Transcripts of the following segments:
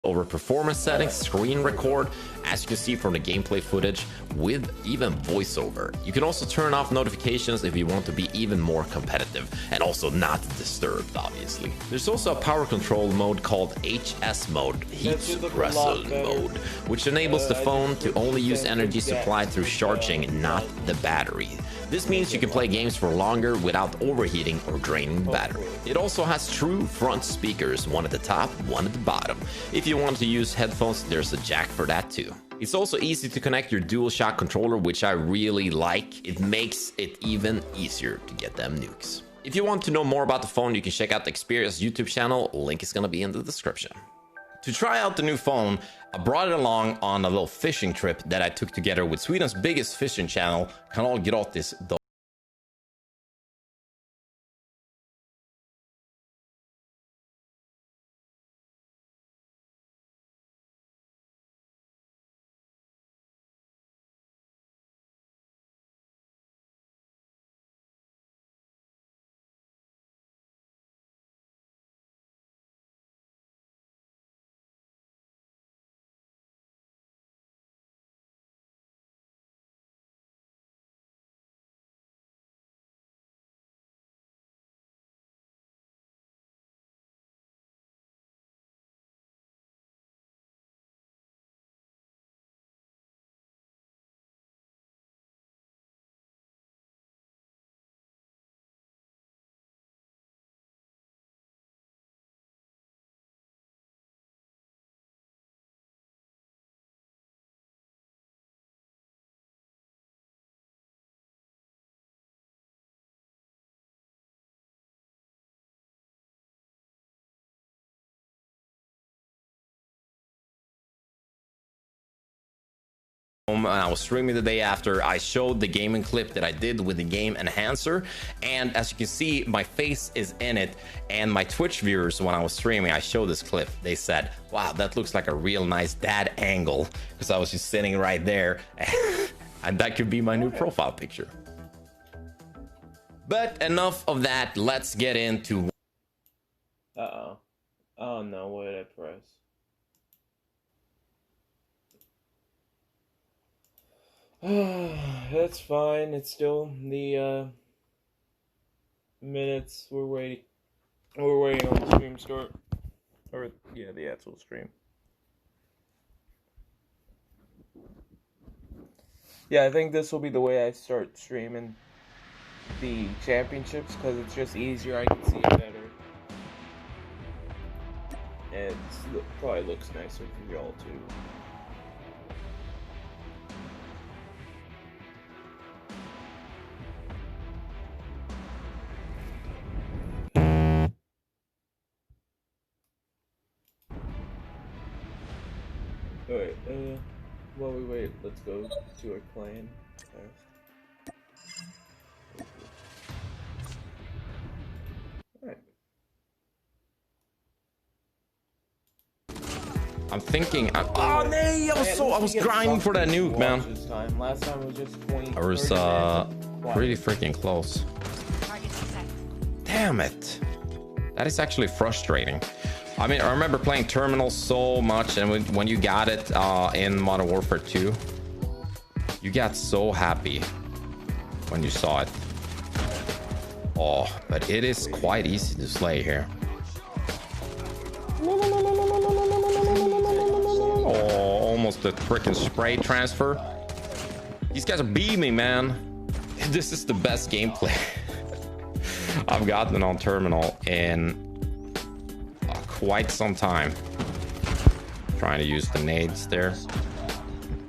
over performance settings, screen record, as you can see from the gameplay footage, with even voiceover. You can also turn off notifications if you want to be even more competitive, and also not disturbed, obviously. There's also a power control mode called HS mode, heat suppressor mode, which enables the phone to only use energy supplied through charging, not the battery. This means you can play games for longer without overheating or draining the battery. It also has true front speakers, one at the top, one at the bottom. If you want to use headphones, there's a jack for that too. It's also easy to connect your DualShock controller, which I really like. It makes it even easier to get them nukes. If you want to know more about the phone, you can check out the Xperia's YouTube channel. Link is gonna be in the description. To try out the new phone, I brought it along on a little fishing trip that I took together with Sweden's biggest fishing channel, Kanal Gratis. I was streaming the day after. I showed the gaming clip that I did with the game enhancer, and as you can see, my face is in it. And my Twitch viewers, when I was streaming, I showed this clip, they said, wow, that looks like a real nice dad angle, because I was just sitting right there. And that could be my new profile picture. But enough of that, let's get into oh no, what did I press? That's fine. It's still the minutes we're waiting. We're waiting on the stream start, or yeah, the actual stream. Yeah, I think this will be the way I start streaming the championships, because it's just easier. I can see it better, and it probably looks nicer for y'all too. Alright, while we wait, let's go to our clan first. Alright. I'm thinking, oh nee, I was grinding for that nuke, man. Last time it was just 20. I was pretty freaking close. Damn it. That is actually frustrating. I mean, I remember playing Terminal so much, and when you got it in Modern Warfare 2, you got so happy when you saw it. Oh, but it is quite easy to slay here. Oh, almost a freaking spray transfer. These guys are beaming, man. This is the best gameplay I've gotten on Terminal in quite some time. Trying to use the nades there.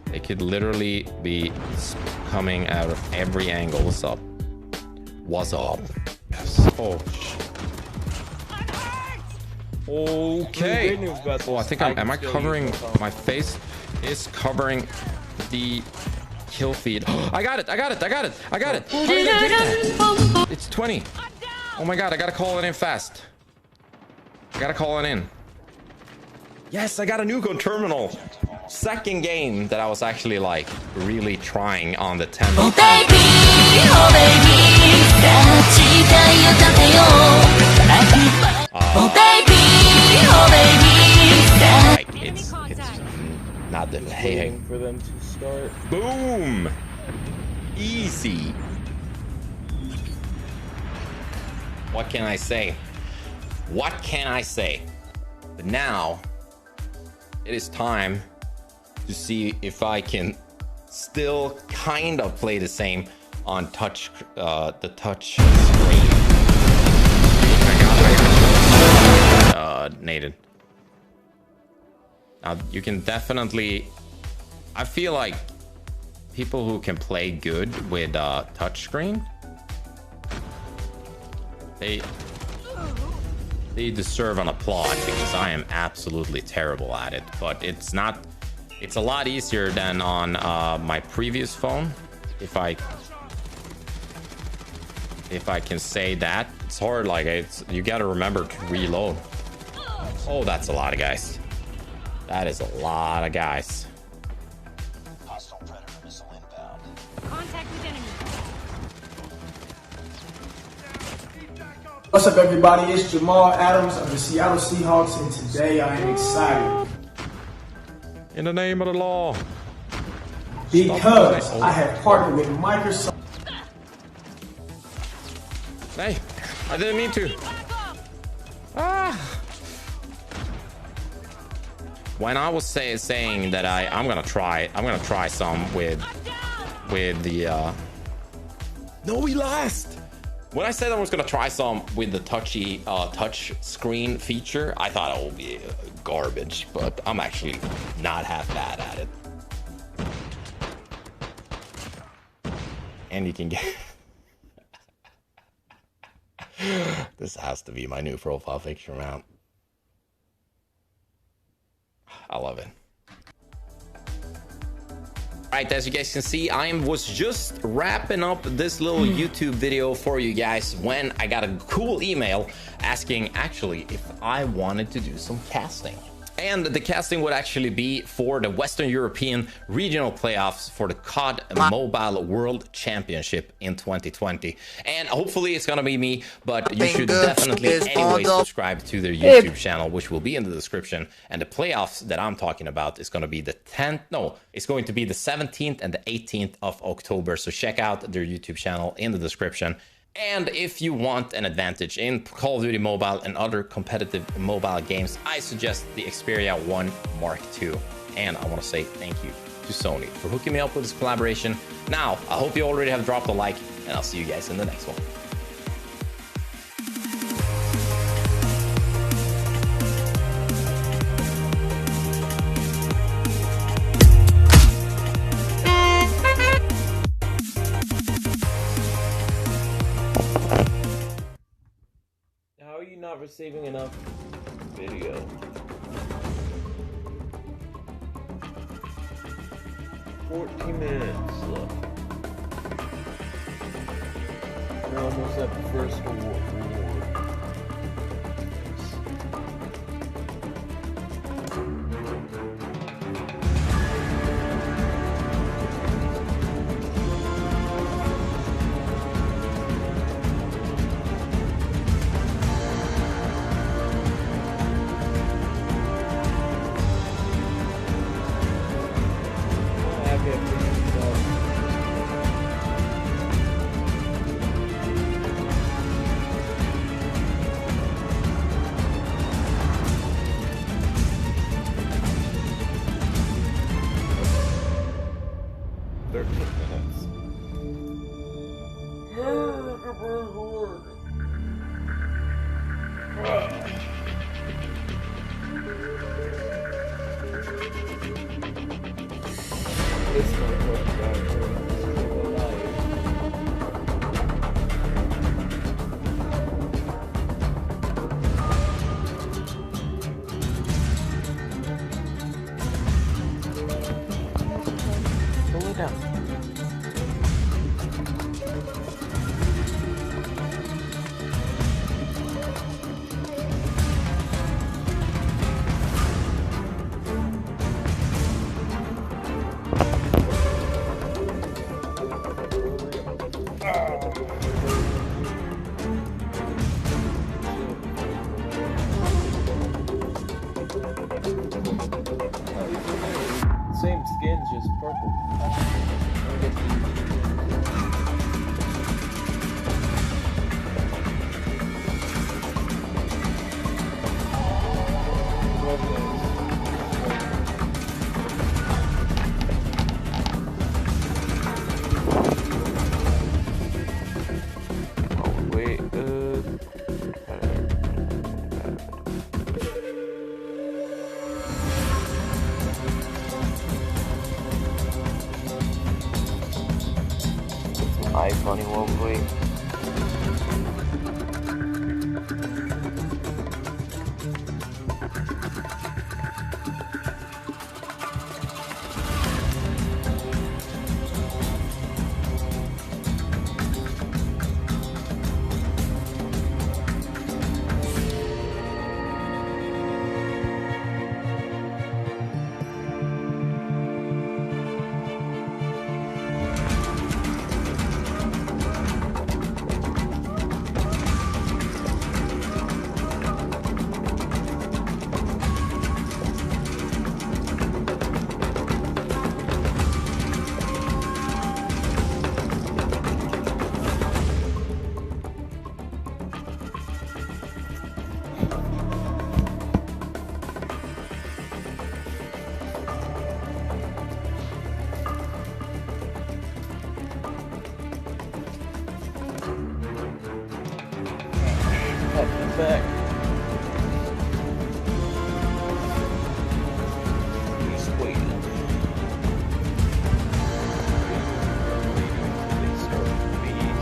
They could literally be coming out of every angle. What's up? What's up? Yes. Oh. Okay. Oh, I think am I covering my face? Is covering the kill feed. I got it. I got it. I got it. I got it. How did I get that? It's 20. Oh my god, I gotta call it in fast. I gotta call it in. Yes, I got a nuke on Terminal. Second game that I was actually like really trying on the 10th. Oh baby, oh baby, oh baby, oh baby, Not the Just hey. waiting for them to start. Boom! Easy. What can I say? What can I say? But now it is time to see if I can still kind of play the same on the touch screen. Nathan. Now you can definitely. I feel like people who can play good with touchscreen, they deserve an applaud because I am absolutely terrible at it. But it's not. It's a lot easier than on my previous phone. If I can say that, it's hard. Like you got to remember to reload. Oh, that's a lot of guys. That is a lot of guys. Hostile predator missile inbound. Contact with enemy. What's up, everybody? It's Jamal Adams of the Seattle Seahawks, and today I am excited In the name of the law. because I have partnered with Microsoft. Hey, I didn't mean to. When I was saying that I'm gonna try some with the no, we lost. When I said I was gonna try some with the touch screen feature, I thought it would be garbage, but I'm actually not half bad at it. And you can get this has to be my new profile picture mount. I love it. Alright, as you guys can see, I was just wrapping up this little YouTube video for you guys when I got a cool email asking actually if I wanted to do some casting. And the casting would actually be for the Western European regional playoffs for the COD Mobile World Championship in 2020. And hopefully it's gonna be me, but you should definitely anyway subscribe to their YouTube channel, which will be in the description. And the playoffs that I'm talking about is gonna be the 10th, no, it's going to be the 17th and the 18th of October. So check out their YouTube channel in the description. And if you want an advantage in Call of Duty Mobile and other competitive mobile games, I suggest the Xperia 1 Mark II. And I want to say thank you to Sony for hooking me up with this collaboration. Now, I hope you already have dropped a like, and I'll see you guys in the next one. How are you not receiving enough video? $14 left. We're almost at the first reward. funny real quick. Back. He's waiting. They start bees.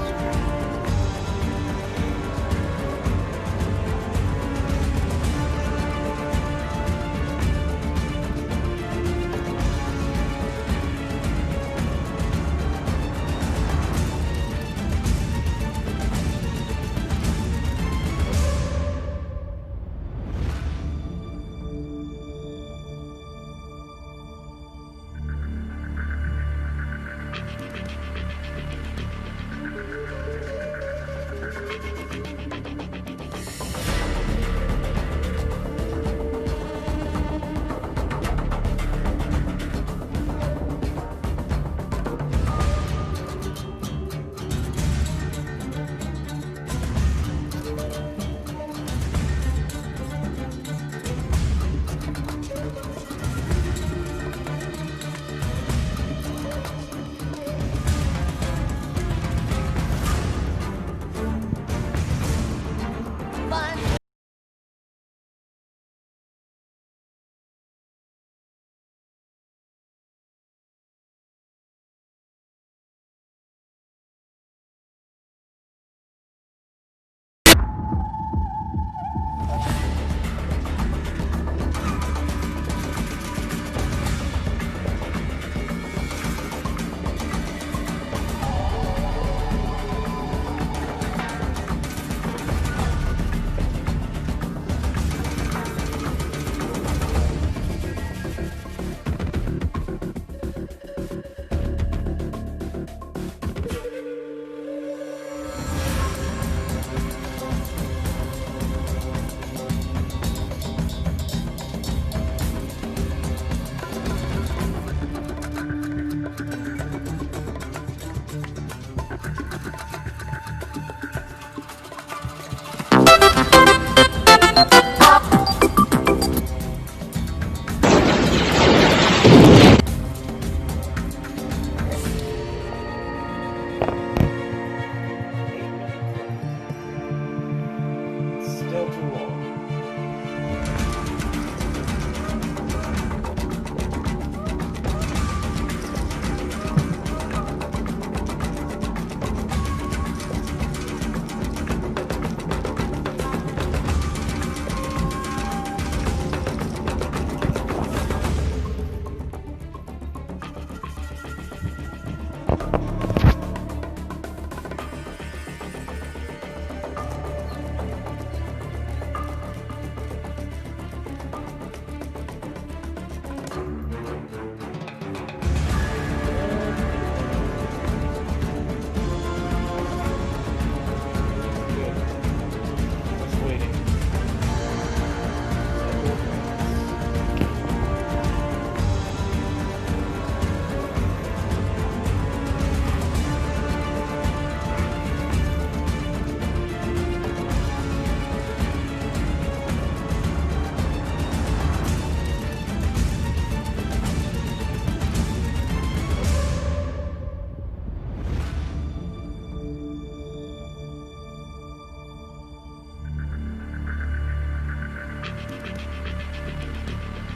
Still too long.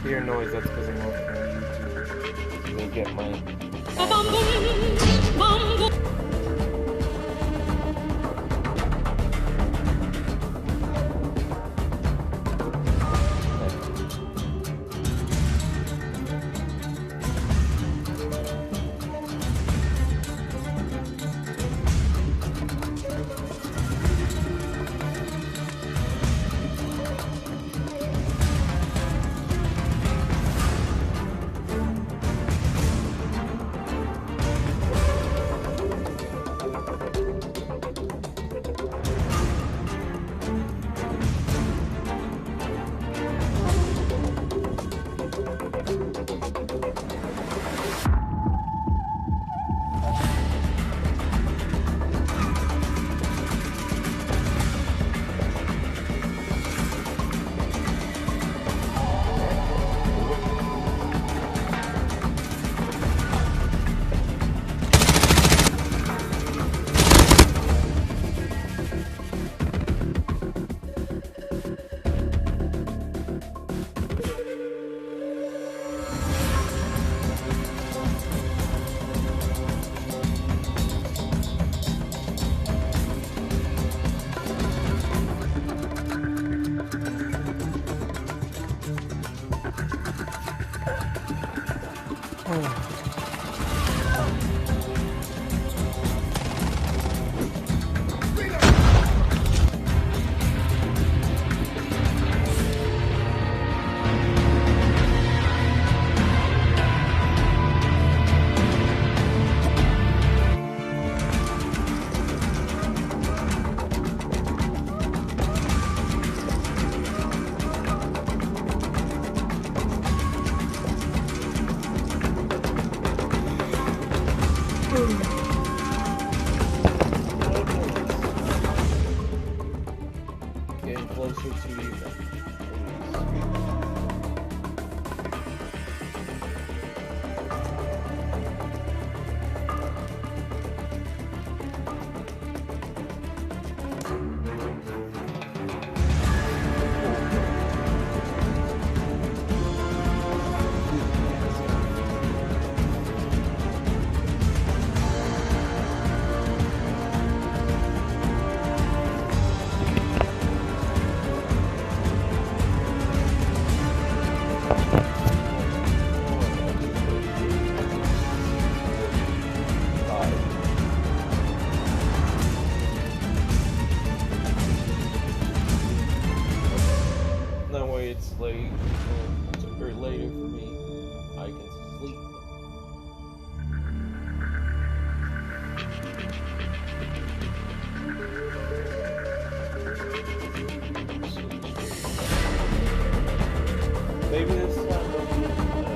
Hear noise, that's because I'm watching YouTube. Go get my Getting closer to you. That way it's late, or later for me. I can sleep. Maybe this time they'll be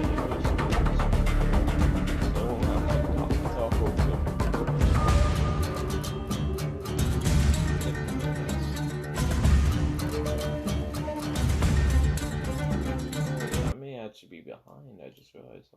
English speakers, so I won't have to talk over them. I may actually be behind, I just realized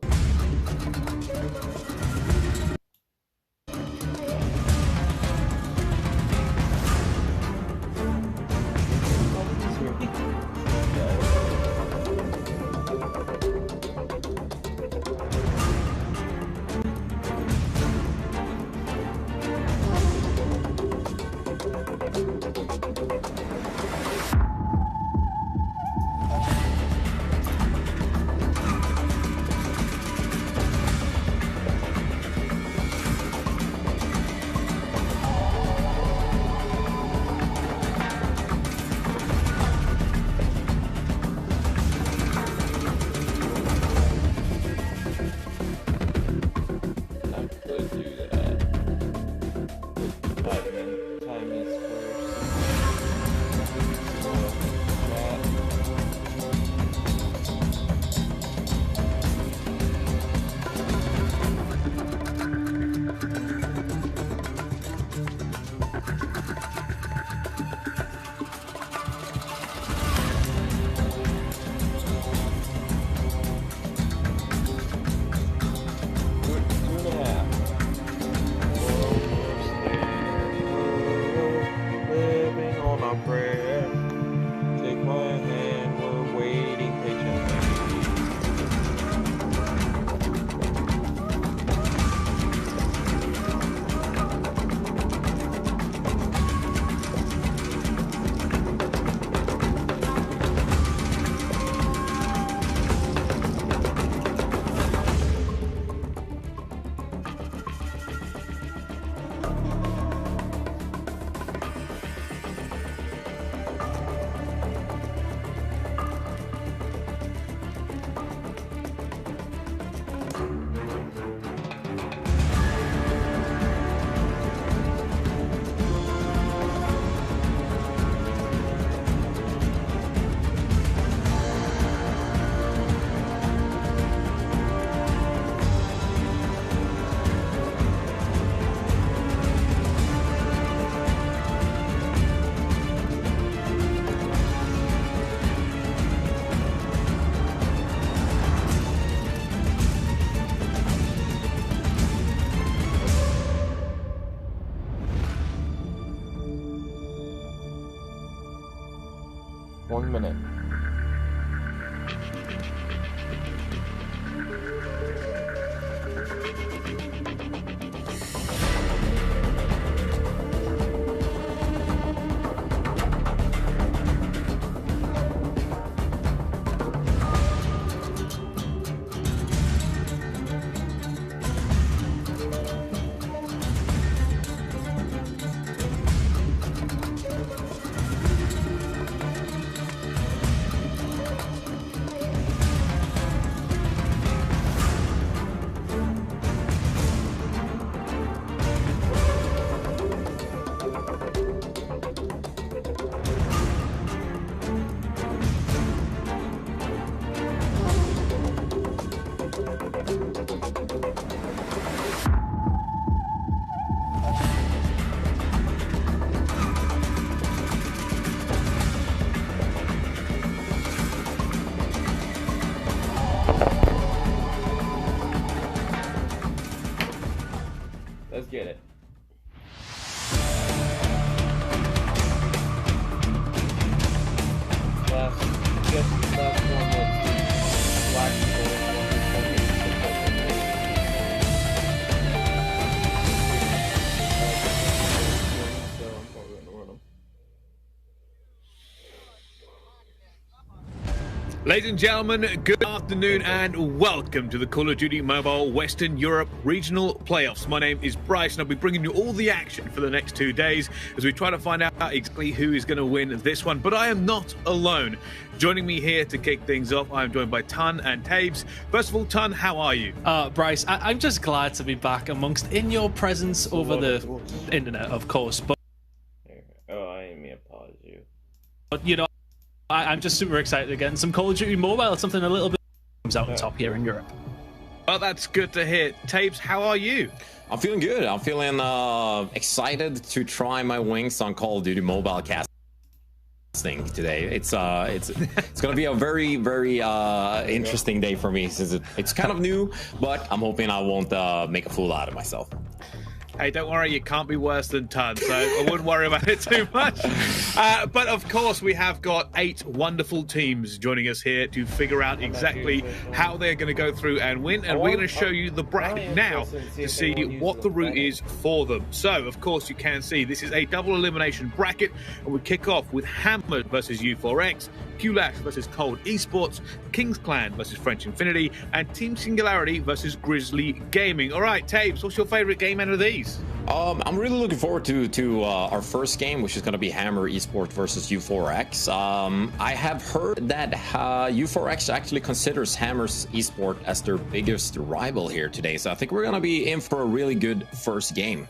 .1 minute. Let's get it. Last one was the Black Ladies and gentlemen, good afternoon and welcome to the Call of Duty Mobile Western Europe Regional Playoffs. My name is Bryce and I'll be bringing you all the action for the next 2 days as we try to find out exactly who is going to win this one. But I am not alone. Joining me here to kick things off, I'm joined by Tun and Tabes. First of all, Tun, how are you? Bryce, I'm just glad to be back in your presence over the internet, of course. But I didn't mean to pause you. But you know, I'm just super excited again. Some Call of Duty Mobile, something a little bit comes out on top here in Europe. Well, that's good to hear. Tabes, how are you? I'm feeling good. I'm feeling excited to try my wings on Call of Duty Mobile casting today. It's gonna be a very interesting day for me since it's kind of new, but I'm hoping I won't make a fool out of myself. Hey, don't worry, you can't be worse than Tun, so I wouldn't worry about it too much. But of course, we have got 8 wonderful teams joining us here to figure out exactly how they're going to go through and win. And we're going to show you the bracket now to see what the route is for them. So, of course, you can see this is a double elimination bracket. And we kick off with Hammered versus U4X, QLash versus Cold Esports, Kings Clan versus French Infinity, and Team Singularity versus Grizzly Gaming. All right, Tabes, what's your favorite game out of these? I'm really looking forward to our first game, which is going to be Hammer Esports versus U4X. I have heard that U4X actually considers Hammer's Esport as their biggest rival here today, so I think we're going to be in for a really good first game.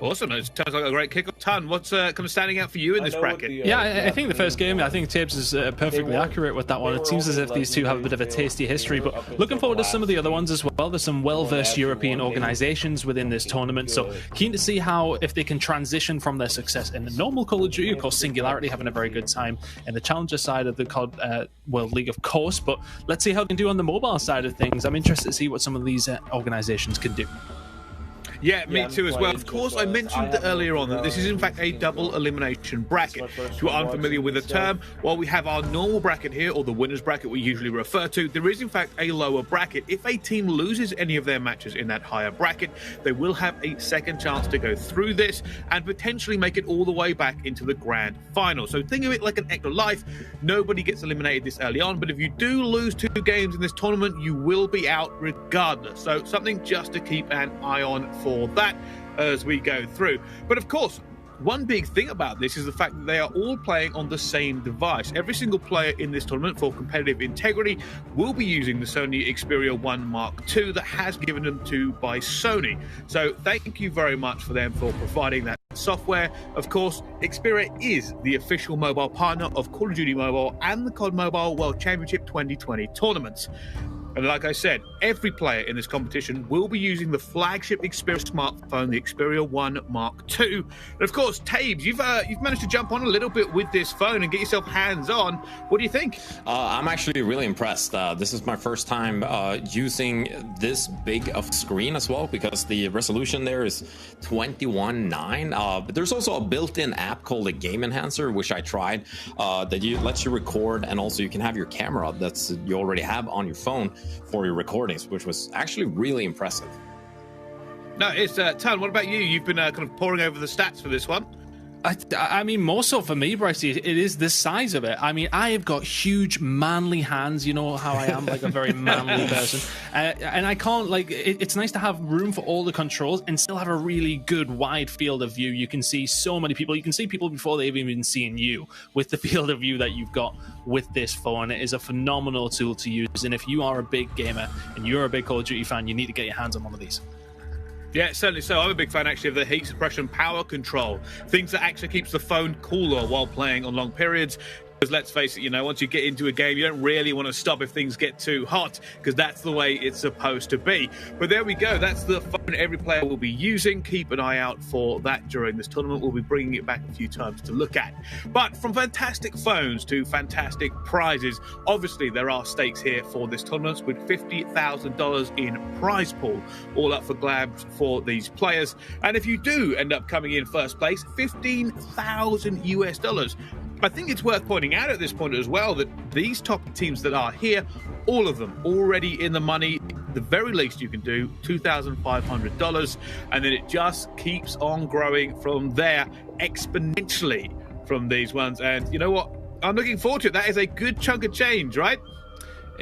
Awesome. It sounds like a great kick-off. Ton, what's kind of standing out for you in this bracket? I think the first game, I think Tabes is perfectly accurate with that one. It seems as if these two have a bit of a tasty history, but looking forward to some of the other ones as well. There's some well-versed European organizations within this tournament, so keen to see how, if they can transition from their success in the normal Call of Duty. Of course, Singularity having a very good time in the Challenger side of the COD World League, of course, but let's see how they can do on the mobile side of things. I'm interested to see what some of these organizations can do. Yeah, me too as well. Of course, I mentioned earlier on that this is in fact a double elimination bracket. If you're unfamiliar with the term, while we have our normal bracket here, or the winner's bracket we usually refer to, there is in fact a lower bracket. If a team loses any of their matches in that higher bracket, they will have a second chance to go through this and potentially make it all the way back into the grand final. So think of it like an extra life. Nobody gets eliminated this early on, but if you do lose 2 games in this tournament, you will be out regardless. So something just to keep an eye on for that as we go through. But of course, one big thing about this is the fact that they are all playing on the same device. Every single player in this tournament, for competitive integrity, will be using the Sony Xperia 1 Mark II that has given them to by Sony. So thank you very much for them for providing that software. Of course, Xperia is the official mobile partner of Call of Duty Mobile and the COD Mobile World Championship 2020 tournaments. And like I said, every player in this competition will be using the flagship Xperia smartphone, the Xperia 1 Mark II. And of course, Tabes, you've managed to jump on a little bit with this phone and get yourself hands-on. What do you think? I'm actually really impressed. This is my first time using this big of screen as well, because the resolution there is 21:9. But there's also a built-in app called a Game Enhancer, which I tried, that lets you record, and also you can have your camera that's you already have on your phone for your recordings, which was actually really impressive. No, it's Tan, what about you? You've been kind of poring over the stats for this one. I mean, more so for me, Bryce, it is the size of it. I mean, I have got huge manly hands. You know how I am, like a very manly person. And I can't, like, it's nice to have room for all the controls and still have a really good wide field of view. You can see so many people. You can see people before they've even seen you with the field of view that you've got with this phone. It is a phenomenal tool to use. And if you are a big gamer and you're a big Call of Duty fan, you need to get your hands on one of these. Yeah, certainly so. I'm a big fan, actually, of the heat suppression power control. Things that actually keeps the phone cooler while playing on long periods. Because let's face it, you know, once you get into a game, you don't really want to stop if things get too hot, because that's the way it's supposed to be. But there we go. That's the phone every player will be using. Keep an eye out for that during this tournament. We'll be bringing it back a few times to look at. But from fantastic phones to fantastic prizes, obviously there are stakes here for this tournament with $50,000 in prize pool, all up for grabs for these players. And if you do end up coming in first place, $15,000 US. I think it's worth pointing out at this point as well that these top teams that are here, all of them already in the money. The very least you can do, $2,500, and then it just keeps on growing from there exponentially from these ones. And you know what? I'm looking forward to it. That is a good chunk of change, right?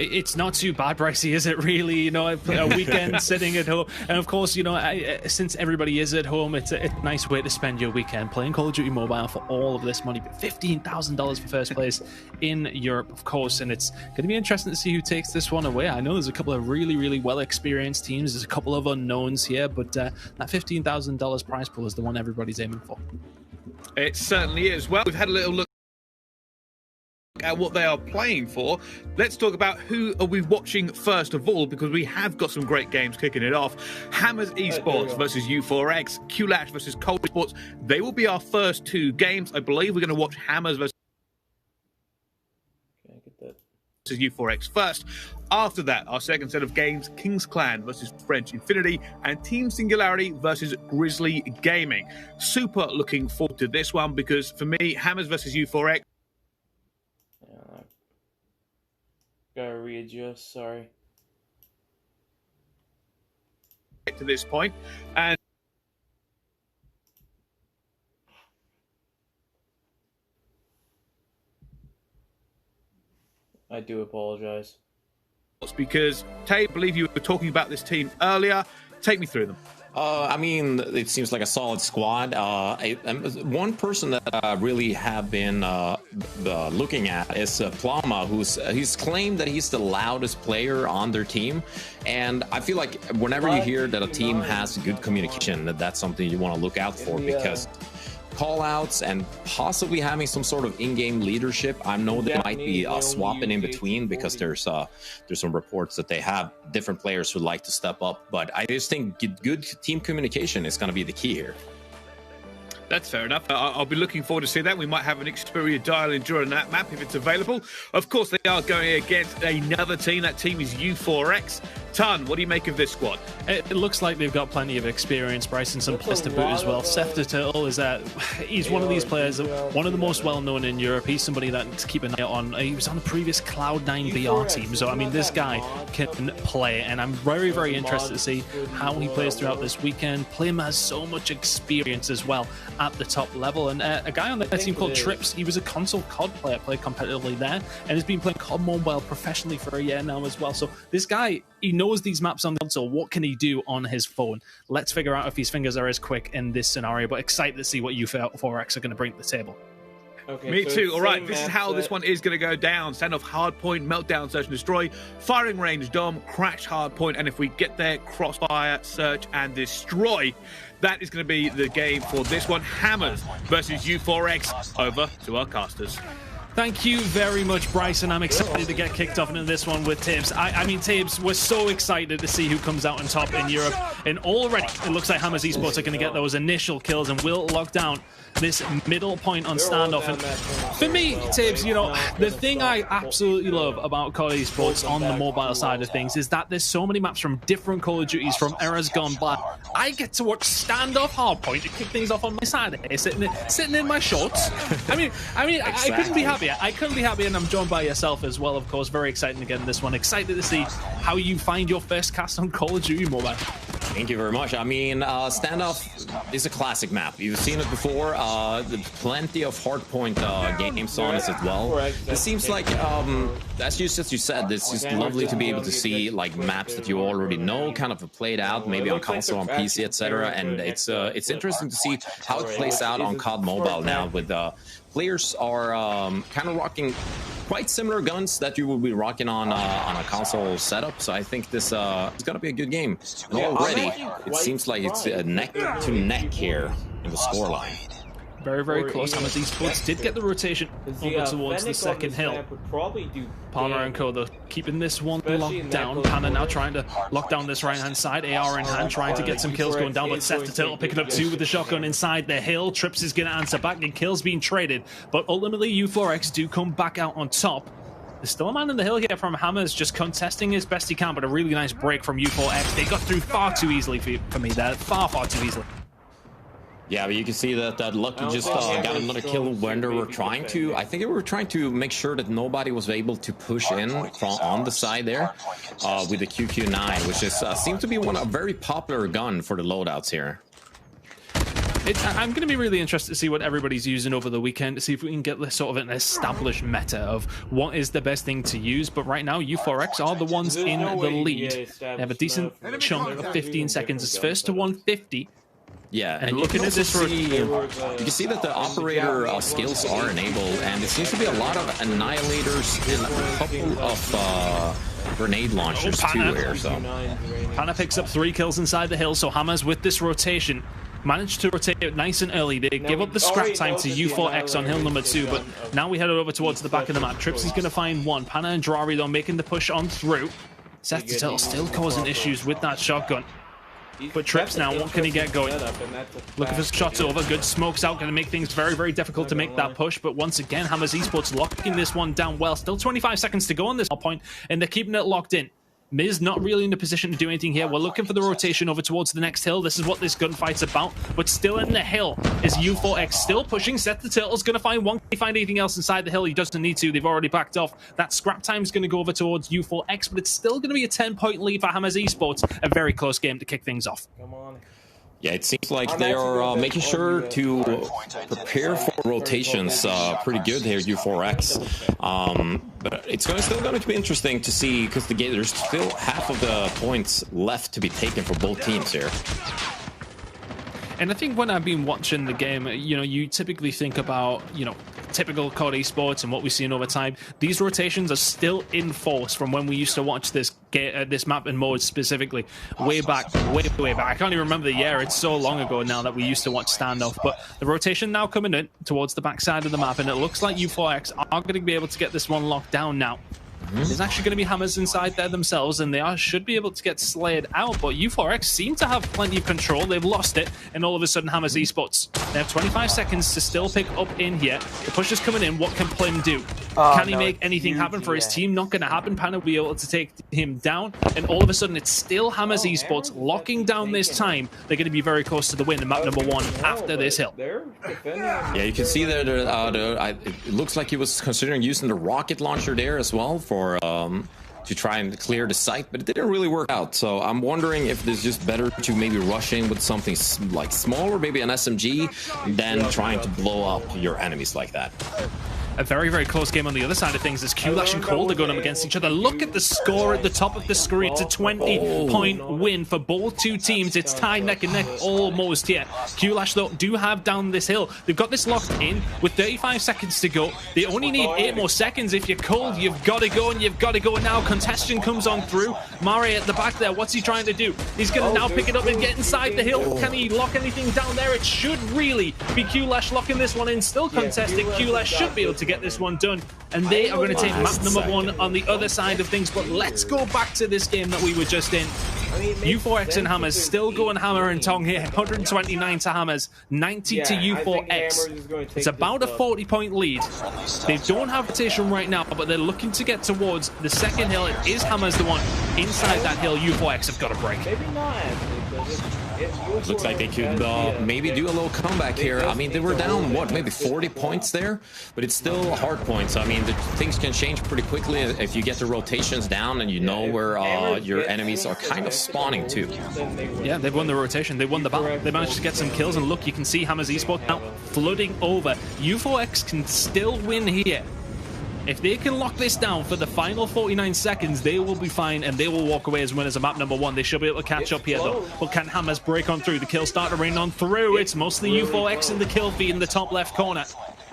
It's not too bad, Brycey, is it really? You know, a weekend sitting at home. And of course, you know, since everybody is at home, it's a nice way to spend your weekend playing Call of Duty Mobile for all of this money. But $15,000 for first place in Europe, of course. And it's going to be interesting to see who takes this one away. I know there's a couple of really, really well-experienced teams. There's a couple of unknowns here, but that $15,000 prize pool is the one everybody's aiming for. It certainly is. Well, we've had a little look at what they are playing for. Let's talk about who are we watching first of all, because we have got some great games kicking it off. Hammers Esports versus U4X, QLash versus Cold Sports. They will be our first two games. I believe we're going to watch Hammers versus U4X first. After that, our second set of games, King's Clan versus French Infinity and Team Singularity versus Grizzly Gaming. Super looking forward to this one, because for me, Hammers versus U4X, gotta readjust, sorry. to this point, and I do apologize. because Tay, I believe you were talking about this team earlier. Take me through them. I mean, it seems like a solid squad. One person that really have been looking at is Plama, he's claimed that he's the loudest player on their team. And I feel like whenever you hear that a team has good communication, that's something you want to look out for, because call-outs and possibly having some sort of in-game leadership. I know there might be swapping in between, because there's some reports that they have different players who like to step up. But I just think good team communication is going to be the key here. That's fair enough. I'll be looking forward to see that. We might have an Xperia dial in during that map if it's available. Of course, they are going against another team. That team is U4X. Ton, what do you make of this squad? It looks like they've got plenty of experience, Bryson, some plus to boot as well. Seth the Turtle he's one of these players, one of the most well-known in Europe. He's somebody that to keep an eye on. He was on the previous Cloud9 BR team, so I mean, this guy can play, and I'm very, very interested to see how he plays throughout this weekend. Plim has so much experience as well at the top level, and a guy on that team called Trips, he was a console COD player, played competitively there, and has been playing COD Mobile professionally for a year now as well. So this guy, he knows these maps on the console. What can he do on his phone? Let's figure out if his fingers are as quick in this scenario, but excited to see what U4X are going to bring to the table. Okay, Me so too. All right, same this is map how set. this one is going to go down. Standoff hardpoint, meltdown, search and destroy, firing range dom, crash hardpoint, and if we get there, crossfire, search and destroy. That is going to be the game for this one. Hammers versus U4X. Over to our casters. Thank you very much, Bryson. I'm excited to get kicked off into this one with Tibbs. I mean, Tibbs, we're so excited to see who comes out on top in Europe. And already, it looks like Hammers Esports are going to get those initial kills and will lock down this middle point on standoff. And for me, Tibbs, you know, the thing I absolutely love about COD Esports on the mobile side of things is that there's so many maps from different Call of Duties from eras gone by. I get to watch standoff hardpoint to kick things off on my side here, sitting in my shorts. I mean, exactly. I couldn't be happier. I couldn't be happier, and I'm joined by yourself as well, of course. Very exciting to get in this one. Excited to see how you find your first cast on Call of Duty Mobile. Thank you very much. I mean, Standoff is a classic map. You've seen it before. Plenty of hardpoint games on it as well. It seems like, as you said, it's just lovely to be able to see like maps that you already know, kind of played out, maybe on console, on PC, etc. And it's interesting to see how it plays out on COD Mobile now. With players are kind of rocking quite similar guns that you would be rocking on a console setup. So I think this is going to be a good game. And already, it seems like it's neck to neck here in the scoreline. Very, very close. Hammers Esports did get the rotation over towards the second hill. Palmer and Co, though, keeping this one locked down. Pana now trying to lock down this right-hand side. AR in hand, trying to get some kills going down, but Seth the Turtle picking up 2 with the shotgun inside the hill. Trips is going to answer back, and kills being traded. But ultimately, U4X do come back out on top. There's still a man in the hill here from Hammers, just contesting as best he can, but a really nice break from U4X. They got through far too easily for me there. Far too easily. Yeah, but you can see that Lucky just got another kill when they were trying to. I think they were trying to make sure that nobody was able to push in from on the side there with the QQ9, which is seems to be a very popular gun for the loadouts here. I'm going to be really interested to see what everybody's using over the weekend, to see if we can get this sort of an established meta of what is the best thing to use. But right now, U4X are the ones in the lead. They have a decent chunk of 15 seconds. It's first to 150. Yeah, and looking at this, you can see that the operator skills are enabled, and it seems to be a lot of annihilators and a couple of grenade launchers too here. So Pana picks up 3 kills inside the hill. So Hammers with this rotation managed to rotate it nice and early. They give up the scrap time to U4X on hill number 2, but now we head over towards the back of the map. Trips is going to find 1. Pana and Drari, though, making the push on through. Seth the Turtle still causing issues with that shotgun. But Trips now, what can he get going? Looking for shots over, good smokes out, going to make things very, very difficult to make that push. But once again, Hammers Esports locking this one down well. Still 25 seconds to go on this point, and they're keeping it locked in. Miz not really in a position to do anything here. We're looking for the rotation over towards the next hill. This is what this gunfight's about. But still in the hill is U4X still pushing. Seth the Turtle's going to find 1. Can he find anything else inside the hill? He doesn't need to. They've already backed off. That scrap time's going to go over towards U4X, but it's still going to be a 10-point lead for Hammers Esports. A very close game to kick things off. Come on. Yeah, it seems like they are making sure to prepare for rotations pretty good here, U4X. But it's still going to be interesting to see, because there's still half of the points left to be taken for both teams here. And I think when I've been watching the game, you typically think about, typical COD esports and what we've seen over time. These rotations are still in force from when we used to watch this map and mode specifically. Way back. I can't even remember the year. It's so long ago now that we used to watch standoff. But the rotation now coming in towards the back side of the map, and it looks like U4X are going to be able to get this one locked down now. There's actually going to be Hammers inside there themselves, and they should be able to get slayed out, but U4X seem to have plenty of control. They've lost it, and all of a sudden Hammers Esports, they have 25 seconds to still pick up in here. The push is coming in. What can Plim do? Can he make anything happen for his team? Not going to happen. Pana will be able to take him down, and all of a sudden it's still Hammers Esports locking down this time. They're going to be very close to the win in map number 1 after this hill. Yeah, you can see that it looks like he was considering using the rocket launcher there as well for to try and clear the site, but it didn't really work out. So I'm wondering if it's just better to maybe rush in with something like smaller, maybe an SMG, than trying to blow up your enemies like that. A very, very close game on the other side of things as Qlash and Cold are going up against each other. Look at the score at the top of the screen. It's a 20-point win for both two teams. It's tied neck and neck almost here. Qlash, though, do have down this hill. They've got this locked in with 35 seconds to go. They only need 8 more seconds. If you're Cold, you've got to go, and you've got to go now. Contestation comes on through. Mare at the back there. What's he trying to do? He's going to now pick it up and get inside the hill. Can he lock anything down there? It should really be Qlash locking this one in. Still contesting. Qlash should be able to get this one done, and they are going to take map number 1 on the other side of things. But let's go back to this game that we were just in. U4X and Hammers still going hammer and tong here. 129 to Hammers, 90 to U4X. It's about a 40-point lead. They don't have rotation right now, but they're looking to get towards the second hill. It is Hammers the one inside that hill. U4X have got a break. Maybe not. Looks like they could maybe do a little comeback here. I mean, they were down, what, maybe 40 points there? But it's still hard points. I mean, things can change pretty quickly if you get the rotations down and you know where your enemies are kind of spawning too. Yeah, they've won the rotation. They won the battle. They managed to get some kills, and look, you can see Hammers Esports now flooding over. U4X can still win here. If they can lock this down for the final 49 seconds, they will be fine, and they will walk away as winners of map number 1. They should be able to catch up here, though. But can Hammers break on through? The kills start to rain on through. It's mostly U4X in the kill feed in the top left corner.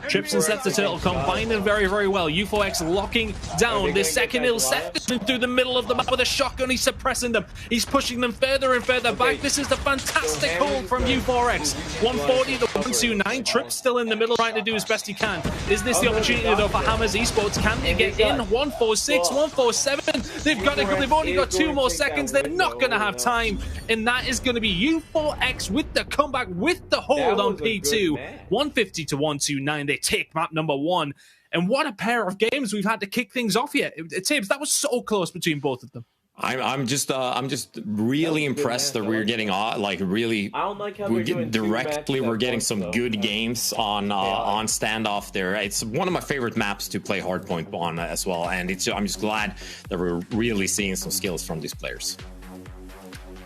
Trips and Scepter Turtle combining very, very well. U4X locking down this second ill set through the middle of the map with a shotgun. He's suppressing them. He's pushing them further and further back. This is the fantastic hold from U4X. 140 to 129. Trips still in the middle, trying to do as best he can. Is this the opportunity though for Hammers Esports? Can they get in? 146, 147. They've got to go. They've only got 2 more seconds. They're not going to have time, and that is going to be U4X with the comeback, with the hold on P2. 150 to 129. They take map number 1. And what a pair of games we've had to kick things off here. Tibbs, that was so close between both of them. I'm just really impressed that we're getting really. I don't like how we're getting some good games on standoff there. It's one of my favorite maps to play Hardpoint on as well, and I'm just glad that we're really seeing some skills from these players.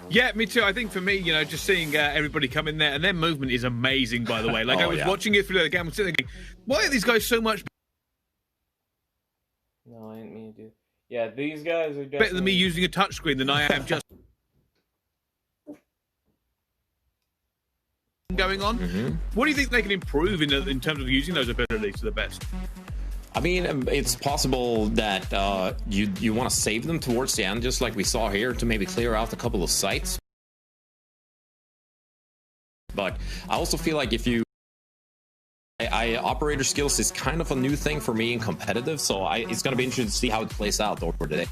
Yeah, me too. I think for me, just seeing everybody come in there, and their movement is amazing, by the way. Like, I was watching it through the game, I'm sitting there going, why are these guys so much No, I didn't mean to do. Yeah, these guys are better than me using a touchscreen than I am just going on? What do you think they can improve in terms of using those abilities to the best? I mean, it's possible that you want to save them towards the end, just like we saw here, to maybe clear out a couple of sites. But I also feel like if you... operator skills is kind of a new thing for me in competitive, so it's going to be interesting to see how it plays out over the day.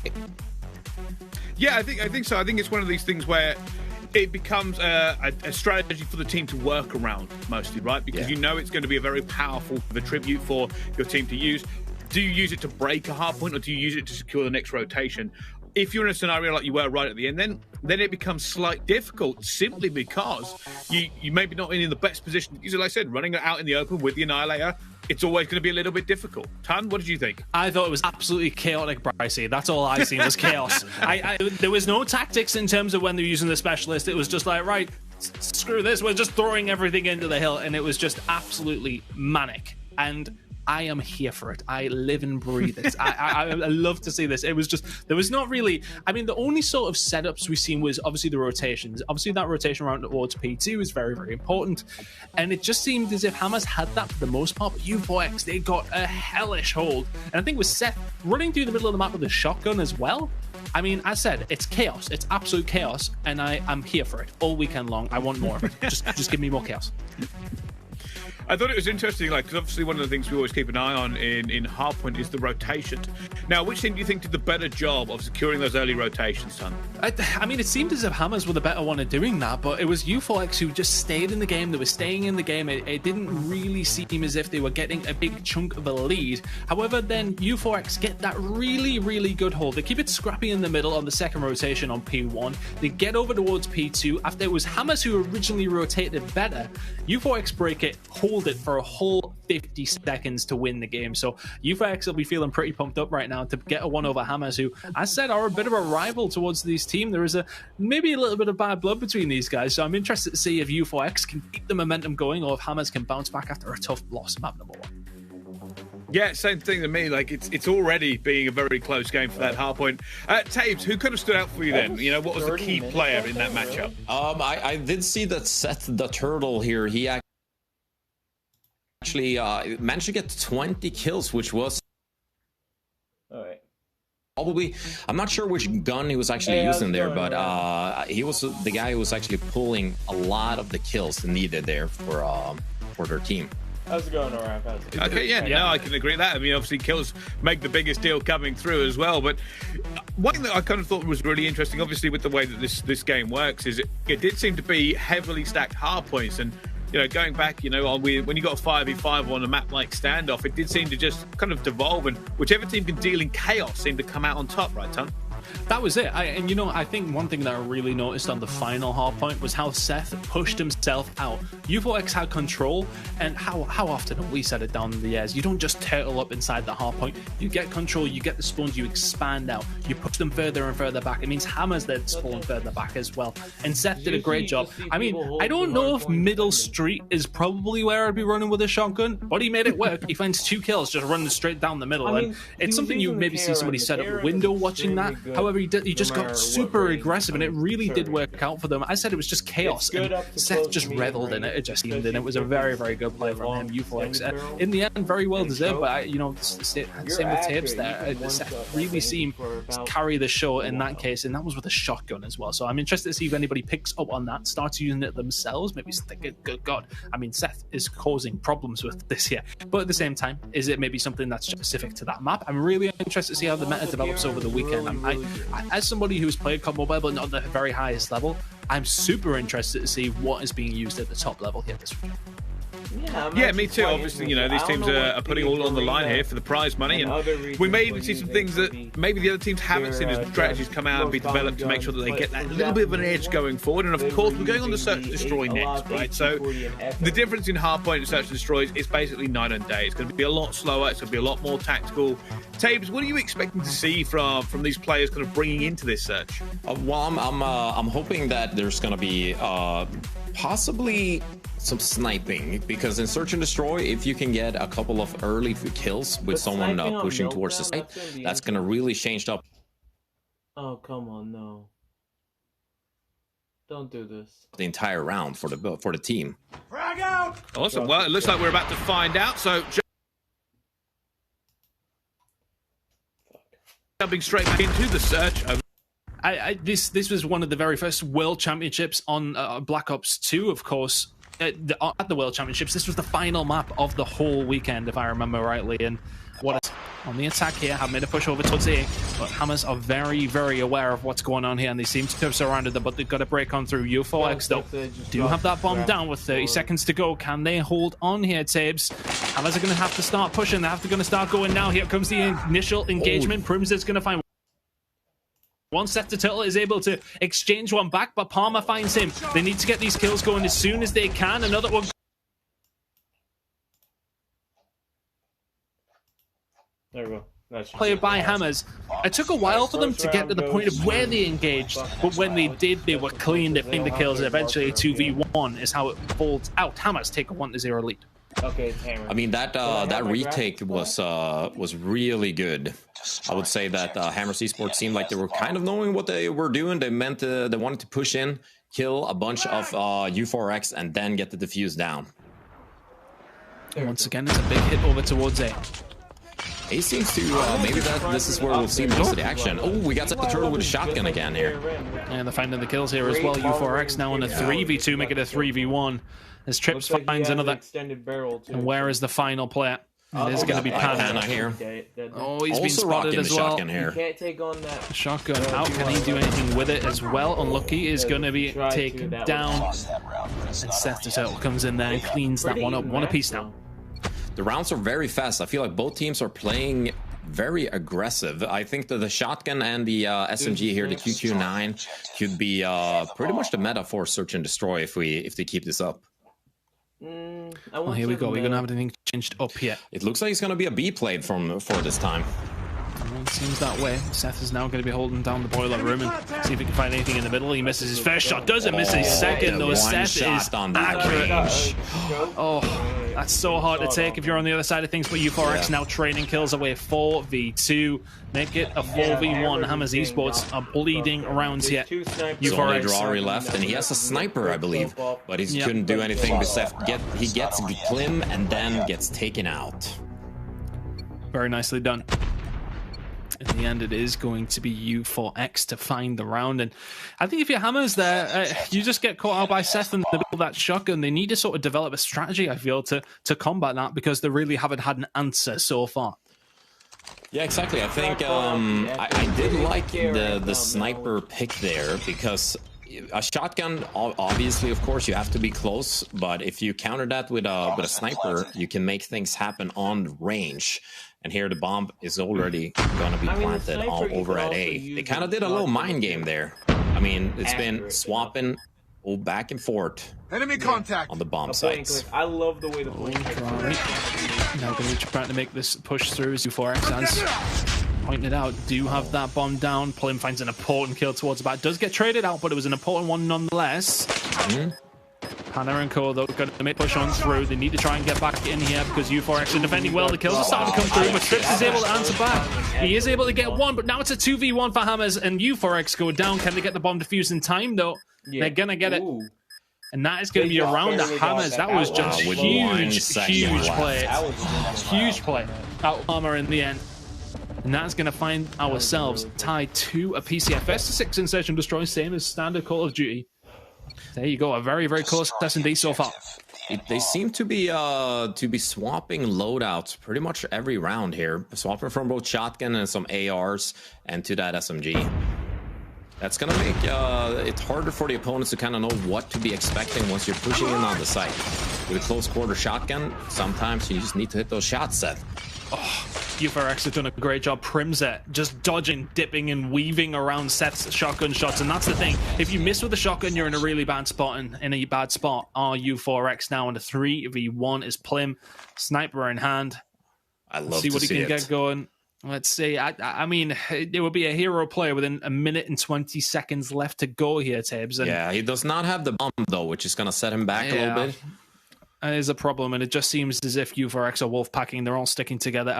Yeah, I think so. I think it's one of these things where it becomes a strategy for the team to work around, mostly, right? Because you know it's going to be a very powerful attribute for your team to use. Do you use it to break a hard point, or do you use it to secure the next rotation? If you're in a scenario like you were right at the end, then it becomes slightly difficult, simply because you maybe not in the best position. Because, like I said, running it out in the open with the Annihilator, it's always going to be a little bit difficult. Tan, what did you think? I thought it was absolutely chaotic, Brycey. That's all I seen was chaos. There was no tactics in terms of when they're using the specialist. It was just like, right, screw this. We're just throwing everything into the hill, and it was just absolutely manic. And I am here for it. I live and breathe it. I love to see this. It was just, there was not really, I mean, the only sort of setups we've seen was obviously the rotations. Obviously that rotation around towards P2 is very, very important. And it just seemed as if Hammers had that for the most part, but U4X, they got a hellish hold. And I think with Seth running through the middle of the map with a shotgun as well, I mean, as I said, it's chaos. It's absolute chaos, and I'm here for it all weekend long. I want more of it. Just give me more chaos. I thought it was interesting, because obviously one of the things we always keep an eye on in Hardpoint is the rotation. Now, which team do you think did the better job of securing those early rotations, Ton? I mean, it seemed as if Hammers were the better one at doing that, but it was U4X who just stayed in the game. They were staying in the game. It didn't really seem as if they were getting a big chunk of a lead. However, then U4X get that really, really good hold. They keep it scrappy in the middle on the second rotation on P1. They get over towards P2. After it was Hammers who originally rotated better, U4X break it, hold it for a whole 50 seconds to win the game. So U4X will be feeling pretty pumped up right now to get a 1 over Hammers, who, as said, are a bit of a rival towards this team. There is maybe a little bit of bad blood between these guys, so I'm interested to see if U4X can keep the momentum going, or if Hammers can bounce back after a tough loss. Map number 1. Yeah, same thing to me. It's already being a very close game for that Hardpoint. Tabes, who could have stood out for you then? What was the key player in that matchup? I did see that Seth the Turtle here, he actually managed to get 20 kills, which was probably, I'm not sure which gun he was actually using there, but he was the guy who was actually pulling a lot of the kills needed there for their team. How's it going around? Okay, no, I can agree with that. I mean, obviously, kills make the biggest deal coming through as well. But one thing that I kind of thought was really interesting, obviously, with the way that this game works, is it did seem to be heavily stacked hard points. And going back, when you got a 5v5 on a map like Standoff, it did seem to just kind of devolve, and whichever team can deal in chaos seemed to come out on top, right, Ton? That was it. I think one thing that I really noticed on the final Hardpoint was how Seth pushed himself out. U4X had control, and how often have we said it down in the years? You don't just turtle up inside the Hardpoint. You get control, you get the spawns, you expand out, you push them further and further back. It means Hammers then spawn further back as well. And Seth did a great job. I mean, I don't know if middle street is probably where I'd be running with a shotgun, but he made it work. He finds 2 kills just running straight down the middle. And it's something you maybe see somebody set up a window watching that. However, he just got super aggressive, and it really did work out for them. I said it was just chaos, and Seth just reveled in it. It just seemed, and it was a very, very good play from him. U4X, in the end, very well deserved. But you know, same with Tapes there. Seth really seemed to carry the show in that case, and that was with a shotgun as well. So I'm interested to see if anybody picks up on that, starts using it themselves. Maybe thinking, good God, I mean, Seth is causing problems with this here. But at the same time, is it maybe something that's specific to that map? I'm really interested to see how the meta develops over the weekend. I, as somebody who's played COD Mobile but not at the very highest level, I'm super interested to see what is being used at the top level here this weekend. Yeah, me too. Obviously, you know, these teams are putting all on the line here for the prize money, and we may even see some things that maybe the other teams haven't seen as strategies come out and be developed to make sure that they get that little bit of an edge going forward. And of course, we're going on the Search and Destroy next, right? So the difference in Hardpoint and Search and Destroy is basically night and day. It's going to be a lot slower. It's going to be a lot more tactical. Tabes, what are you expecting to see from these players kind of bringing into this Search? Well, I'm hoping that there's going to be possibly some sniping, because in Search and Destroy, if you can get a couple of early kills with someone pushing towards the site, that's going to really change up. Oh, come on, no. Don't do this. The entire round for the team. Frag out! Awesome. Well, it looks like we're about to find out. So jumping straight back into the Search. This was one of the very first World Championships on Black Ops 2, of course. At the World Championships, this was the final map of the whole weekend, if I remember rightly. And what on the attack here, have made a push over towards A, but Hammers are very, very aware of what's going on here, and they seem to have surrounded them, but they've got to break on through. U4X, though, do have that bomb down with 30 seconds to go. Can they hold on here, Tabes? Hammers are going to have to start pushing. They're going to start going now. Here comes the initial engagement. Prims is going to find one. Seth the Turtle is able to exchange one back, but Palmer finds him. They need to get these kills going as soon as they can. Another one. There we go. Played by Hammers. It took a while for them to get to the point of where they engaged, but when they did, they were clean. They picked the kills, and eventually a 2v1 is how it folds out. Hammers take a 1-0 lead. Okay, I mean, that retake was really good. I would say that Hammers Esports seemed like they were kind of knowing what they were doing. They wanted to push in, kill a bunch of U4X, and then get the defuse down. Once again, it's a big hit over towards A. A seems to maybe this is where we'll see most of the action. Oh, we got the Turtle with a shotgun again here. And they're finding the kills here as well. U4X now on a 3v2, make it a 3v1. As Trips finds another. And where is the final player? It is going to be Panana here. Oh, he's been spotted as well. Here. Can't take on that Shotgun out. Can he do anything with it as well? Unlucky is going to be taken down. And Seth the Turtle comes in there and cleans that one up. One apiece now. The rounds are very fast. I feel like both teams are playing very aggressive. I think that the shotgun and the SMG here, the QQ9, could be pretty much the meta for Search and Destroy if they keep this up. Well, here we go. We're going to have anything changed up here. It looks like it's going to be a B play for this time. Well, it seems that way. Seth is now going to be holding down the boiler room and see if he can find anything in the middle. He misses his first shot. Doesn't miss his second, though. Seth is accurate. Oh, that's so hard to take if you're on the other side of things. But U4X now trading kills away 4v2. Make it a 4v1. Hammers Esports are bleeding rounds here. U4X Drari left, and he has a sniper, I believe, but he couldn't do anything. He gets Klim and then gets taken out. Very nicely done. In the end, it is going to be U4X to find the round. And I think if you're Hammers there, you just get caught out by Seth and the middle of that shotgun. They need to sort of develop a strategy, I feel, to combat that, because they really haven't had an answer so far. Yeah, exactly. I think I did like the sniper pick there, because a shotgun, obviously, of course, you have to be close. But if you counter that with a sniper, you can make things happen on range. And here the bomb is already going to be planted all over at A. They kind of did a little mind game there. I mean, it's been swapping back and forth. Enemy contact on the bomb sites. I love the way the now going to be trying to make this push through as U4X has pointed out. Do have that bomb down. Plim finds an important kill towards the back. Does get traded out, but it was an important one nonetheless. Pana and Co, though, going to make push on through. They need to try and get back in here because U4X are defending well. The kills are starting to come through, but Trips is able to answer back. He is able to get one, but now it's a 2v1 for Hammers, and U4X go down. Can they get the bomb defused in time, though? They're going to get it. And that is going to be around the Hammers. That was just huge play. Huge play. Out Armor in the end. And that's going to find ourselves tied to a PCFS 6 in Search and Destroy, same as standard Call of Duty. There you go, a very, very close S&D so far. They seem to be swapping loadouts pretty much every round here, swapping from both shotgun and some ARs and to that SMG. That's gonna make it harder for the opponents to kind of know what to be expecting once you're pushing in on the site. With a close quarter shotgun, sometimes you just need to hit those shots, Seth. Oh, U4X have done a great job. Primzet just dodging, dipping, and weaving around Seth's shotgun shots. And that's the thing. If you miss with a shotgun, you're in a really bad spot. And in a bad spot are U4X now. And the 3v1 is Plim. Sniper in hand. I love see to what he see can it. get going. Let's see. I mean, it would be a hero play within a minute and 20 seconds left to go here, Tibbs. And yeah, he does not have the bomb, though, which is going to set him back a little bit. It is a problem, and it just seems as if U4X are wolf packing. They're all sticking together.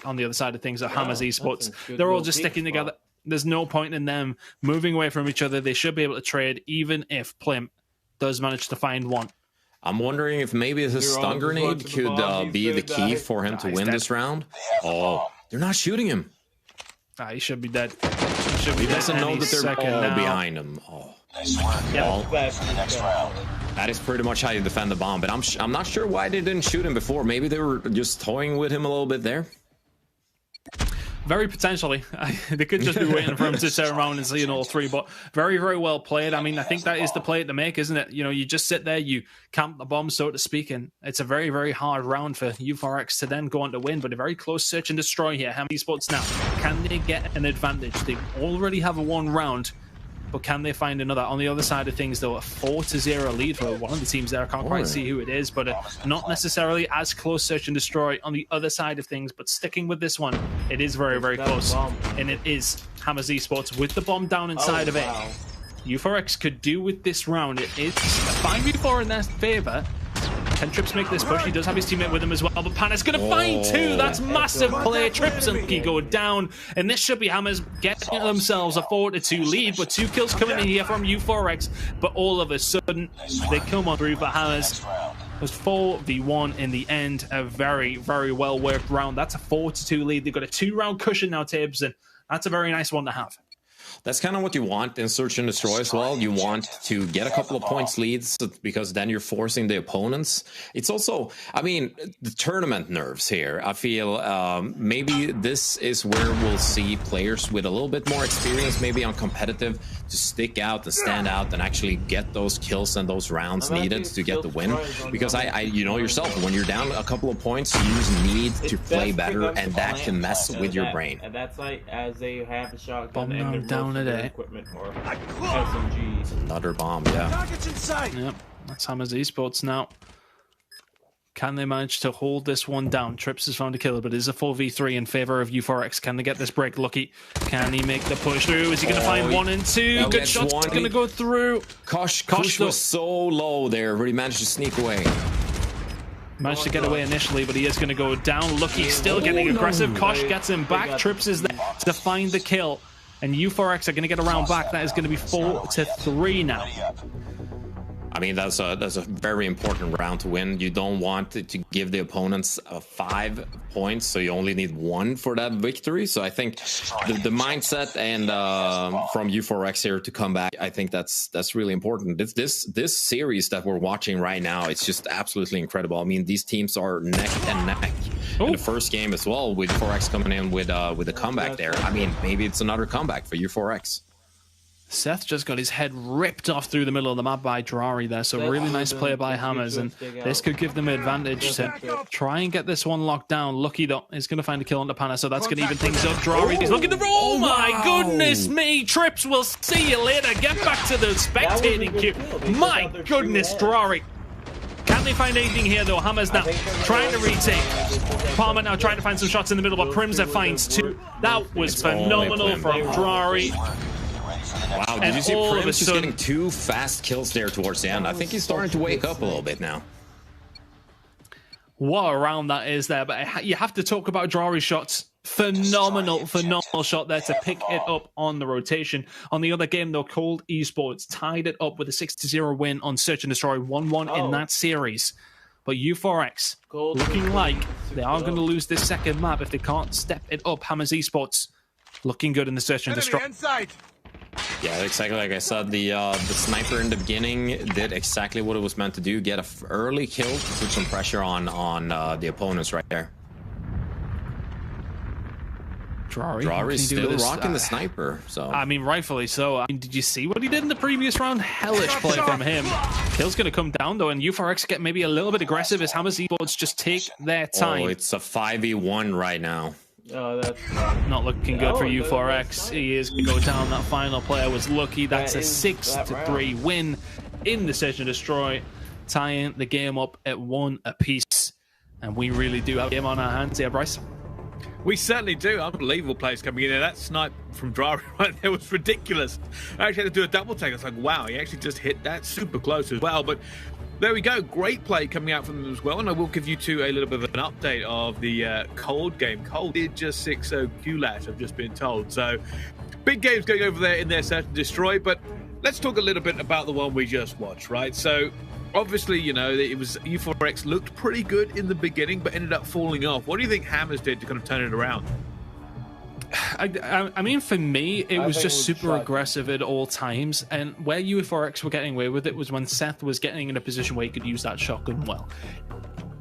On the other side of things at Hammers Esports, they're all just sticking together. There's no point in them moving away from each other. They should be able to trade, even if Plim does manage to find one. I'm wondering if maybe his stun grenade could be the key for him to win this round. Oh, they're not shooting him. He should be dead. He doesn't know that they're all behind him. Oh. Nice work. Yeah, The next round. That is pretty much how you defend the bomb, but I'm not sure why they didn't shoot him before. Maybe they were just toying with him a little bit there. Very potentially. They could just be waiting for him to turn around and see all three, but very, very well played. I mean, I think that is the play to make, isn't it? You know, you just sit there, you camp the bomb, so to speak, and it's a very, very hard round for U4X to then go on to win, but a very close search and destroy here. How many spots now? Can they get an advantage? They already have a one round, but can they find another? On the other side of things, though, a 4-0 lead for one of the teams there. I can't quite see who it is, but not necessarily as close search and destroy on the other side of things. But sticking with this one, it is very, very close. And it is Hammers Esports with the bomb down inside of it. U4X could do with this round. It is a 5v4 in their favor. Can Trips make this push? He does have his teammate with him as well, but Pana's going to find two. That's massive play. Trips and Lucky go down, and this should be Hammers getting themselves a 4-2 lead, but 2 kills coming in here from U4X, but all of a sudden, they come on through for Hammers. It was 4v1 in the end, a very, very well worked round. That's a 4-2 lead. They've got a 2-round cushion now, Tibbs, and that's a very nice one to have. That's kind of what you want in Search and Destroy as well. You want to get a couple of points leads because then you're forcing the opponents. It's also, I mean, the tournament nerves here. I feel maybe this is where we'll see players with a little bit more experience, maybe on competitive, to stick out and stand out and actually get those kills and those rounds needed to get the win. Because you know yourself, when you're down a couple of points, you just need to play better, and that can mess with your brain. And that's like as they have a shotgun and down today. Equipment or SMGs. Another bomb, yeah. Yep, that's Hammers Esports now. Can they manage to hold this one down? Trips has found a killer, but it is a 4v3 in favor of U4X. Can they get this break? Lucky. Can he make the push through? Is he going to find 1 and 2? Good shot's going to go through. Kosh was so low there, but he managed to sneak away. Managed to get away initially, but he is going to go down. Lucky still getting aggressive. Kosh gets him back. Trips is there to find the kill. And U4X are going to get around back. That is going to be 4-3 now. I mean, that's a very important round to win. You don't want to give the opponents 5 points, so you only need 1 for that victory. So I think the mindset and from U4X here to come back, I think that's really important. This series that we're watching right now, it's just absolutely incredible. I mean, these teams are neck and neck. In the first game as well, with U4X coming in with a comeback there. I mean, maybe it's another comeback for U4X. Seth just got his head ripped off through the middle of the map by Drari there, so really nice play by Hammers, and this could give them an advantage to try and get this one locked down. Lucky, though, is going to find a kill on the Pana, so that's going to even things up. Drari is looking to roll. Oh my goodness me! Trips, will see you later. Get back to the spectating queue. My goodness, Drari. Can they find anything here, though? Hammers now trying to retake. Palmer now trying to find some shots in the middle, but Primza finds 2. That was phenomenal from Drari. for the next Wow, did you see all of Prim a just sudden- getting 2 fast kills there towards the end? I think he's starting to wake up a little bit now. What a round that is there, but you have to talk about Drari's shots. Phenomenal shot there to pick it up on the rotation. On the other game, though, Cold Esports tied it up with a 6-0 win on Search and Destroy, 1-1 in that series. But U4X looking like they are going to lose this second map if they can't step it up. Hammers Esports looking good in the Search and Destroy. Yeah, exactly like I said, the sniper in the beginning did exactly what it was meant to do, get an early kill to put some pressure on the opponents right there. Drari's still rocking the sniper, so I mean, rightfully so. I mean, did you see what he did in the previous round? Hellish play from him. Kill's going to come down, though, and U4X get maybe a little bit aggressive as Hammers Esports just take their time. Oh, it's a 5v1 right now. Oh, that's not looking good for U4X. He is going to go down. That final player was lucky. That's a 6-3 win in the Search and Destroy, tying the game up at 1 apiece. And we really do have a game on our hands here, Bryce. We certainly do. Unbelievable plays coming in there. That snipe from Drari right there was ridiculous. I actually had to do a double take. I was like, wow, he actually just hit that super close as well. But there we go. Great play coming out from them as well. And I will give you two a little bit of an update of the Cold game. Cold did just 6-0 Q-Lash, I've just been told. So big games going over there in their Search and Destroy. But let's talk a little bit about the one we just watched, right? So obviously, you know, it was U4X looked pretty good in the beginning, but ended up falling off. What do you think Hammers did to kind of turn it around? I mean, for me, it was just super aggressive at all times. And where U4X were getting away with it was when Seth was getting in a position where he could use that shotgun well.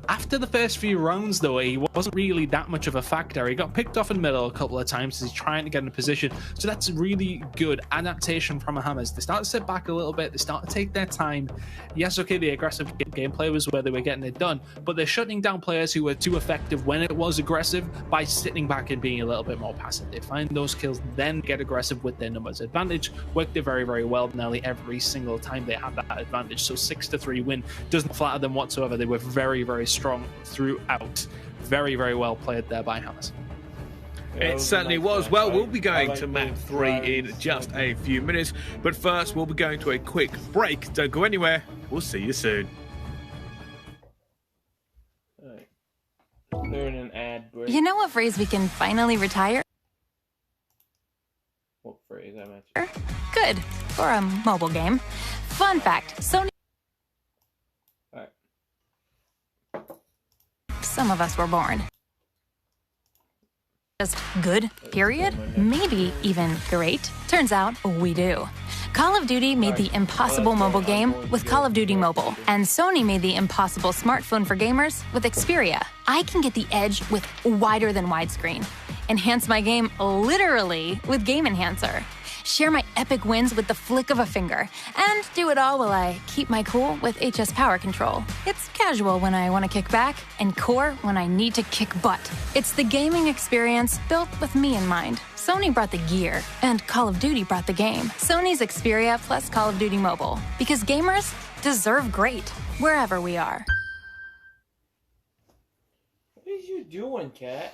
After the first few rounds, though, he wasn't really that much of a factor. He got picked off in the middle a couple of times as he's trying to get in a position. So that's really good adaptation from Hammers. They start to sit back a little bit. They start to take their time. Yes, okay, the aggressive gameplay was where they were getting it done, but they're shutting down players who were too effective when it was aggressive by sitting back and being a little bit more passive. They find those kills, then get aggressive with their numbers advantage. Worked it very, very well nearly every single time they had that advantage. So 6-3 win doesn't flatter them whatsoever. They were very, very strong throughout. Very, very well played there by Hammers. It certainly was. Well, we'll be going to map 3 in just a few minutes, but first we'll be going to a quick break. Don't go anywhere. We'll see you soon. They're in an ad break. You know what phrase we can finally retire? What phrase I mentioned? Good. For a mobile game. Fun fact, Sony... Alright. Some of us were born just good, period? Maybe even great? Turns out we do. Call of Duty made the impossible mobile game with Call of Duty Mobile, and Sony made the impossible smartphone for gamers with Xperia. I can get the edge with wider than widescreen, enhance my game literally with Game Enhancer, share my epic wins with the flick of a finger, and do it all while I keep my cool with HS Power Control. It's casual when I want to kick back, and core when I need to kick butt. It's the gaming experience built with me in mind. Sony brought the gear, and Call of Duty brought the game. Sony's Xperia plus Call of Duty Mobile. Because gamers deserve great, wherever we are. What are you doing, cat?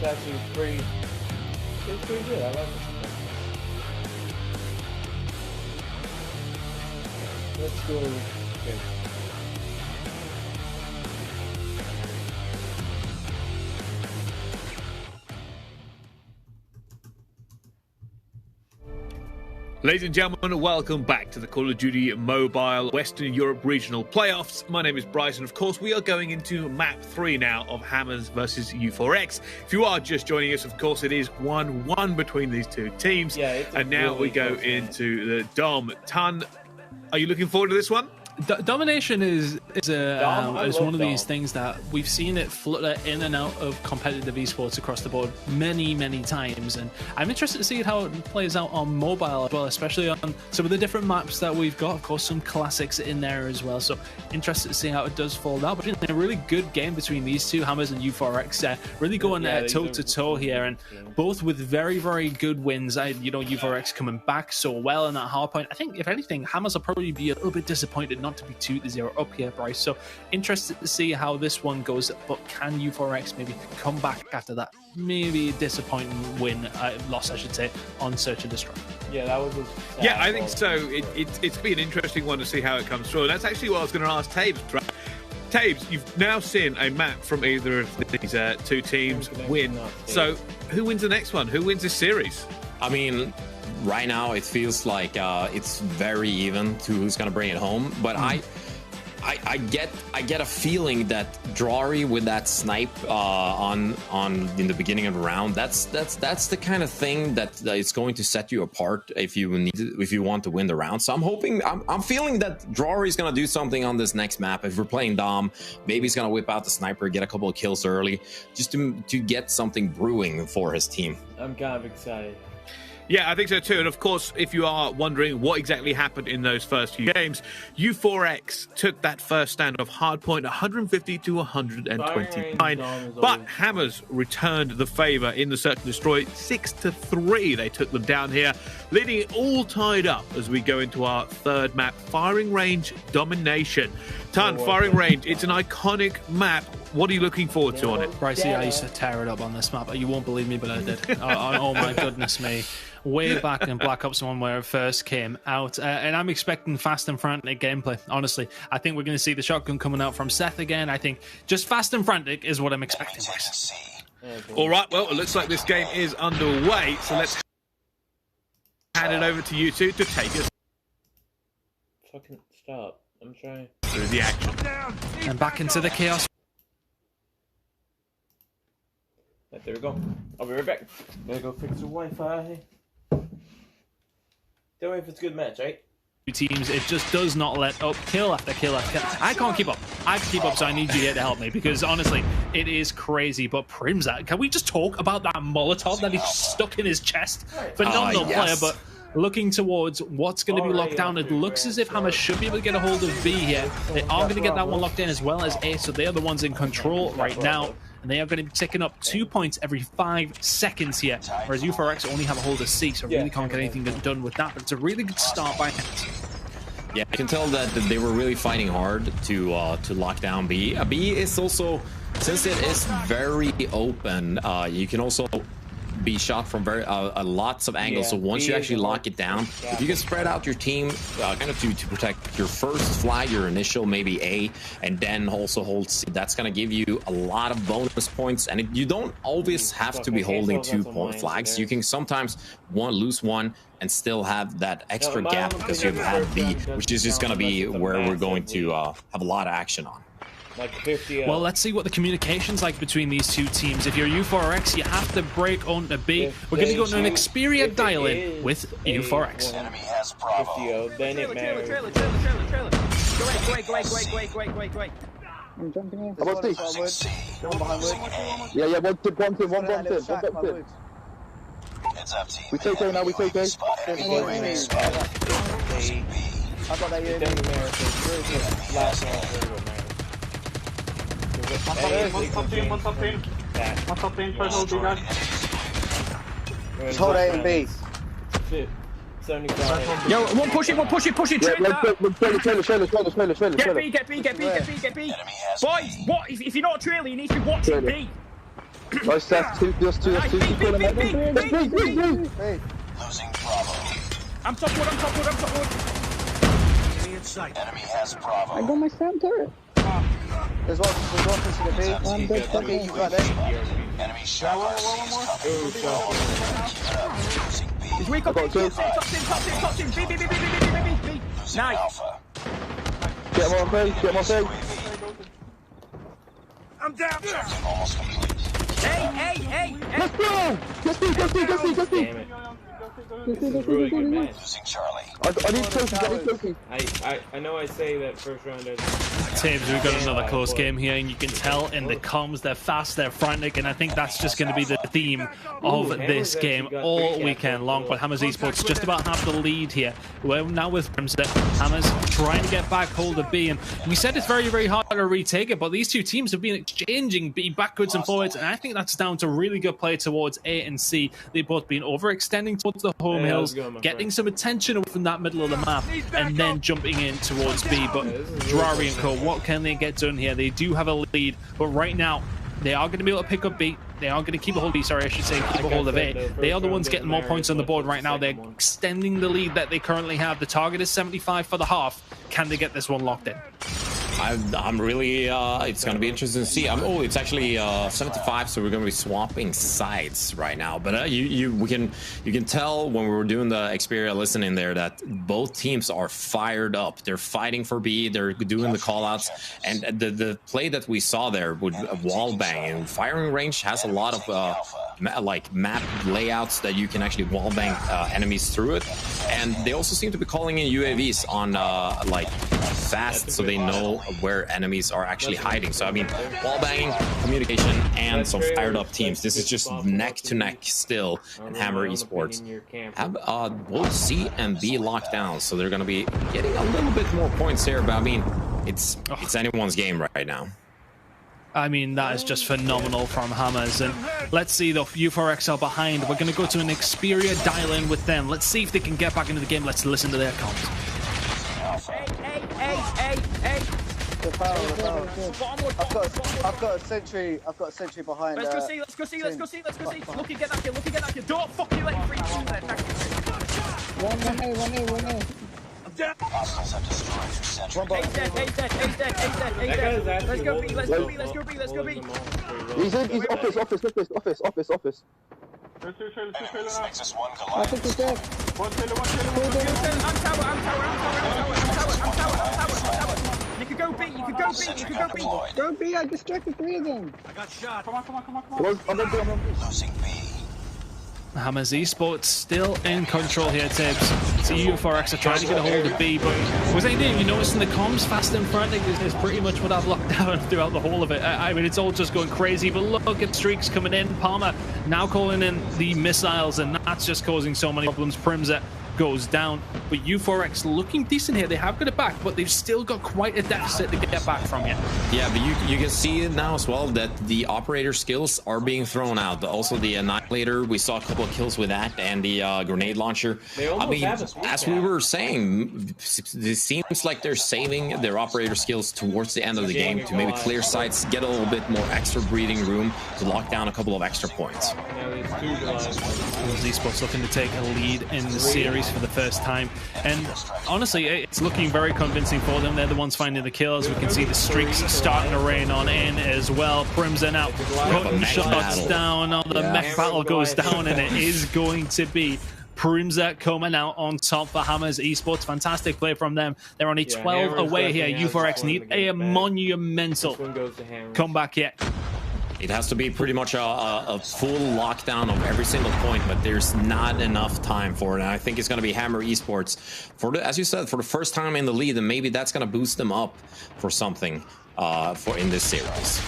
actually pretty good. I like it. Let's go. Okay. Ladies and gentlemen, welcome back to the Call of Duty Mobile Western Europe Regional Playoffs. My name is Bryce, and of course we are going into map 3 now of Hammers versus U4X. If you are just joining us, of course it is 1-1 between these two teams. Yeah, and now really we go into the Dom. Ton, are you looking forward to this one? Domination is one of these Dom. things that we've seen it flutter in and out of competitive esports across the board many times, and I'm interested to see how it plays out on mobile as well, especially on some of the different maps that we've got. Of course, some classics in there as well, so interested to see how it does fold out. But it's a really good game between these two, Hammers and U4X, really going toe to toe here, and both with very good wins. U4X coming back so well in that hard point. I think if anything, Hammers will probably be a little bit disappointed not to be 2-0 up here, Bryce. So interested to see how this one goes, but can U4X maybe come back after that maybe disappointing loss, I should say, on Search and Destroy? Yeah, that was I think so. It's been an interesting one to see how it comes through. And that's actually what I was going to ask Tabes, right? Tabes, you've now seen a map from either of these two teams win. So who wins the next one? Who wins this series? I mean, right now it feels like it's very even to who's gonna bring it home, but I get a feeling that Drari with that snipe on in the beginning of the round, that's the kind of thing that is going to set you apart if you want to win the round. So I'm feeling that Drari is gonna do something on this next map. If we're playing Dom, maybe he's gonna whip out the sniper, get a couple of kills early, just to get something brewing for his team. I'm kind of excited. Yeah, I think so too. And of course, if you are wondering what exactly happened in those first few games, U4X took that first stand of hardpoint 150 to 129. But Hammers returned the favor in the Search and Destroy 6-3. They took them down here, leading it all tied up as we go into our third map, Firing Range Domination. Ton, Firing Range, it's an iconic map. What are you looking forward to on it? Brycey, I used to tear it up on this map. You won't believe me, but I did. Oh my goodness me. Way back in Black Ops 1 where it first came out. And I'm expecting fast and frantic gameplay, honestly. I think we're going to see the shotgun coming out from Seth again. I think just fast and frantic is what I'm expecting. All right, well, it looks like this game is underway. So let's hand it over to you two to take us Fucking stop. I'm trying. through the action. And back into the chaos. There we go. I'll be right back. Gotta go fix the Wi-Fi. Tell me if it's a good match, right? Teams, it just does not let up. Kill after kill after kill. I can't keep up. I can keep up, so I need you here to help me, because honestly, it is crazy. But Primzat, can we just talk about that Molotov that he's stuck in his chest? Phenomenal player, but looking towards what's going to be locked down. It looks as if Hammer should be able to get a hold of B here. They are going to get that one locked in as well as A, so they are the ones in control right now. And they are going to be ticking up 2 points every 5 seconds here, whereas U4X only have a hold of C, so really can't get anything done with that. But it's a really good start by Hammers. Yeah, I can tell that they were really fighting hard to lock down B. B is also, since it is very open, you can also be shot from lots of angles. So once you actually lock it down, if you can spread out your team kind of to protect your first flag, your initial maybe A, and then also hold C, that's going to give you a lot of bonus points. And you don't always have to be holding 2-point flags. You can sometimes lose one and still have that extra gap because you've had B, which is just going to be where we're going to have a lot of action on. Like 50. Well, let's see what the communication's like between these two teams. If you're U4X, you have to break onto B. We're going to go to an Xperia dial-in with U4X. Enemy has Bravo. 50, then it matters. Trailer. Go away. I'm jumping in. About Losing this. C. Behind Losing wood. A. Yeah, one tip. It's up team. We take A now, we take A. Spot enemy UAV spotted. Losing B. I got that It doesn't matter if it's really just last one. It doesn't matter. One top team. First hold, you guys. Just hold A and B. 75. Yo, one push it, trade that. Get B. Enemy has Boys, B. what? If you're not trailing, you need to be watching B. Nice, Seth. Just two. Losing Bravo. I'm top wood. Enemy in sight. Enemy has Bravo. I got my stamp turret. There's one pushing the B. I'm dead. Okay, you got it. Enemy shot RC is coming. Losing B. He's weak up. Top team. B. Losing Nice. Alpha. Get him on thing. I'm down. Objective almost complete. Hey. Let's go! Just me. Damn it. This is a really good match. Losing Charlie. I need trophies. I know I say that first round is... Tibbs, we've got another close game here, and you can tell in the comms they're fast, they're frantic, and I think that's just going to be the theme of this game all weekend long. But Hammers Esports just about have the lead here. We're now with Primset. Hammers trying to get back hold of B, and we said it's very, very hard to retake it, but these two teams have been exchanging B backwards and forwards, and I think that's down to really good play towards A and C. They've both been overextending towards the home hills, getting some attention away from that middle of the map, and then jumping in towards B. But Drari and Co, what can they get done here? They do have a lead, but right now they are going to be able to pick up B. They are going to keep a hold of B, sorry, I should say keep a hold of A. They are the ones getting more points on the board right now. They're extending the lead that they currently have. The target is 75 for the half. Can they get this one locked in? I'm really, it's going to be interesting to see. Oh, it's actually 75, so we're going to be swapping sides right now. But you can tell when we were doing the Xperia listening there that both teams are fired up. They're fighting for B. They're doing the callouts, and the play that we saw there with wall banging, firing range has a lot of like map layouts that you can actually wall bang enemies through it, and they also seem to be calling in UAVs on like fast, so they know where enemies are actually hiding. So I mean, wall banging, communication, and some fired up teams. This is just neck to neck still, and Hammer Esports have both C and B locked down, so they're going to be getting a little bit more points here. But I mean, it's anyone's game right now. I mean, that is just phenomenal from Hammers. And let's see, the U4X are behind. We're going to go to an Xperia dial-in with them. Let's see if they can get back into the game. Let's listen to their comms. Hey. I've got a sentry behind. Let's go see. Lucky, get that kill. Don't fucking let free teams there. One A. Hostiles have destroyed your sentry. He's dead. Let's go B. He's office. Enemies Nexus 1 I collapsed. think he's dead. I'm tower. You could go B. Go B, I distracted 3 of them. I got shot. Come on. Losing B. Hammers Esports still in control here, Tibbs. So U4X are trying to get a hold of B, but was anything you noticed in the comms? Fast and frantic is pretty much what I've locked down throughout the whole of it. I mean, it's all just going crazy, but look at streaks coming in. Palmer now calling in the missiles, and that's just causing so many problems. Primset goes down, but U4X looking decent here. They have got it back, but they've still got quite a deficit to get back from here. Yeah, but you can see it now as well that the operator skills are being thrown out. Also, the Annihilator, we saw a couple of kills with that, and the grenade launcher. I mean, as we were saying, it seems like they're saving their operator skills towards the end of the game to maybe clear sites, get a little bit more extra breathing room to lock down a couple of extra points. Esports looking to take a lead in the series for the first time, and honestly it's looking very convincing for them. They're the ones finding the kills. We can see the streaks starting to rain on in as well. Primsen out putting shots down. The mech battle goes down, and it is going to be Primset coming out on top for Hammers Esports. Fantastic play from them. They're only 12 away here. U4X need a monumental comeback yet. It has to be pretty much a full lockdown of every single point, but there's not enough time for it. And I think it's going to be Hammer Esports, as you said, for the first time in the lead, and maybe that's going to boost them up for something in this series.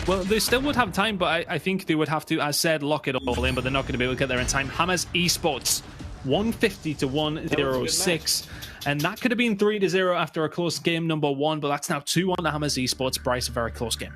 Well, they still would have time, but I think they would have to, as said, lock it all in, but they're not going to be able to get there in time. Hammers Esports 150 to 106, and that could have been 3-0 after a close game number 1, but that's now 2-1 to Hammers Esports. Bryce, a very close game.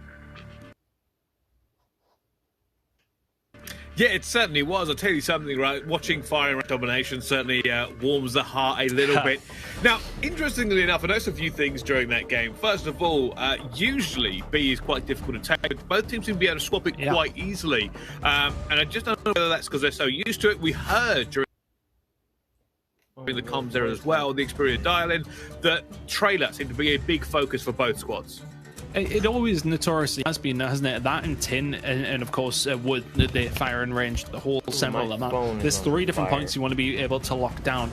Yeah, it certainly was. I'll tell you something, right? Watching Fire and Domination certainly warms the heart a little bit. Now, interestingly enough, I noticed a few things during that game. First of all, usually B is quite difficult to take, but both teams seem to be able to swap it quite easily. And I just don't know whether that's because they're so used to it. We heard during the comms there as well, the Xperia dial-in, that trailer seemed to be a big focus for both squads. It always notoriously has been, hasn't it? That and tin, and of course wood, the firing range, the whole central of that. There's 3 different points you want to be able to lock down.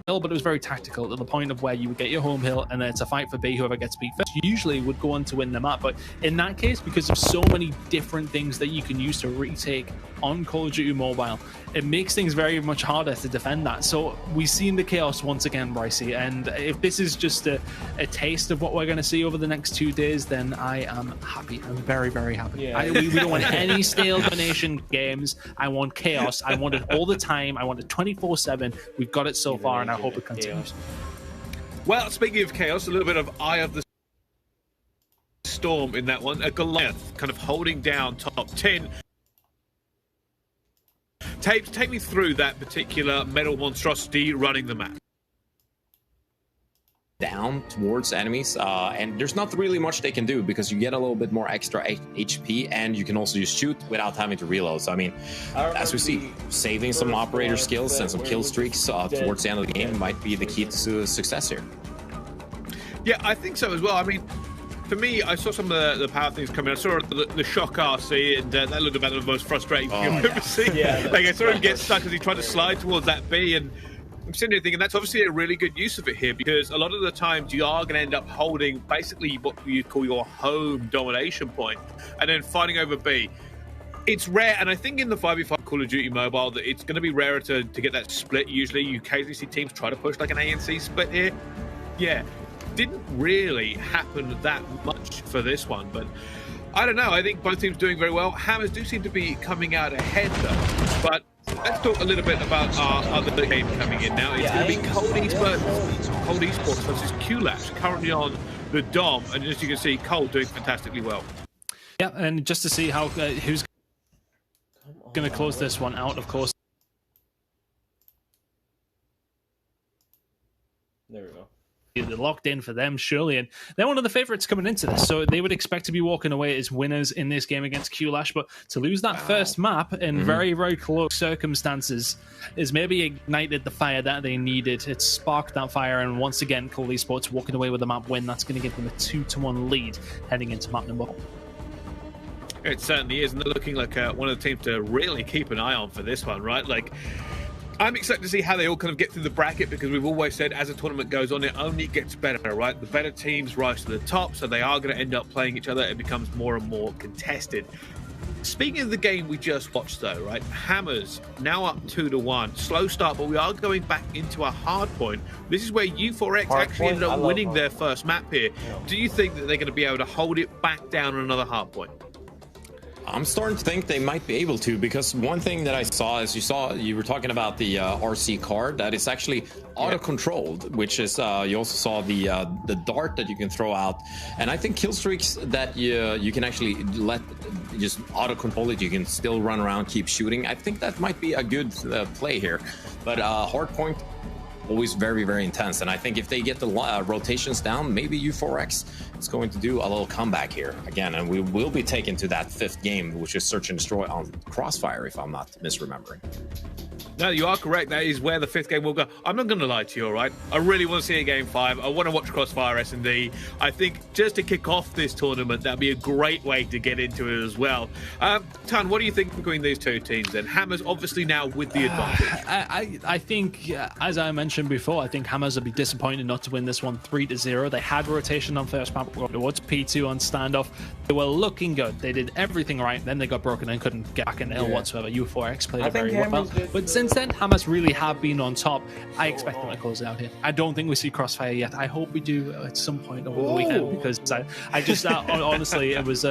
But it was very tactical to the point of where you would get your home hill and then it's a fight for B. Whoever gets B first usually would go on to win the map. But in that case, because there's so many different things that you can use to retake on Call of Duty Mobile, it makes things very much harder to defend that. So we've seen the chaos once again, Brycey, and if this is just a taste of what we're going to see over the next 2 days, then I am happy. I'm very, very happy. Yeah. We don't want any stale domination games. I want chaos. I want it all the time. I want it 24/7. We've got it so far, and I hope it continues. Well, speaking of chaos, a little bit of Eye of the Storm in that one. A Goliath kind of holding down top 10. Take me through that particular metal monstrosity running the map. Down towards enemies, and there's not really much they can do because you get a little bit more extra HP, and you can also just shoot without having to reload. So I mean, as we see, saving some operator skills and some kill streaks towards the end of the game might be the key to success here. Yeah, I think so as well. I mean, for me, I saw some of the power things coming. I saw the shock RC, and that looked about the most frustrating thing I've ever seen. Like, I saw him get stuck as he tried to slide towards that B, and I'm sitting there thinking that's obviously a really good use of it here, because a lot of the times you are going to end up holding basically what you call your home domination point and then fighting over B. It's rare, and I think in the 5v5 Call of Duty Mobile that it's going to be rarer to get that split. Usually you occasionally see teams try to push like an ANC split here. Yeah, didn't really happen that much for this one, but I don't know. I think both teams doing very well. Hammers do seem to be coming out ahead though, but let's talk a little bit about our other game coming in now. It's going to be Cold Esports versus Q-Lash, currently on the Dom, and as you can see, Cold doing fantastically well. Yeah, and just to see how who's going to close this one out, of course. There we go. They're locked in for them, surely, and they're one of the favorites coming into this, so they would expect to be walking away as winners in this game against Q-Lash. But to lose that first map in very, very close circumstances is maybe ignited the fire that they needed. It sparked that fire, and once again, Cold Esports walking away with the map win. That's going to give them a 2-1 lead heading into map number 4. It certainly is, and they're looking like one of the teams to really keep an eye on for this one, right? Like, I'm excited to see how they all kind of get through the bracket, because we've always said as the tournament goes on, it only gets better, right? The better teams rise to the top, so they are going to end up playing each other. It becomes more and more contested. Speaking of the game we just watched, though, right? Hammers now up 2-1. Slow start, but we are going back into a hard point. This is where U4X actually ended up winning their first map here. Do you think that they're going to be able to hold it back down on another hard point? I'm starting to think they might be able to, because one thing that I saw is you were talking about the RC card that is actually auto-controlled, which is you also saw the dart that you can throw out, and I think kill streaks that you can actually let just auto-control it. You can still run around, keep shooting. I think that might be a good play here, but hardpoint always very, very intense, and I think if they get the rotations down, maybe U4X is going to do a little comeback here again, and we will be taken to that 5th game, which is Search and Destroy on Crossfire, if I'm not misremembering. No, you are correct. That is where the 5th game will go. I'm not going to lie to you, all right? I really want to see a Game 5. I want to watch Crossfire S&D. I think just to kick off this tournament, that'd be a great way to get into it as well. Tan, what do you think between these two teams then? Hammers obviously now with the advantage. I think, as I mentioned before, I think Hammers would be disappointed not to win this one 3-0. They had rotation on first map towards P2 on standoff. They were looking good. They did everything right. Then they got broken and couldn't get back in the hill whatsoever. U4X played it very well. But since then, Hammers really have been on top. I expect them to close it out here. I don't think we see Crossfire yet. I hope we do at some point over the weekend, because I just honestly, it was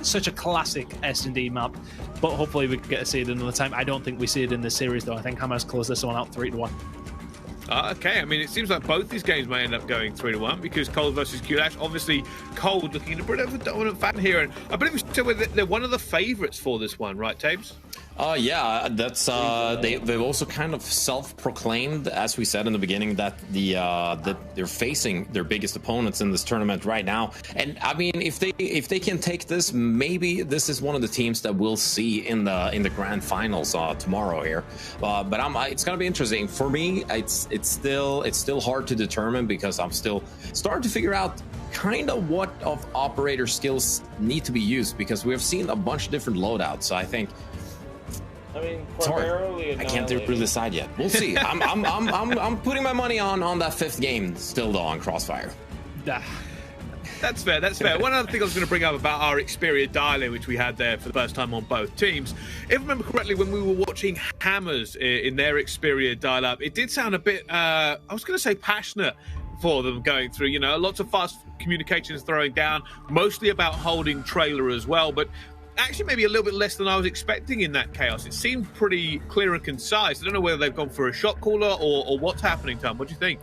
such a classic S&D map. But hopefully we get to see it another time. I don't think we see it in this series, though. I think Hammers close this one out 3-1. Okay, I mean, it seems like both these games may end up going 3-1 because Cold versus Kulash. Obviously, Cold looking a bit of a dominant fan here, and I believe they're one of the favourites for this one, right, Tabes? Yeah, that's they've also kind of self-proclaimed, as we said in the beginning, that that they're facing their biggest opponents in this tournament right now. And I mean, if they can take this, maybe this is one of the teams that we'll see in the grand finals tomorrow here. But it's gonna be interesting for me. It's still hard to determine because I'm still starting to figure out kind of what of operator skills need to be used, because we have seen a bunch of different loadouts. So I think. I mean, primarily I can't really decide yet. We'll see. I'm putting my money on that 5th game still though on Crossfire. That's fair. That's fair. One other thing I was going to bring up about our Xperia dial-in, which we had there for the first time on both teams. If I remember correctly, when we were watching Hammers in their Xperia dial-up, it did sound a bit, I was going to say passionate for them going through, you know, lots of fast communications throwing down, mostly about holding trailer as well, but actually maybe a little bit less than I was expecting in that chaos. It seemed pretty clear and concise. I don't know whether they've gone for a shot caller or what's happening, Tom. What do you think?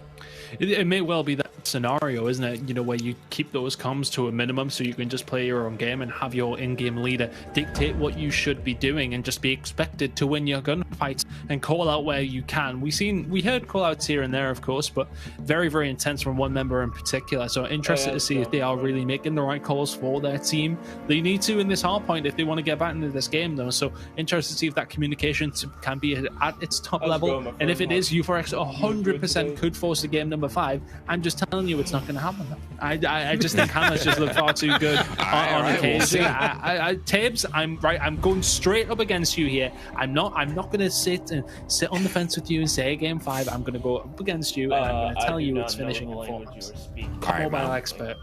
It may well be that scenario, isn't it? You know, where you keep those comms to a minimum so you can just play your own game and have your in-game leader dictate what you should be doing and just be expected to win your gunfights and call out where you can. We heard call outs here and there, of course, but very, very intense from one member in particular. So interested to see if they are really making the right calls for their team. They need to in this hard point if they want to get back into this game, though. So interested to see if that communication can be at its top level. And if it is, U4X 100% could force the game number 5. I'm just telling you it's not going to happen. I just think Hammers just look far too good on the case. Tabes, I'm going straight up against you here. I'm not going to sit on the fence with you and say game 5. I'm going to go up against you and I'm going to tell you it's finishing in 4. Mobile expert.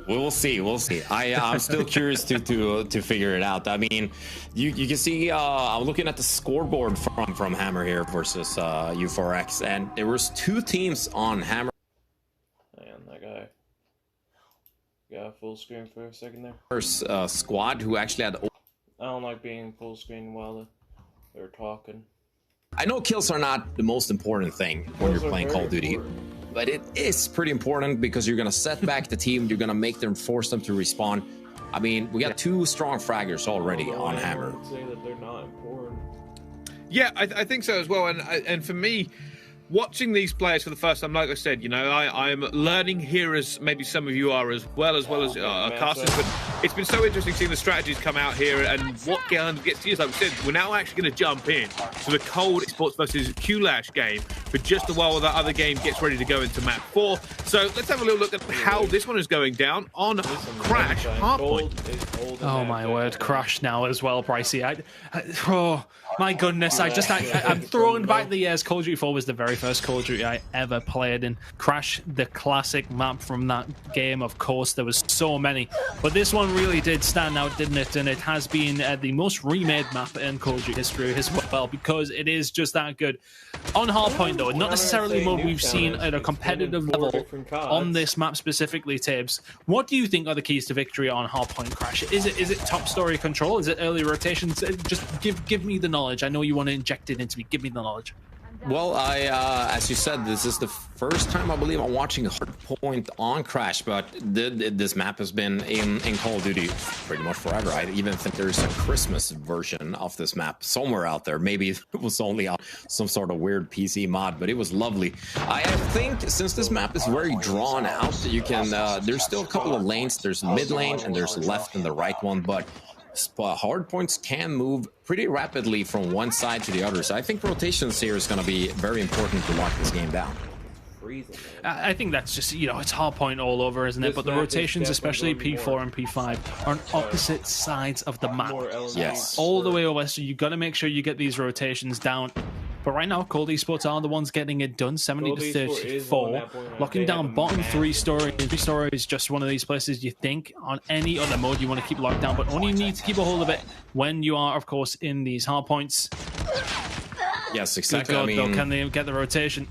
We'll see. I'm still curious to figure it out. I mean, you can see I'm looking at the scoreboard from Hammer here versus U4X, and there was 2 teams on Hammer. Man, that guy got full screen for a second there. First squad who actually had. I don't like being full screen while they're talking. I know kills are not the most important thing when you're playing Call of Duty. But it is pretty important because you're going to set back the team. You're going to force them to respawn. I mean, we got 2 strong fraggers already on Hammer. I would say that they're not important. Yeah, I think so as well. And for me, watching these players for the first time, like I said, you know, I'm learning here as maybe some of you are as well as casters. But it's been so interesting seeing the strategies come out here and what gets used. Like we said, we're now actually going to jump in to the Cold Esports versus Kulash game for just a while that other game gets ready to go into map 4. So let's have a little look at how this one is going down on Crash Hardpoint. Oh my word, Crash now as well, Pricey. Oh my goodness, I'm thrown back the years. Call of Duty 4 was the very first Call of Duty I ever played, and Crash, the classic map from that game, of course, there was so many. But this one really did stand out, didn't it? And it has been the most remade map in Call of Duty history as well, because it is just that good. On Hardpoint, though, not necessarily what we've seen at a competitive level on this map specifically, Tabes. What do you think are the keys to victory on Hardpoint Crash? Is it top story control? Is it early rotations? Just give me the knowledge. I know you want to inject it into me. Give me the knowledge. Well, as you said, this is the first time I believe I'm watching Hardpoint on Crash, but this map has been in Call of Duty pretty much forever. I even think there's a Christmas version of this map somewhere out there. Maybe it was only on some sort of weird PC mod, but it was lovely. I think since this map is very drawn out, you can there's still a couple of lanes. There's mid lane and there's left and the right one, but hardpoints can move pretty rapidly from one side to the other. So I think rotations here is going to be very important to lock this game down. I think that's just, you know, it's Hardpoint all over, isn't it? But the rotations, especially P4 and P5, are on opposite sides of the map. Yes. All the way over, so you got to make sure you get these rotations down. But right now, Cold Esports are the ones getting it done, 70-34, locking down bottom 3 stories. 3 stories, just one of these places you think on any other mode you want to keep locked down, but only need to keep a hold of it when you are, of course, in these hard points. Yes, exactly. Good God, though, can they get the rotation?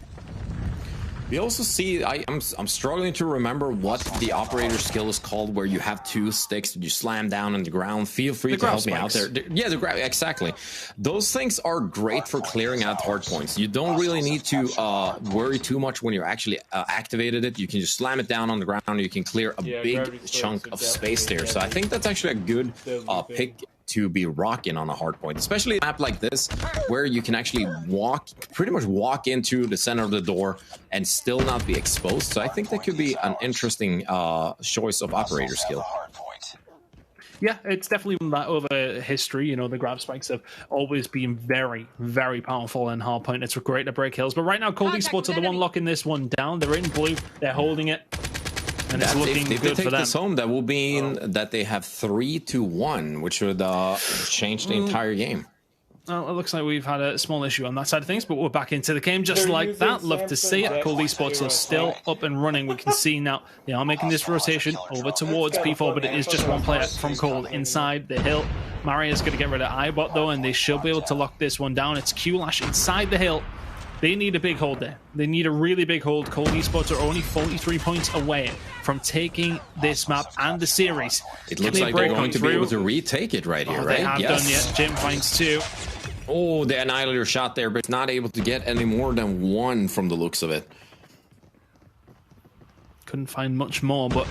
We also see, I'm struggling to remember what the operator skill is called, where you have 2 sticks that you slam down on the ground. Feel free to help me out there. Yeah, exactly. Those things are great for clearing out hard points. You don't really need to worry too much when you're actually activated it. You can just slam it down on the ground. You can clear a big chunk of space there. So I think that's actually a good pick to be rocking on a hard point, especially a map like this where you can actually pretty much walk into the center of the door and still not be exposed. So I think that could be an interesting choice of operator skill. Yeah, it's definitely that over history. You know, the grab spikes have always been very, very powerful in hardpoint. It's great to break hills, but right now Cold Esports are the one locking this one down. They're in blue, they're holding it. And it's looking good for them. If they take this home, that will mean that they have 3-1, which would change the entire game. Well, it looks like we've had a small issue on that side of things, but we're back into the game just like that. Love to see it. Cold Esports are still up and running. We can see now they are making this rotation over towards P4, but it is just one player from Cold inside the hill. Maria's going to get rid of iBot, though, and they should be able to lock this one down. It's Q-Lash inside the hill. They need a big hold there. They need a really big hold. Cold Esports are only 43 points away from taking this map and the series. It looks like they're going to be able to retake it right here, right? They have done, yeah. Jim finds 2. Oh, the Annihilator shot there, but not able to get any more than 1 from the looks of it. Couldn't find much more, but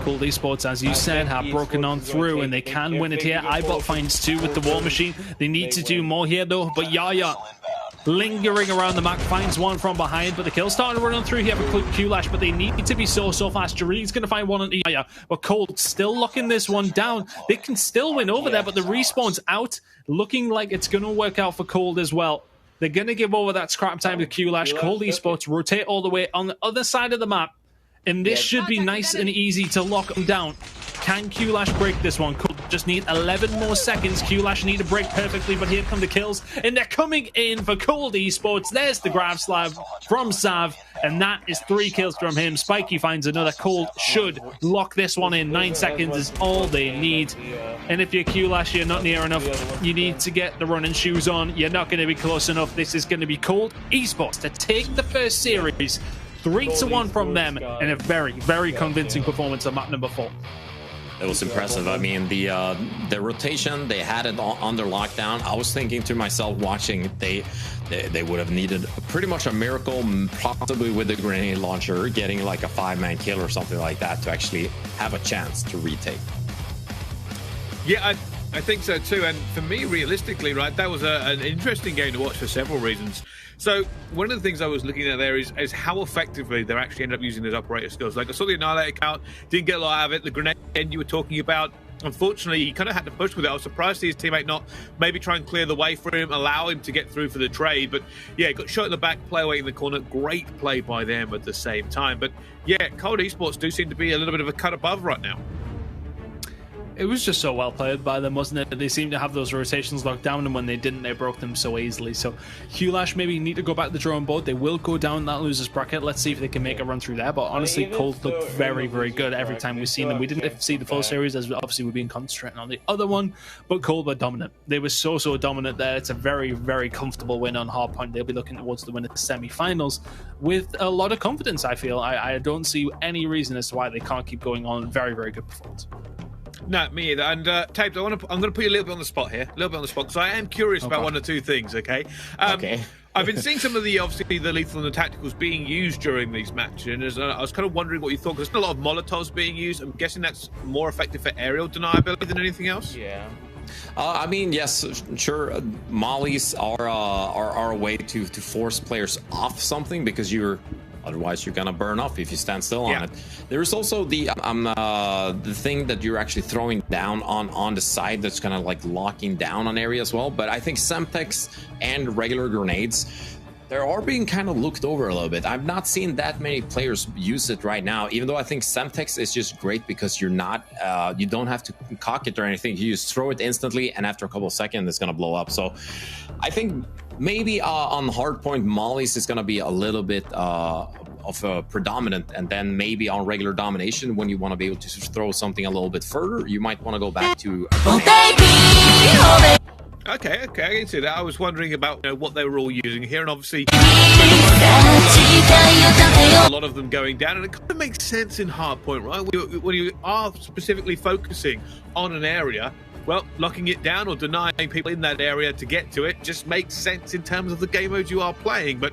Cold Esports, as you said, have broken on through, and they can win it here. iBot finds 2 with the War Machine. They need to do more here, though, but Yaya lingering around the map, finds 1 from behind, but the kill starting to run on through here for Q-Lash, but they need to be so fast. Jaree's going to find 1 on Yaya, but Cold still locking this one down. They can still win over there, but the respawn's out, looking like it's going to work out for Cold as well. They're going to give over that scrap time to Q-Lash. Cold Esports rotate all the way on the other side of the map, and this should be nice and easy to lock them down. Can Q-Lash break this one? Could just need 11 more seconds. Q-Lash need to break perfectly, but here come the kills, and they're coming in for Cold Esports. There's the grab slab from Sav, and that is 3 kills from him. Spiky finds another. Cold should lock this one in. 9 seconds is all they need. And if you're Q-Lash, you're not near enough. You need to get the running shoes on. You're not going to be close enough. This is going to be Cold Esports to take the first series. 3-1 from them, and a very, very convincing performance on map number 4. It was impressive. I mean, the rotation, they had it under lockdown. I was thinking to myself, watching, they would have needed pretty much a miracle, possibly with the grenade launcher, getting like a 5-man kill or something like that to actually have a chance to retake. Yeah, I think so too. And for me, realistically, right, that was an interesting game to watch for several reasons. So one of the things I was looking at there is how effectively they actually ended up using those operator skills. Like I saw the Annihilator count, didn't get a lot out of it. The grenade you were talking about, unfortunately, he kind of had to push with it. I was surprised to see his teammate not maybe try and clear the way for him, allow him to get through for the trade. But yeah, got shot in the back, play away in the corner. Great play by them at the same time. But yeah, Cold Esports do seem to be a little bit of a cut above right now. It was just so well played by them, wasn't it? They seemed to have those rotations locked down, and when they didn't, they broke them so easily. So Q-Lash maybe need to go back to the drawing board. They will go down that losers bracket. Let's see if they can make a run through there. But honestly, Cold looked very, very good every time we've seen them. We didn't see the full series, as obviously we've been concentrating on the other one, but Cold were dominant. They were so dominant there. It's a very, very comfortable win on hardpoint. They'll be looking towards the win of the semi-finals with a lot of confidence, I feel. I don't see any reason as to why they can't keep going on. Very, very good performance. No, me either. And Taped, I'm going to put you a little bit on the spot here, because I am curious about 1 or 2 things. Okay. Okay. I've been seeing some of the obviously the lethal and the tacticals being used during these matches, and I was kind of wondering what you thought, because there's a lot of Molotovs being used. I'm guessing that's more effective for aerial deniability than anything else. Yeah. I mean, yes, sure. Mollies are a way to force players off something, because otherwise you're gonna burn off if you stand still on it. There's also the thing that you're actually throwing down on the side that's kind of like locking down an area as well. But I think Semtex and regular grenades, they are being kind of looked over a little bit. I've not seen that many players use it right now, even though I think Semtex is just great because you're not you don't have to cock it or anything. You just throw it instantly, and after a couple of seconds it's gonna blow up. So I think maybe on hardpoint, Mollies is gonna be a little bit of a predominant, and then maybe on regular domination, when you want to be able to throw something a little bit further, you might want to go back to Okay, I can see that. I was wondering about what they were all using here, and obviously A lot of them going down, and it kind of makes sense in Hardpoint, right? When you are specifically focusing on an area, well, locking it down or denying people in that area to get to it just makes sense in terms of the game modes you are playing. But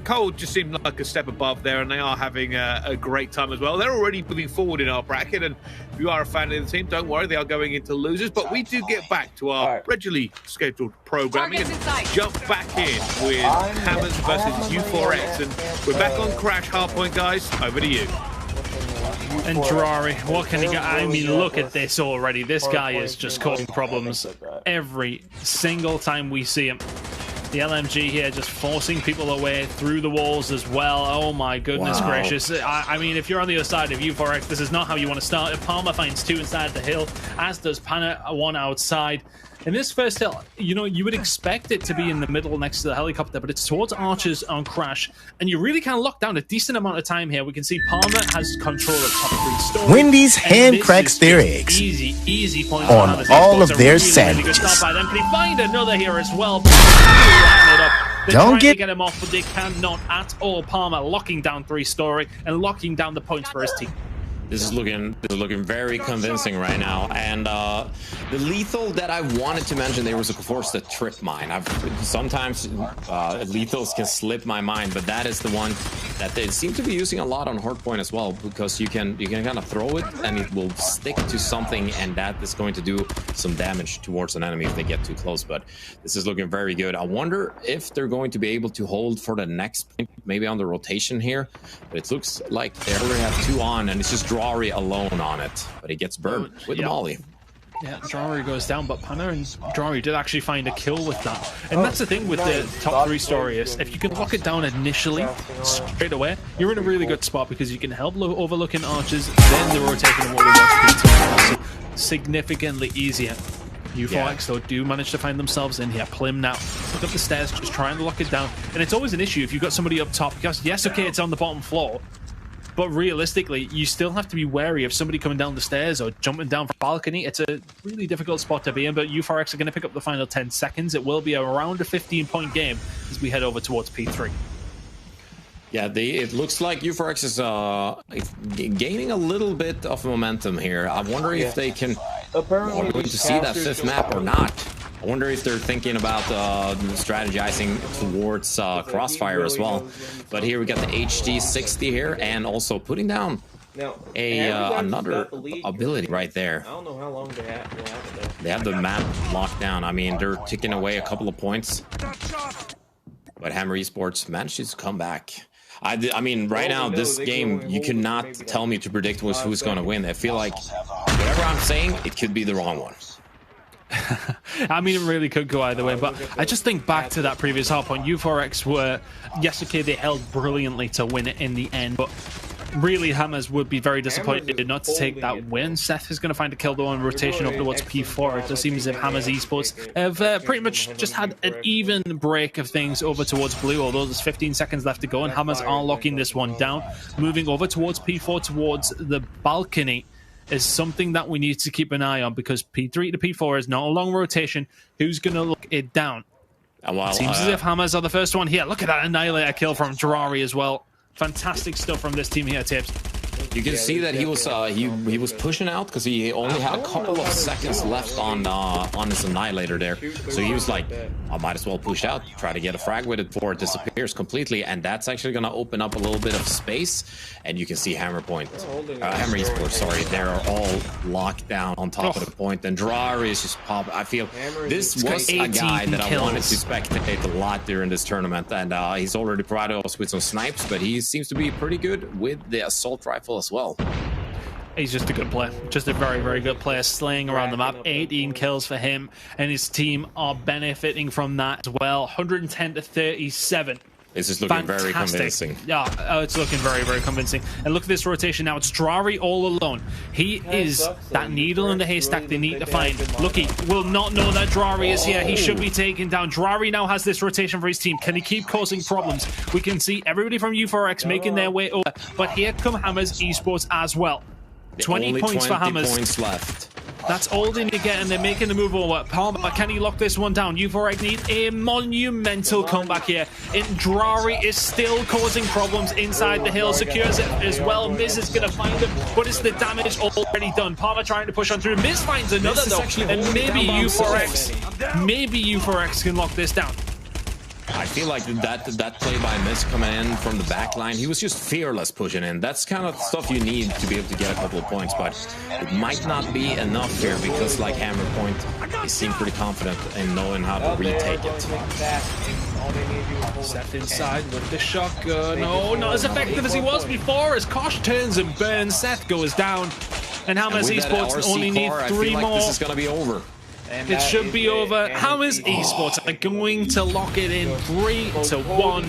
Cold just seemed like a step above there, and they are having a great time as well. They're already moving forward in our bracket, and if you are a fan of the team, don't worry, they are going into losers. But we do get back to our regularly scheduled programming and jump back in with Hammers versus U4X. And we're back on Crash Hardpoint, guys. Over to you. And Drari, what can he get? I mean, look at this already. This guy is just causing problems every single time we see him. The LMG here just forcing people away through the walls as well. Oh my goodness gracious. I mean, if you're on the other side of U4X, this is not how you want to start. If Palmer finds 2 inside the hill, as does Pana, 1 outside. In this first hill, you know, you would expect it to be in the middle next to the helicopter, but it's towards Archers on Crash, and you really kind of lock down a decent amount of time here. We can see Palmer has control of top 3 stores. Wendy's hand cracks their eggs easy points on all of their sandwiches. Really good start by them. Can he find another here as well? They're trying to get him off, but they cannot at all. Palmer locking down 3-story and locking down the points for his team. This is looking very convincing right now, and the lethal that I wanted to mention there was, of course, the trip mine. Sometimes lethals can slip my mind, but that is the one that they seem to be using a lot on Hardpoint as well, because you can kind of throw it and it will stick to something, and that is going to do some damage towards an enemy if they get too close. But this is looking very good. I wonder if they're going to be able to hold for the next point, maybe on the rotation here, but it looks like they already have 2 on, and it's just Drari alone on it, but he gets burned with the molly. Yeah, Drari goes down, but Pana and Drari did actually find a kill with that. And that's the thing with the top 3 story is, if you can lock it down initially, straight away, you're in a really good spot, because you can help overlooking Archers, then the rotation will be significantly easier. U4X though do manage to find themselves in here. Plim now look up the stairs, just trying to lock it down, and it's always an issue if you've got somebody up top, because yes, okay, it's on the bottom floor, but realistically, you still have to be wary of somebody coming down the stairs or jumping down from the balcony. It's a really difficult spot to be in, but U4X are going to pick up the final 10 seconds. It will be around a 15-point game as we head over towards P3. Yeah, it looks like U4X is gaining a little bit of momentum here. I wonder if they can are going to see that 5th map or not. I wonder if they're thinking about strategizing towards Crossfire as well. But here we got the HD60 here, and also putting down another ability right there. I don't know how long they have it there. They have the map locked down. I mean, they're ticking away a couple of points, but Hammer Esports manages to come back. I mean, right now, this game, you cannot tell me to predict who's going to win. I feel like whatever I'm saying, it could be the wrong one. I mean, it really could go either way, but I just think back to that previous Hardpoint. U4X were, yes, okay, they held brilliantly to win it in the end, but really Hammers would be very disappointed not to take that win. Seth is going to find a kill though on rotation over towards P4. It does seem as if Hammers Esports have pretty much just had an even break of things over towards blue, although there's 15 seconds left to go, and Hammers are locking this one down. Moving over towards P4, towards the balcony, is something that we need to keep an eye on, because P3 to P4 is not a long rotation. Who's going to look it down? Well, seems as if Hammers are the first one here. Look at that Annihilator kill from Drari as well. Fantastic stuff from this team here, Tips. You can see that he was pushing out because he only had a couple of seconds left on his Annihilator there. So he was like, I might as well push out, try to get a frag with it before it disappears completely, and that's actually going to open up a little bit of space. And you can see Hammer Esports, sorry, they're all locked down on top of the point. And Drari is just popping. I feel this was a guy that I wanted to spectate a lot during this tournament, and he's already provided us with some snipes, but he seems to be pretty good with the assault rifle as well. He's just a good player, just a very, very good player, slaying around the map. 18 kills for him, and his team are benefiting from that as well. 110 to 37. This is looking very convincing. Yeah, it's looking very, very convincing. And look at this rotation now. It's Drari all alone. He is that needle in the haystack they need to find. Lucky will not know that Drari is here. He should be taken down. Drari now has this rotation for his team. Can he keep causing problems? We can see everybody from U4X making their way over. But here come Hammers Esports as well. 20 points for Hammers. Points left. That's all they need to get, and they're making the move over. Palmer, can he lock this one down? Euphoric need a monumental comeback here. Drari is still causing problems inside the hill, secures it as well. Miz is going to find him, but it's the damage already done. Palmer trying to push on through. Miz finds another though, and maybe Euphoric can lock this down. I feel like that play by Miz coming in from the back line, he was just fearless pushing in. That's kind of stuff you need to be able to get a couple of points, but it might not be enough here because, like Hammer Point, he seemed pretty confident in knowing how to retake it. Seth inside with the shotgun. Oh, not as effective as he was before as Kosh turns and burns. Seth goes down, and Hammers Esports only need 3 more. This is going to be over. It should be over. Hammers Esports are going to lock it in 3-1.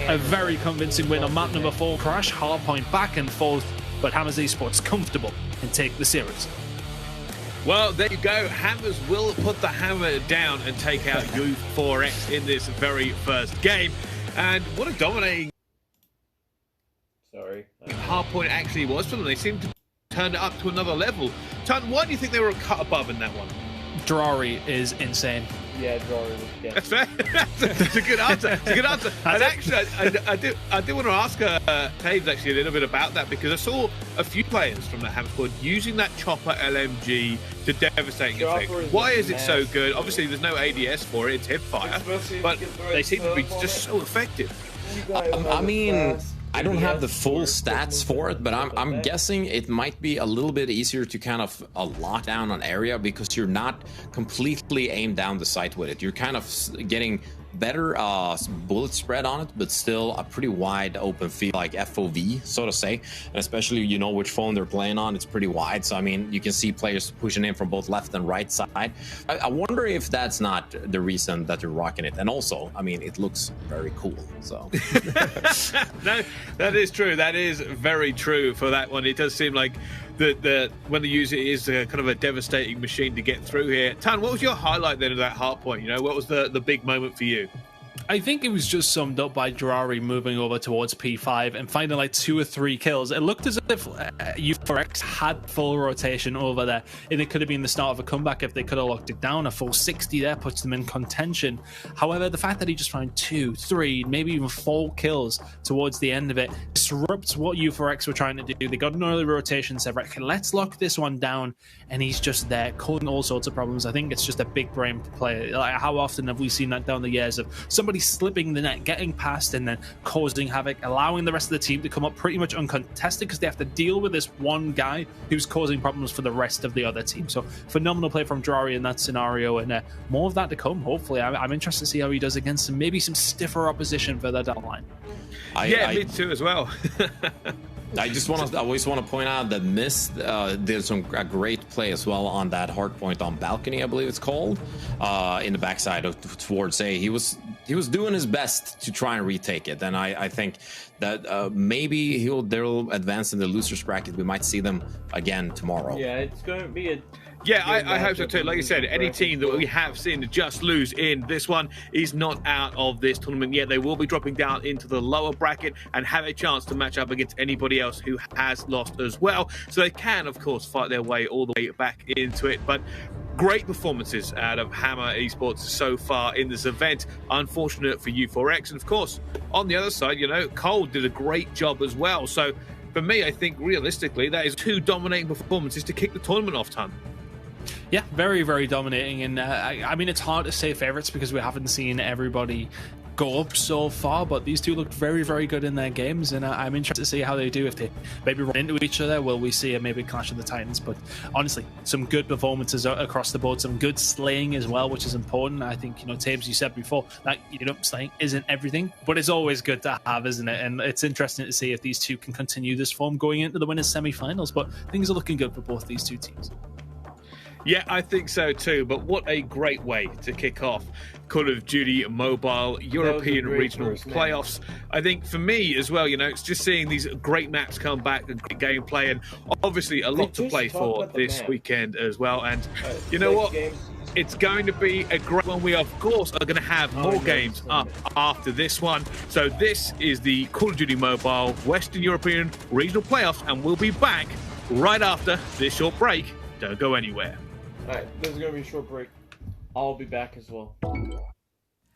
A very convincing win on map number 4. Crash, hardpoint back and forth, but Hammers Esports comfortable and take the series. Well, there you go. Hammers will put the hammer down and take out U4X in this very first game. And what a dominating hardpoint actually was for them. They seemed to turn it up to another level. Ton, why do you think they were a cut above in that one? Drari is insane. Yeah, Drari. Yeah. That's fair. That's a good answer. It's a good answer. And actually, I do want to ask Taves actually a little bit about that, because I saw a few players from the Hammer squad using that chopper LMG to devastating effect. Why is it so good? Obviously, there's no ADS for it. It's hipfire, but they seem to be just so effective. I mean, I don't have the full stats for it, but I'm guessing it might be a little bit easier to kind of lock down an area because you're not completely aimed down the sight with it. You're kind of getting better bullet spread on it, but still a pretty wide open field, like FOV, so to say. And especially, you know which phone they're playing on, it's pretty wide. So, I mean, you can see players pushing in from both left and right side. I wonder if that's not the reason that they're rocking it. And also, I mean, it looks very cool, so. No, that is true. That is very true for that one. It does seem like when the user is kind of a devastating machine to get through here. Tan, what was your highlight then of that hardpoint? You know, what was the big moment for you? I think it was just summed up by Drari moving over towards P5 and finding like 2 or 3 kills. It looked as if U4X had full rotation over there, and it could have been the start of a comeback if they could have locked it down. A full 60 there puts them in contention. However, the fact that he just found 2, 3, maybe even 4 kills towards the end of it disrupts what U4X were trying to do. They got an early rotation, said, right, let's lock this one down, and he's just there causing all sorts of problems. I think it's just a big brain play. Like, how often have we seen that down the years of somebody slipping the net, getting past, and then causing havoc, allowing the rest of the team to come up pretty much uncontested because they have to deal with this one guy who's causing problems for the rest of the other team. So phenomenal play from Drari in that scenario, and more of that to come, hopefully. I'm interested to see how he does against maybe some stiffer opposition further down the line. Me too as well. I always want to point out that Miz did a great play as well on that hard point on balcony, I believe it's called, in the backside towards A. He was doing his best to try and retake it, and I think that maybe they'll advance in the losers bracket. We might see them again tomorrow. Yeah, it's going to be a. Yeah, I hope so too. Like I said, any team that we have seen just lose in this one is not out of this tournament yet. They will be dropping down into the lower bracket and have a chance to match up against anybody else who has lost as well. So they can, of course, fight their way all the way back into it. But great performances out of Hammer Esports so far in this event. Unfortunate for U4X. And of course, on the other side, you know, Cole did a great job as well. So for me, I think realistically, that is 2 dominating performances to kick the tournament off, Ton. Yeah, very, very dominating. And I mean, it's hard to say favorites because we haven't seen everybody go up so far, but these two looked very, very good in their games, and I'm interested to see how they do. If they maybe run into each other, will we see a maybe Clash of the Titans? But honestly, some good performances across the board, some good slaying as well, which is important. I think, you know, Tabes, you said before that, you know, slaying isn't everything, but it's always good to have, isn't it? And it's interesting to see if these two can continue this form going into the winners semi-finals, but things are looking good for both these two teams. Yeah, I think so too, but what a great way to kick off Call of Duty Mobile European Regional Playoffs. I think for me as well, you know, it's just seeing these great maps come back and great gameplay, and obviously a lot to play for this weekend as well. And you know what? It's going to be a great one. We, of course, are going to have more games up after this one. So this is the Call of Duty Mobile Western European Regional Playoffs, and we'll be back right after this short break Don't go anywhere. Alright, there's gonna be a short break. I'll be back as well.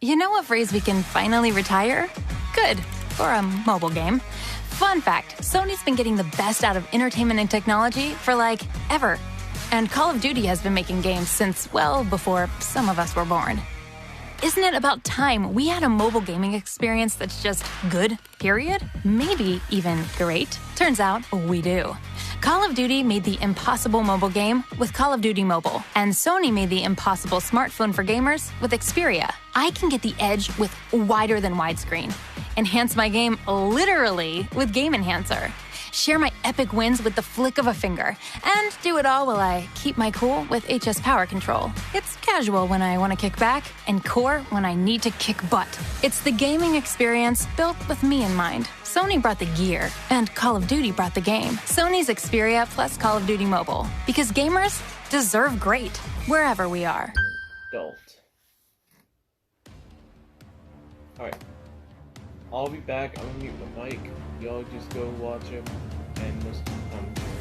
You know what phrase we can finally retire? Good. For a mobile game. Fun fact, Sony's been getting the best out of entertainment and technology for, like, ever. And Call of Duty has been making games since, well, before some of us were born. Isn't it about time we had a mobile gaming experience that's just good, period? Maybe even great? Turns out we do. Call of Duty made the impossible mobile game with Call of Duty Mobile, and Sony made the impossible smartphone for gamers with Xperia. I can get the edge with wider than widescreen, enhance my game literally with Game Enhancer, share my epic wins with the flick of a finger, and do it all while I keep my cool with HS Power Control. It's casual when I want to kick back, and core when I need to kick butt. It's the gaming experience built with me in mind. Sony brought the gear, and Call of Duty brought the game. Sony's Xperia plus Call of Duty Mobile. Because gamers deserve great, wherever we are. Adult. Alright. I'll be back. I'm gonna mute my mic. Y'all just go watch him and listen to the commentary.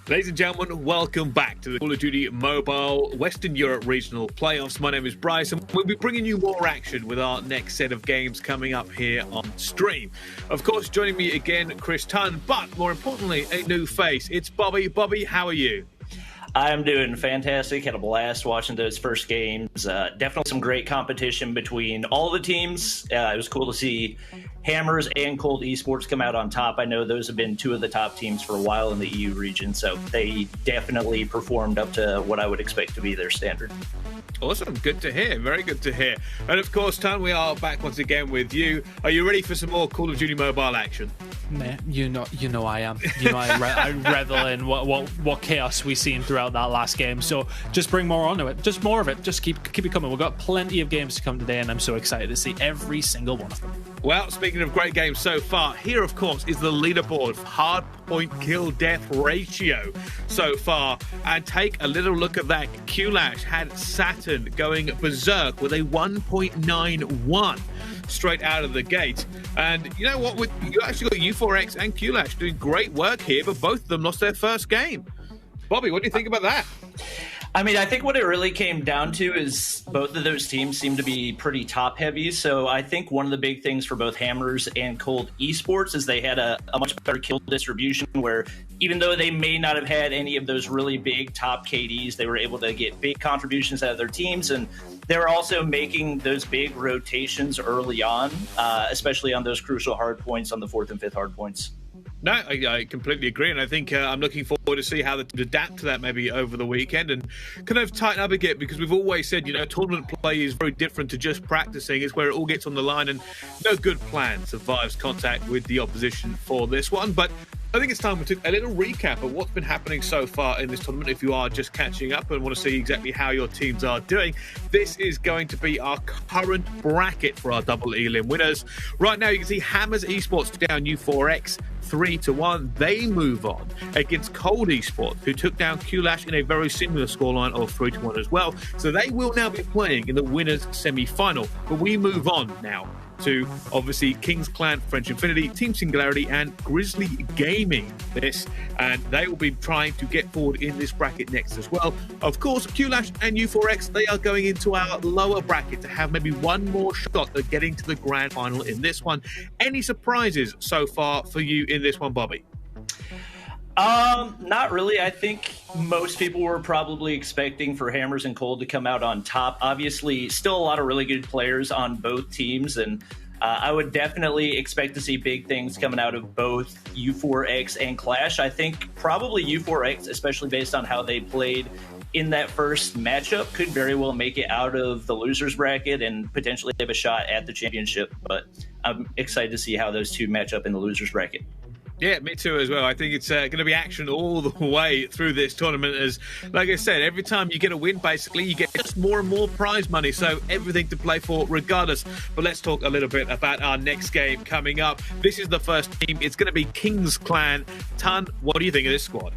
Ladies and gentlemen, welcome back to the Call of Duty Mobile Western Europe Regional Playoffs. My name is Bryce, and we'll be bringing you more action with our next set of games coming up here on stream. Of course, joining me again, Chris Tunn, but more importantly, a new face. It's Bobby. Bobby, how are you? I'm doing fantastic. Had a blast watching those first games. Definitely some great competition between all the teams. It was cool to see Hammers and Cold Esports come out on top. I know those have been two of the top teams for a while in the EU region, so they definitely performed up to what I would expect to be their standard. Awesome. Good to hear. Very good to hear. And of course, Tan, we are back once again with you. Are you ready for some more Call of Duty Mobile action? Nah, you know I am. You know I revel in what chaos we've seen throughout that last game. So just bring more onto it. Just more of it. Just keep it coming. We've got plenty of games to come today, and I'm so excited to see every single one of them. Well, speaking of great games so far, here, of course, is the leaderboard for hard point kill-death ratio so far. And take a little look at that. Kulash had Saturn going berserk with a 1.91 straight out of the gate. And you know what? You actually got U4X and Kulash doing great work here, but both of them lost their first game. Bobby, what do you think about that? I mean, I think what it really came down to is both of those teams seem to be pretty top heavy. So I think one of the big things for both Hammers and Cold Esports is they had a much better kill distribution where even though they may not have had any of those really big top KDs, they were able to get big contributions out of their teams. And they were also making those big rotations early on, especially on those crucial hard points on the 4th and 5th hard points. No, I completely agree, and I think I'm looking forward to see how they adapt to that maybe over the weekend and kind of tighten up again, because we've always said, tournament play is very different to just practicing. It's where it all gets on the line, and no good plan survives contact with the opposition for this one. But I think it's time we took a little recap of what's been happening so far in this tournament. If you are just catching up and want to see exactly how your teams are doing, this is going to be our current bracket for our double elim winners. Right now, you can see Hammers Esports down U4X 3-1. They move on against Cold Esports, who took down Q-Lash in a very similar scoreline of 3-1 as well. So they will now be playing in the winners semi-final. But we move on now to obviously Kings Clan, French Infinity, Team Singularity, and Grizzly Gaming. And they will be trying to get forward in this bracket next as well. Of course, Q-Lash and U4X, they are going into our lower bracket to have maybe one more shot at getting to the grand final in this one. Any surprises so far for you in this one, Bobby? Not really. I think most people were probably expecting for Hammers and Cold to come out on top. Obviously, still a lot of really good players on both teams, and I would definitely expect to see big things coming out of both U4X and Clash. I think probably U4X, especially based on how they played in that first matchup, could very well make it out of the losers bracket and potentially have a shot at the championship. But I'm excited to see how those two match up in the losers bracket. Yeah, me too as well. I think it's going to be action all the way through this tournament. As, like I said, every time you get a win, basically, you get just more and more prize money. So everything to play for regardless. But let's talk a little bit about our next game coming up. This is the first team. It's going to be Kings Clan. Tan, what do you think of this squad?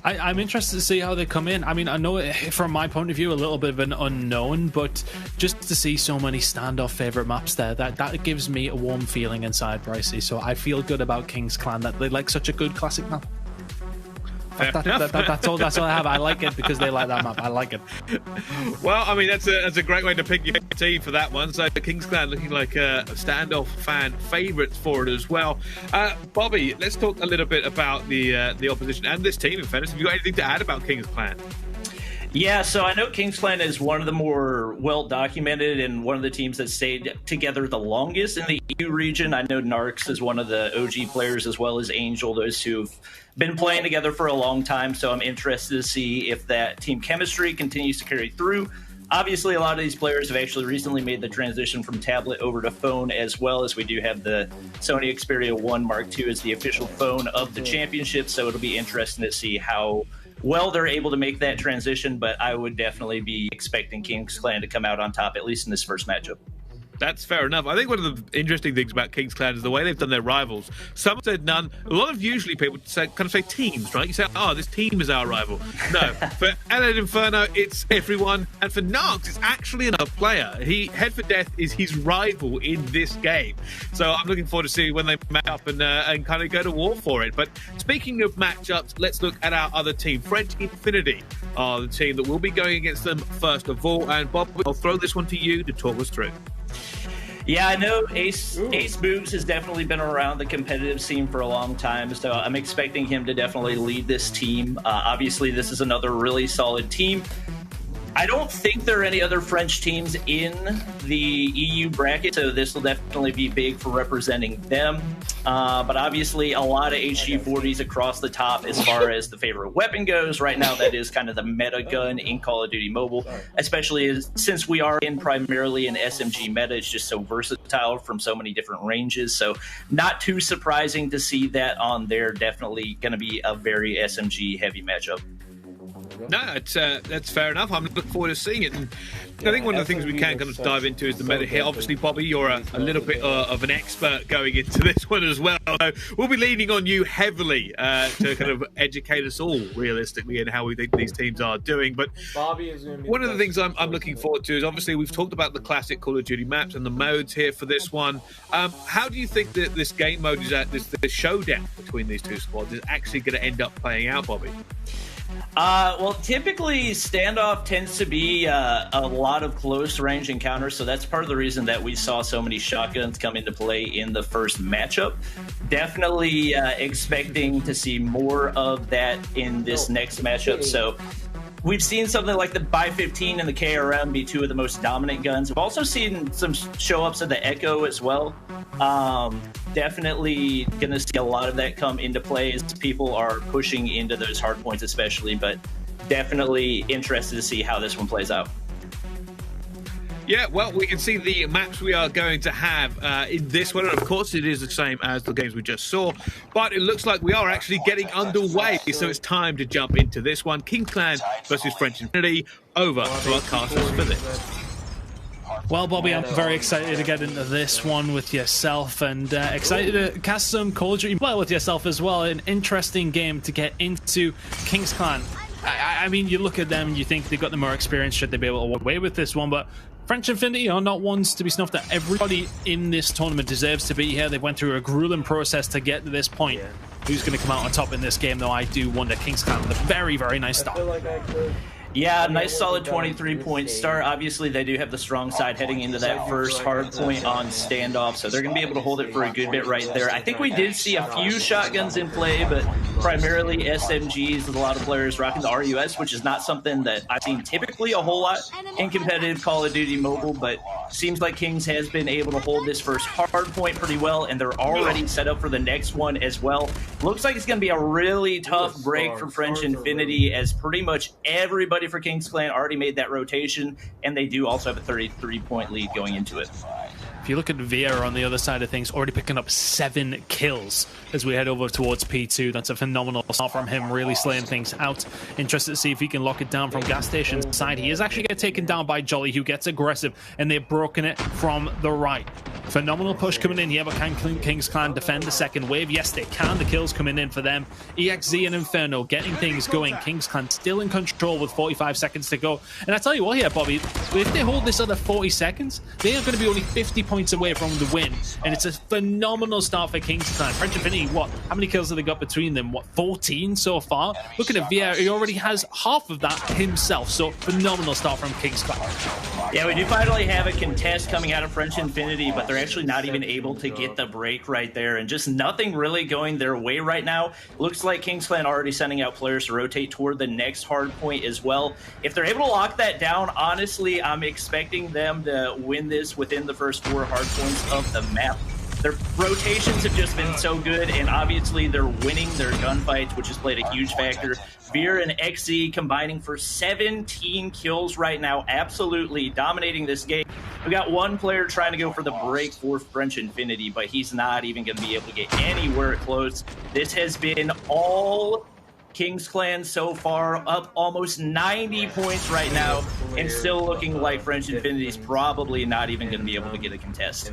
I'm interested to see how they come in. I mean, I know from my point of view, a little bit of an unknown, but just to see so many standoff favorite maps there, that gives me a warm feeling inside Bricey. So I feel good about Kings Clan, that they like such a good classic map. That's all I have. I like it because they like that map. I like it. Well, I mean, that's a great way to pick your team for that one. So Kings Clan looking like a standoff fan favourites for it as well. Bobby, let's talk a little bit about the opposition and this team in fairness. Have you got anything to add about Kings Clan? Yeah, so I know Kings Clan is one of the more well-documented and one of the teams that stayed together the longest in the EU region. I know Narcs is one of the OG players, as well as Angel, those who've been playing together for a long time. So I'm interested to see if that team chemistry continues to carry through. Obviously, a lot of these players have actually recently made the transition from tablet over to phone, as well as we do have the Sony Xperia 1 Mark II as the official phone of the championship. So it'll be interesting to see how well they're able to make that transition, but I would definitely be expecting Kings Clan to come out on top, at least in this first matchup. That's fair enough. I think one of the interesting things about Kings Clan is the way they've done their rivals. Some said none. A lot of usually people kind of say teams, right? You say, oh, this team is our rival. No, for Allied Inferno, it's everyone. And for Narcs, it's actually another player. Head for Death is his rival in this game. So I'm looking forward to see when they match up and kind of go to war for it. But speaking of matchups, let's look at our other team. French Infinity are the team that will be going against them first of all. And Bob, I'll throw this one to you to talk us through. Yeah, I know Ace Boogs has definitely been around the competitive scene for a long time, so I'm expecting him to definitely lead this team. Obviously, this is another really solid team. I don't think there are any other French teams in the EU bracket, so this will definitely be big for representing them. But obviously, a lot of HG40s across the top as far as the favorite weapon goes. Right now, that is kind of the meta gun in Call of Duty Mobile, especially since we are in primarily an SMG meta. It's just so versatile from so many different ranges. So not too surprising to see that on there. Definitely going to be a very SMG heavy matchup. No, that's fair enough. I'm looking forward to seeing it. And I think one of the things we can kind of dive into is the meta here. Obviously, Bobby, you're a little bit of an expert going into this one as well. So we'll be leaning on you heavily to kind of educate us all realistically in how we think these teams are doing. But Bobby is going to be one of the things I'm looking forward to is obviously we've talked about the classic Call of Duty maps and the modes here for this one. How do you think that this game mode is this showdown between these two squads is actually going to end up playing out, Bobby? Well, typically standoff tends to be a lot of close range encounters, so that's part of the reason that we saw so many shotguns come into play in the first matchup. Definitely expecting to see more of that in this next matchup. So we've seen something like the Bi-15 and the KRM be two of the most dominant guns. We've also seen some show-ups of the Echo as well. Definitely going to see a lot of that come into play as people are pushing into those hard points especially, but definitely interested to see how this one plays out. Yeah, well, we can see the maps we are going to have in this one. And of course, it is the same as the games we just saw. But it looks like we are actually getting underway. So it's time to jump into this one. Kings Clan versus French Infinity. Over to our casters for this. Well, Bobby, I'm very excited to get into this one with yourself and excited to cast some Call of Duty Mobile with yourself as well. An interesting game to get into. Kings Clan. I mean, you look at them and you think they've got the more experience. Should they be able to walk away with this one? But French Infinity are not ones to be snuffed at. Everybody in this tournament deserves to be here. They went through a grueling process to get to this point. Yeah. Who's going to come out on top in this game, though? I do wonder. Kings Clan with a very, very nice start. Yeah, nice solid 23-point start. Obviously, they do have the strong side heading into that first hard point on standoff, so they're going to be able to hold it for a good bit right there. I think we did see a few shotguns in play, but primarily SMGs with a lot of players rocking the RUS, which is not something that I've seen typically a whole lot in competitive Call of Duty Mobile, but seems like Kings has been able to hold this first hard point pretty well, and they're already set up for the next one as well. Looks like it's going to be a really tough break for French Infinity, as pretty much everybody for Kings Clan already made that rotation, and they do also have a 33-point lead going into it. If you look at Vieira on the other side of things, already picking up 7 kills as we head over towards P2. That's a phenomenal start from him, really slaying things out. Interested to see if he can lock it down from Gas Station's side. He is actually getting taken down by Jolly, who gets aggressive, and they've broken it from the right. Phenomenal push coming in here, but can Kings Clan defend the second wave? Yes, they can. The kills coming in for them. EXZ and Inferno getting things going. Kings Clan still in control with 45 seconds to go. And I tell you what here, Bobby, if they hold this other 40 seconds, they are going to be only 50 points away from the win. And it's a phenomenal start for Kings Clan. French Infinity, what? How many kills have they got between them? What, 14 so far? Looking at Vieira, he already has half of that himself. So phenomenal start from Kings Clan. Yeah, we do finally have a contest coming out of French Infinity, but they're actually not even able to get the break right there, and just nothing really going their way right now. Looks like Kings Clan already sending out players to rotate toward the next hard point as well. If they're able to lock that down, honestly, I'm expecting them to win this within the first 4 hard points of the map. Their rotations have just been so good, and obviously they're winning their gunfights, which has played a huge factor. Veer and XZ combining for 17 kills right now, absolutely dominating this game. We got one player trying to go for the break for French Infinity, but he's not even going to be able to get anywhere close. This has been all Kings Clan so far, up almost 90 points right now, and still looking like French Infinity is probably not even going to be able to get a contest.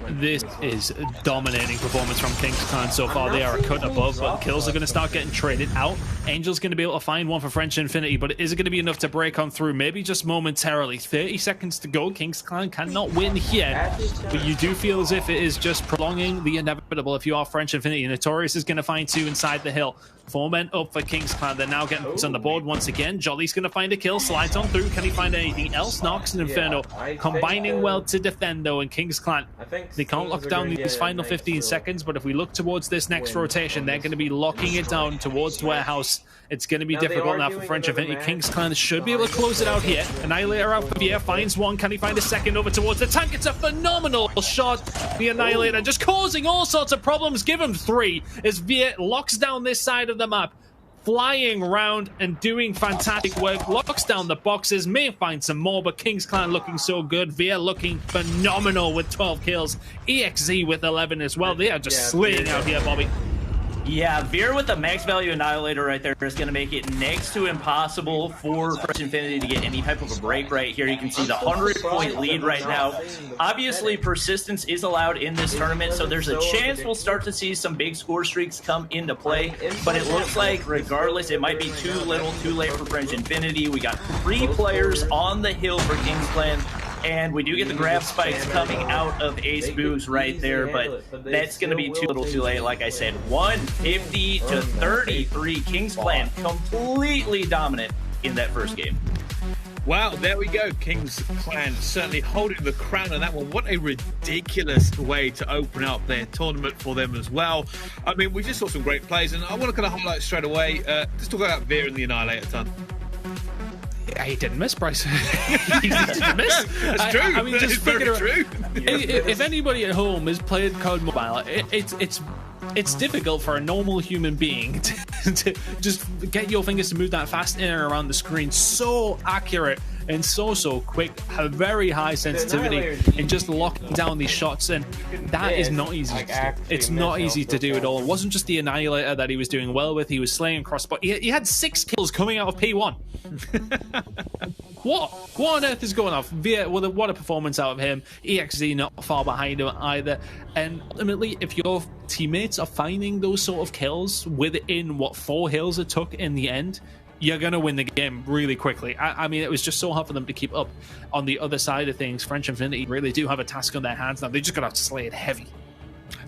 This is a dominating performance from Kings Clan so far. They are a cut above, but kills are going to start getting traded out. Angel's going to be able to find one for French Infinity, but is it going to be enough to break on through? Maybe just momentarily. 30 seconds to go. Kings Clan cannot win here, but you do feel as if it is just prolonging the inevitable if you are French Infinity. Notorious is going to find 2 inside the hill. 4 men up for Kings Clan. They're now getting on the board once again. Jolly's going to find a kill, slides on through. Can he find anything else? Nox and Inferno combining well to defend, though, and Kings Clan, they can't lock down these final 15 seconds, but if we look towards this next rotation, they're going to be locking it down towards Warehouse. It's going to be difficult now for French Infinity. Kings Clan should be able to close it out here. Annihilator out for Vier, finds one. Can he find a second over towards the tank? It's a phenomenal shot. The Annihilator just causing all sorts of problems. Give him 3 as Vier locks down this side of the map. Flying around and doing fantastic work. Locks down the boxes. May find some more, but Kings Clan looking so good. Via looking phenomenal with 12 kills. EXZ with 11 as well. They are just slaying out here, Bobby. Yeah, Veer with the max value Annihilator right there is going to make it next to impossible for French Infinity to get any type of a break right here. You can see the 100-point lead right now. Obviously, persistence is allowed in this tournament, so there's a chance we'll start to see some big score streaks come into play, but it looks like, regardless, it might be too little, too late for French Infinity. We got 3 players on the hill for Kings Clan, and we do get the grab spikes coming out of Ace Boogs right there, but that's going to be too little too late. Like I said, 150 to 33. Kings Clan completely dominant in that first game. Wow, there we go. Kings Clan certainly holding the crown on that one. What a ridiculous way to open up their tournament for them as well. I mean, we just saw some great plays, and I want to kind of highlight straight away. Let's talk about Veer and the Annihilator ton. He didn't miss, Bryce. He didn't miss. That's true. I mean, just very true. If anybody at home has played COD Mobile, it's difficult for a normal human being to just get your fingers to move that fast in and around the screen. So accurate and so quick, have very high sensitivity, and just locking down these shots. And that is not easy to do. It's not easy to do at all. It wasn't just the Annihilator that he was doing well with. He was slaying crossbow. He had 6 kills coming out of P1. What on earth is going off? What a performance out of him. EXZ not far behind him either. And ultimately, if your teammates are finding those sort of kills within what 4 hills it took in the end, you're going to win the game really quickly. I mean, it was just so hard for them to keep up. On the other side of things, French Infinity really do have a task on their hands now. They just got to have to slay it heavy.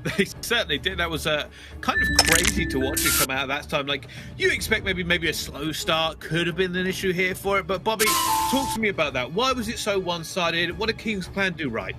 They certainly did. That was kind of crazy to watch it come out that time. Like, you expect maybe a slow start could have been an issue here for it. But Bobby, talk to me about that. Why was it so one-sided? What did King's Clan do right?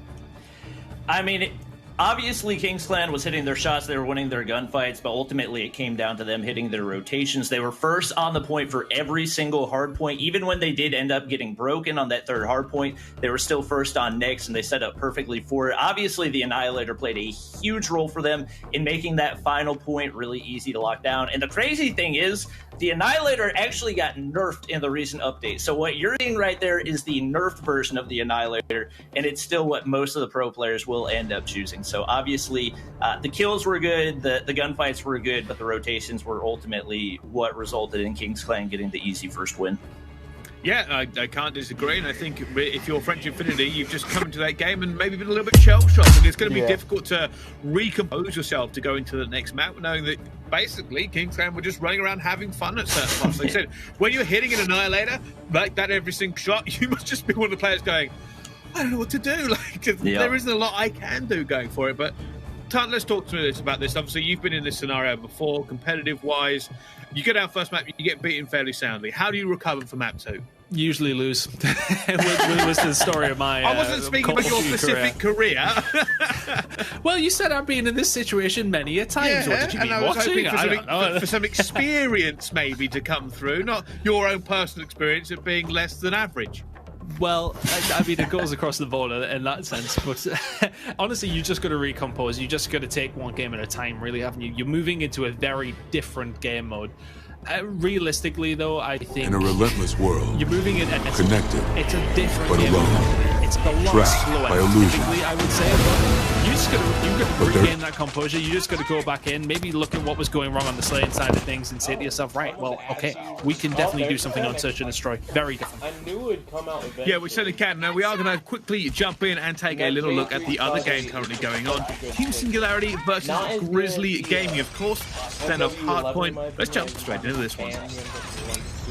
I mean, obviously, King's Clan was hitting their shots. They were winning their gunfights, but ultimately it came down to them hitting their rotations. They were first on the point for every single hard point. Even when they did end up getting broken on that 3rd hard point, they were still first on next, and they set up perfectly for it. Obviously, the Annihilator played a huge role for them in making that final point really easy to lock down. And the crazy thing is, the Annihilator actually got nerfed in the recent update. So what you're seeing right there is the nerfed version of the Annihilator, and it's still what most of the pro players will end up choosing. So obviously, the kills were good, the gunfights were good, but the rotations were ultimately what resulted in King's Clan getting the easy first win. Yeah, I can't disagree, and I think if you're French Infinity, you've just come into that game and maybe been a little bit shell-shocked, and it's going to be difficult to recompose yourself to go into the next map, knowing that basically King's Clan were just running around having fun at certain parts. Like I said, when you're hitting an Annihilator like that every single shot, you must just be one of the players going, I don't know what to do. Like, there isn't a lot I can do going for it. But Tant, let's talk to me about this. Obviously, you've been in this scenario before, competitive-wise. You get out first map, you get beaten fairly soundly. How do you recover from map 2? Usually lose. was the story of my I wasn't speaking about your specific career. Well, you said I've been in this situation many a times. What did you mean? I was hoping for some experience maybe to come through, not your own personal experience of being less than average. Well, I mean, it goes across the board in that sense, but honestly, you just got to recompose. You just got to take one game at a time, really, haven't you? You're moving into a very different game mode. Realistically, though, I think in a relentless world, you're moving it. Connected, it's a different but game. Alone. It's a lot Trapped slower. by illusion. I would say, but you just got to regain that composure. You just got to go back in, maybe look at what was going wrong on the slaying side of things, and say to yourself, right, well, okay, we can definitely do something on Search and Destroy. Very different. I knew it'd come out eventually. Yeah, we certainly can. Now, we are going to quickly jump in and take a little look at the other game currently going on. Team Singularity versus Grizzly Gaming, of course. Standoff Hardpoint. Let's jump straight into this one.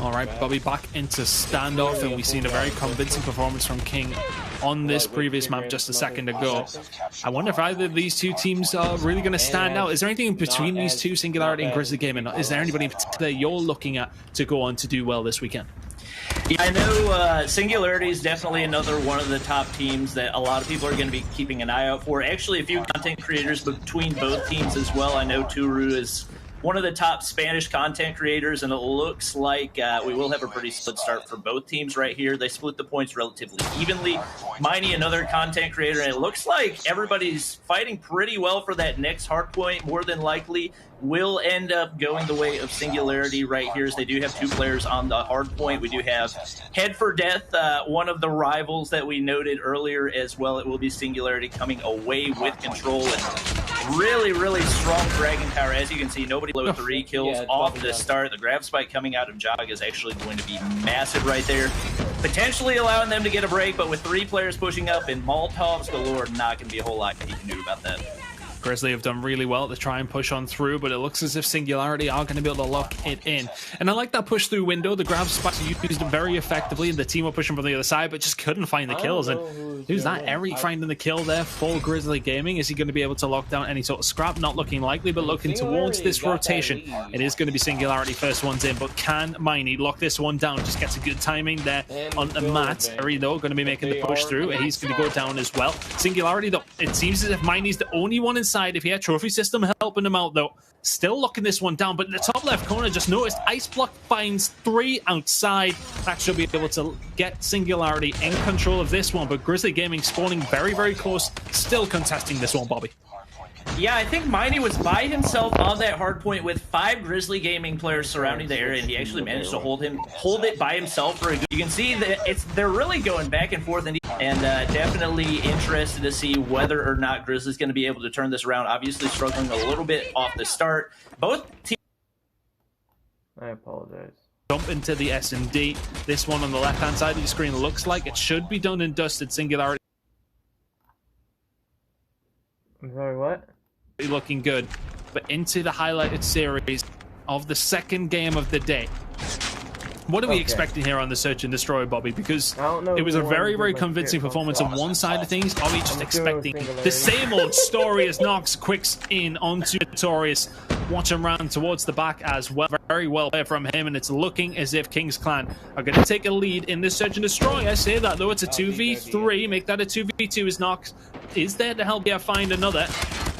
All right, Bobby, back into standoff, and we've seen a very convincing performance from King on this previous map just a second ago. I wonder if either of these two teams are really going to stand out. Is there anything in between these two, Singularity and Grizzly Gaming? Is there anybody in particular you're looking at to go on to do well this weekend? Yeah, I know Singularity is definitely another one of the top teams that a lot of people are going to be keeping an eye out for. Actually, a few content creators between both teams as well. I know Turu is one of the top Spanish content creators, and it looks like we will have a pretty split start for both teams right here. They split the points relatively evenly. Miney, another content creator, and it looks like everybody's fighting pretty well for that next hard point. More than likely will end up going the way of Singularity right here, as they do have 2 players on the hard point. We do have Head for Death, one of the rivals that we noted earlier as well. It will be Singularity coming away with control, and really strong dragging power. As you can see, nobody below 3 kills off the start. The grab spike coming out of Jog is actually going to be massive right there, potentially allowing them to get a break, but with 3 players pushing up and Molotovs galore, not going to be a whole lot you can do about that. Grizzly have done really well to try and push on through, but it looks as if Singularity are going to be able to lock it in. And I like that push through window. The grab spikes used very effectively, and the team were pushing from the other side, but just couldn't find the kills. And who's that? Eric finding the kill there for Grizzly Gaming. Is he going to be able to lock down any sort of scrap? Not looking likely, but looking towards this rotation. It is going to be Singularity first one's in, but can Miney lock this one down? Just gets a good timing there on the mat. Eric, though, going to be making the push through. He's going to go down as well. Singularity, though, it seems as if Miney's the only one in decisive here. Trophy system helping him out, though. Still locking this one down, but in the top left corner, just noticed Ice Block finds 3 outside. That should be able to get Singularity in control of this one, but Grizzly Gaming spawning very, very close, still contesting this one, Bobby. Yeah, I think Miney was by himself on that hard point with 5 Grizzly Gaming players surrounding the area, and he actually managed to hold it by himself for a good. You can see that they're really going back and forth, and definitely interested to see whether or not Grizzly's going to be able to turn this around. Obviously struggling a little bit off the start. Both teams. I apologize. Jump into the S&D. This one on the left-hand side of the screen looks like it should be done and dusted. Singularity. I'm sorry, what? Looking good, but into the highlighted series of the second game of the day. What are we expecting here on the Search and Destroy, Bobby? Because it was a very, very convincing performance on one side of things. Are we just expecting the same old story as Nox quicks in onto Notorious? Watch him round towards the back as well. Very well there from him, and it's looking as if Kings Clan are going to take a lead in this Search and Destroy. I say that, though. It's a 2v3. Make that a 2v2 as Nox is there to help find another.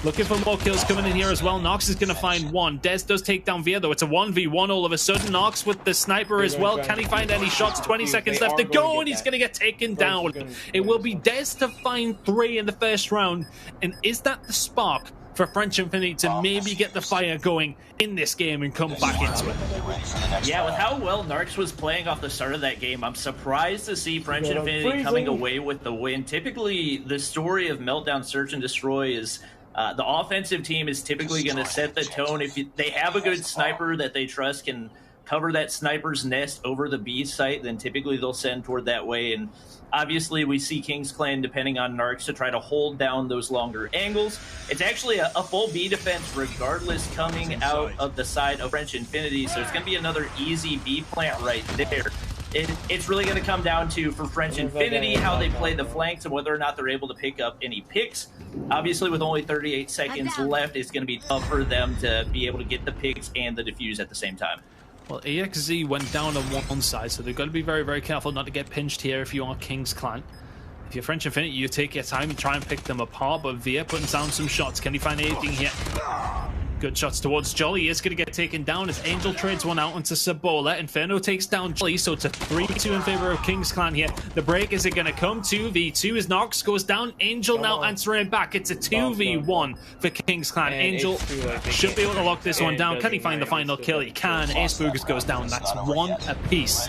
Looking for more kills coming in here as well. Nox is going to find one. Dez does take down Via, though. It's a 1v1 all of a sudden. Nox with the sniper as well. Can he find any shots? 20 seconds left to go, and he's going to get taken down. It will be Dez to find 3 in the first round. And is that the spark for French Infinity to maybe get the fire going in this game and come back into it? Yeah, with how well Narcs was playing off the start of that game, I'm surprised to see French Infinity coming away with the win. Typically, the story of Meltdown Search and Destroy is the offensive team is typically going to set the tone. If they have a good sniper that they trust can cover that sniper's nest over the B site, then typically they'll send toward that way. And obviously we see Kings Clan, depending on Narcs, to try to hold down those longer angles. It's actually a full B defense regardless coming out of the side of French Infinity, so it's going to be another easy B plant right there. It's really going to come down to, for French Infinity, how they play the flanks and whether or not they're able to pick up any picks. Obviously, with only 38 seconds left, it's going to be tough for them to be able to get the picks and the defuse at the same time. Well, EXZ went down on one side, so they've got to be very, very careful not to get pinched here if you are Kings Clan. If you're French Infinity, you take your time and try and pick them apart, but Via putting down some shots. Can he find anything here? Good shots towards Jolly. He is going to get taken down as Angel trades one out onto Sabola. Inferno takes down Jolly, so it's a 3-2 in favor of Kings Clan here. The break, is it going to come? 2v2 as Nox goes down. Angel now answering back. It's a 2v1 for Kings Clan. Angel should be able to lock this one down. Can he find the final kill? He can. Ace Boogers goes down. That's 1 apiece.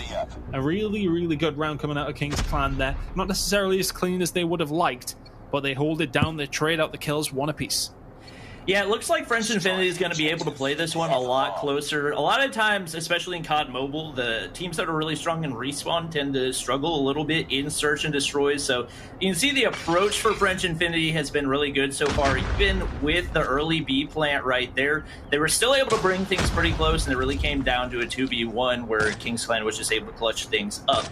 A really, really good round coming out of Kings Clan there. Not necessarily as clean as they would have liked, but they hold it down. They trade out the kills 1 apiece. Yeah, it looks like French Infinity is going to be able to play this one a lot closer. A lot of times, especially in COD Mobile, the teams that are really strong in Respawn tend to struggle a little bit in Search and Destroy. So you can see the approach for French Infinity has been really good so far. Even with the early B plant right there, they were still able to bring things pretty close, and it really came down to a 2v1 where Kings Clan was just able to clutch things up.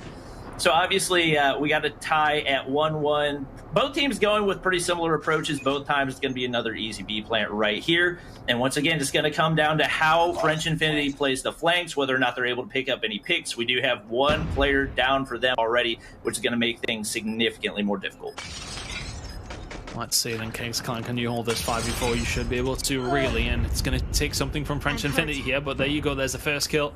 So obviously, we got a tie at 1-1. Both teams going with pretty similar approaches. Both times it's going to be another easy B plant right here. And once again, it's going to come down to how French Infinity plays the flanks, whether or not they're able to pick up any picks. We do have 1 player down for them already, which is going to make things significantly more difficult. Let's see then, Kings Clan, can you hold this 5v4? You should be able to, really, and it's going to take something from French Infinity here, but there you go, there's the first kill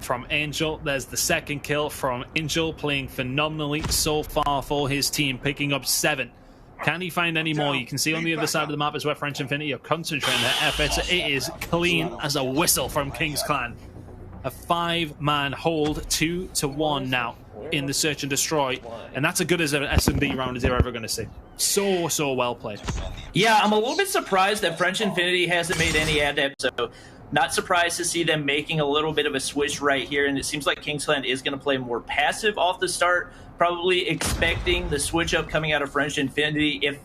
from Angel. There's the second kill from Angel, playing phenomenally so far for his team, picking up 7. Can he find any more? You can see on the other side of the map is where French Infinity are concentrating their efforts. It is clean as a whistle from Kings Clan. A 5-man hold, 2-1 now in the Search and Destroy, and that's as good as an S&D round as they're ever going to see. So well played. Yeah, I'm a little bit surprised that French Infinity hasn't made any adepts, so not surprised to see them making a little bit of a switch right here, and it seems like Kings Clan is going to play more passive off the start, probably expecting the switch up coming out of French Infinity. If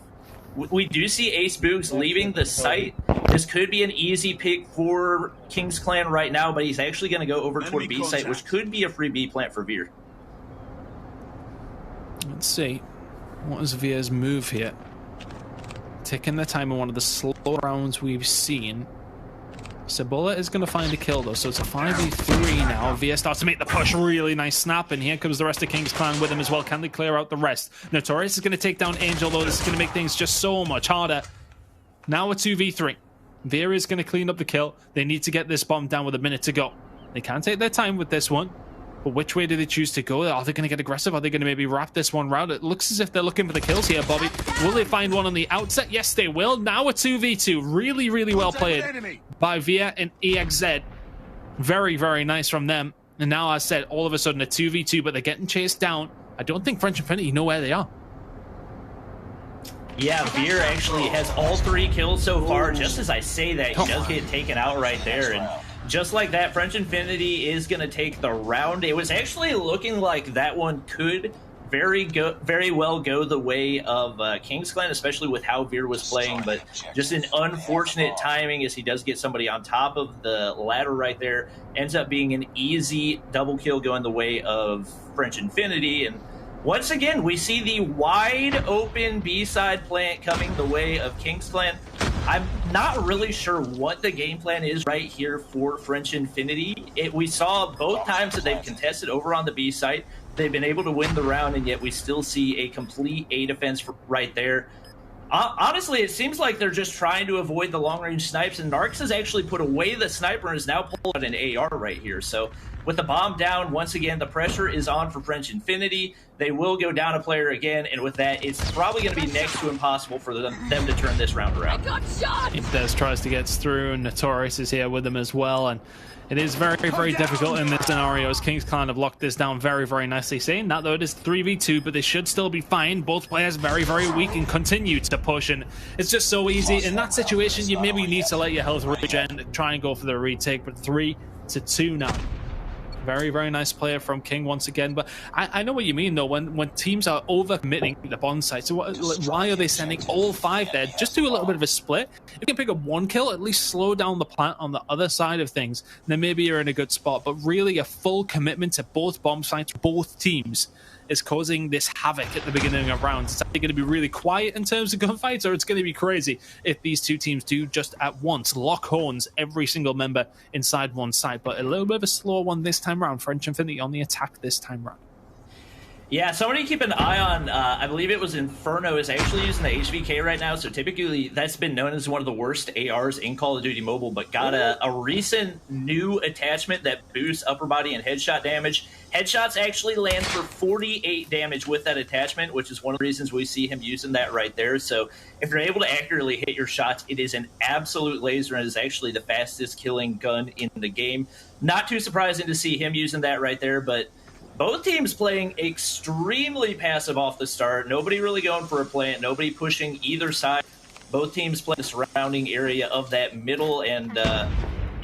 we do see Ace Boogs leaving the site, this could be an easy pick for Kings Clan right now, but he's actually going to go over toward B site, which could be a free B plant for Veer. Let's see. What is Veer's move here? Taking the time on one of the slow rounds we've seen. Sabola is going to find a kill, though, so it's a 5v3 now. Veer starts to make the push. Really nice snap, and here comes the rest of Kings Clan with him as well. Can they clear out the rest? Notorious is going to take down Angel, though. This is going to make things just so much harder. Now a 2v3. Vera is going to clean up the kill. They need to get this bomb down with a minute to go. They can take their time with this one. But which way do they choose to go? Are they going to get aggressive? Are they going to maybe wrap this one round? It looks as if they're looking for the kills here, Bobby. Will they find one on the outset? Yes, they will. Now a 2v2. Really, really well played by Via and EXZ. Very, very nice from them. And now, as I said, all of a sudden a 2v2, but they're getting chased down. I don't think French Infinity know where they are. Yeah, Veer actually has all 3 kills so far. Just as I say that, he does get taken out right there. And just like that, French Infinity is going to take the round. It was actually looking like that one could very well go the way of King's Clan, especially with how Veer was playing. But just an unfortunate timing as he does get somebody on top of the ladder right there. Ends up being an easy double kill going the way of French Infinity. And once again, we see the wide open B-side plant coming the way of King's Clan. I'm not really sure what the game plan is right here for French Infinity. We saw both times that they've contested over on the B site. They've been able to win the round, and yet we still see a complete A defense right there. Honestly, it seems like they're just trying to avoid the long-range snipes, and Narcs has actually put away the sniper and is now pulling out an AR right here. So with the bomb down, once again, the pressure is on for French Infinity. They will go down a player again, and with that, it's probably going to be next to impossible for them to turn this round around. Des tries to get through, and Notorious is here with them as well, and it is very, very difficult in this scenario as King's Clan have locked this down very, very nicely. Saying that, though, it is 3v2, but they should still be fine. Both players very, very weak and continue to push, and it's just so easy. In that situation, you maybe need to let your health regen, try and go for the retake, but 3-2 now. Very, very nice player from King once again. But I know what you mean, though, when teams are over-committing the bomb site. So why are they sending all 5 there? Just do a little bit of a split. If you can pick up 1 kill, at least slow down the plant on the other side of things. Then maybe you're in a good spot. But really, a full commitment to both bomb sites, both teams, is causing this havoc at the beginning of rounds. It's either going to be really quiet in terms of gunfights, or it's going to be crazy if these two teams do just at once lock horns every single member inside one side. But a little bit of a slower one this time around. French Infinity on the attack this time around. Yeah, somebody keep an eye on, I believe it was Inferno, is actually using the HVK right now, so typically that's been known as one of the worst ARs in Call of Duty Mobile, but got a recent new attachment that boosts upper body and headshot damage. Headshots actually land for 48 damage with that attachment, which is one of the reasons we see him using that right there. So if you're able to accurately hit your shots, it is an absolute laser and is actually the fastest killing gun in the game. Not too surprising to see him using that right there, but both teams playing extremely passive off the start. Nobody really going for a plant. Nobody pushing either side. Both teams playing the surrounding area of that middle. And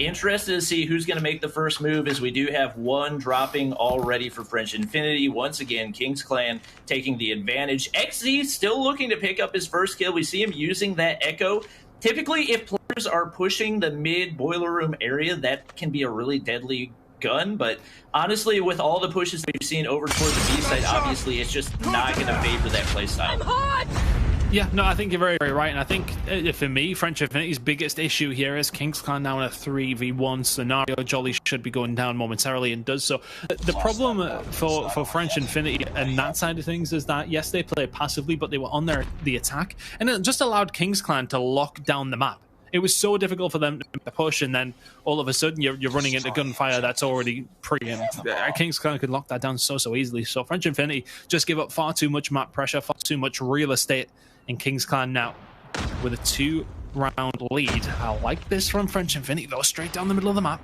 interested to see who's going to make the first move, as we do have one dropping already for French Infinity. Once again, King's Clan taking the advantage. XZ still looking to pick up his first kill. We see him using that Echo. Typically, if players are pushing the mid boiler room area, that can be a really deadly gun, but honestly, with all the pushes we've seen over toward the B side, obviously it's just not going to favor that playstyle. Yeah, no, I think you're very, very right, and I think for me, French Infinity's biggest issue here is King's Clan now in a 3v1 scenario. Jolly should be going down momentarily and does so. The problem for French Infinity and that side of things is that, yes, they play passively, but they were on the attack, and it just allowed King's Clan to lock down the map. It was so difficult for them to push, and then all of a sudden you're running into gunfire that's already preempt. King's Clan could lock that down so easily. So French Infinity just give up far too much map pressure, far too much real estate in King's Clan now with a 2-round lead. I like this from French Infinity, though, straight down the middle of the map.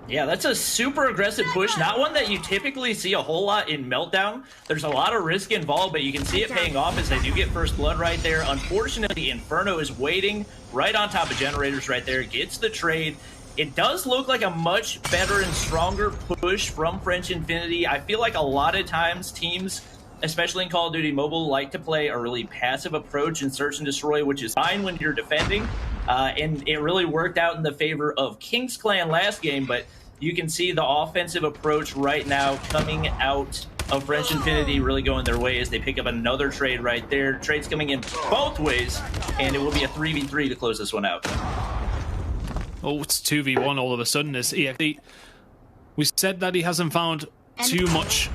Yeah, that's a super aggressive push. Not one that you typically see a whole lot in Meltdown. There's a lot of risk involved, but you can see it paying off as they do get first blood right there. Unfortunately, Inferno is waiting right on top of generators right there. Gets the trade. It does look like a much better and stronger push from French Infinity. I feel like a lot of times teams, especially in Call of Duty Mobile, like to play a really passive approach in search and destroy, which is fine when you're defending. And it really worked out in the favor of King's Clan last game, but you can see the offensive approach right now coming out of French Infinity really going their way as they pick up another trade right there. Trades coming in both ways, and it will be a 3v3 to close this one out. Oh, it's 2v1 all of a sudden. We said that he hasn't found too much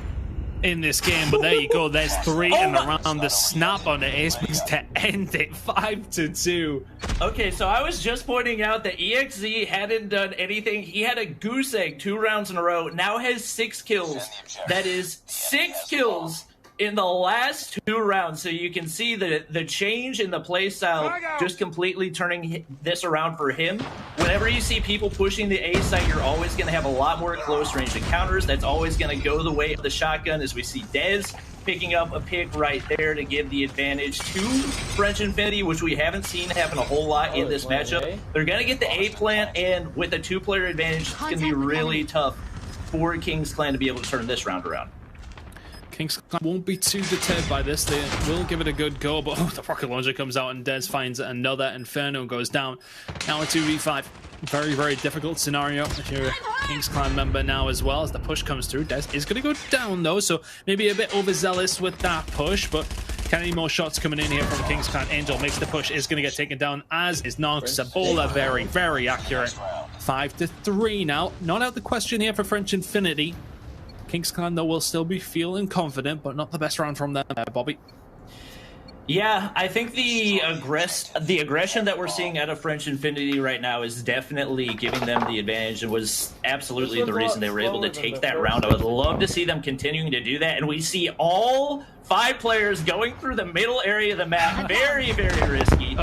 in this game, but there you go. There's 3 in the round. The snap on the Ace to end it 5-2. Okay, so I was just pointing out that EXZ hadn't done anything. He had a goose egg 2 rounds in a row. Now has 6 kills. That is 6 kills in the last 2 rounds. So you can see the change in the play style just completely turning this around for him. Whenever you see people pushing the A site, you're always going to have a lot more close range encounters. That's always going to go the way of the shotgun, as we see Dez picking up a pick right there to give the advantage to French Infinity, which we haven't seen happen a whole lot in this matchup. They're going to get the A plant, and with a 2-player advantage, it's going to be really tough for King's Clan to be able to turn this round around. King's Clan won't be too deterred by this. They will give it a good go, but the rocket launcher comes out and Dez finds another. Inferno goes down. Now a 2v5. Very, very difficult scenario if you're a King's Clan member now as well, as the push comes through. Dez is going to go down though, so maybe a bit overzealous with that push, but can any more shots coming in here from King's Clan? Angel makes the push, is going to get taken down, as is Nox. Ebola very, very accurate. 5-3 now. Not out the question here for French Infinity. King's Clan, though, will still be feeling confident, but not the best round from them, Bobby. Yeah, I think the aggression that we're seeing out of French Infinity right now is definitely giving them the advantage. It was absolutely the reason they were able to take that round. I would love to see them continuing to do that, and we see all 5 players going through the middle area of the map. Very, very risky.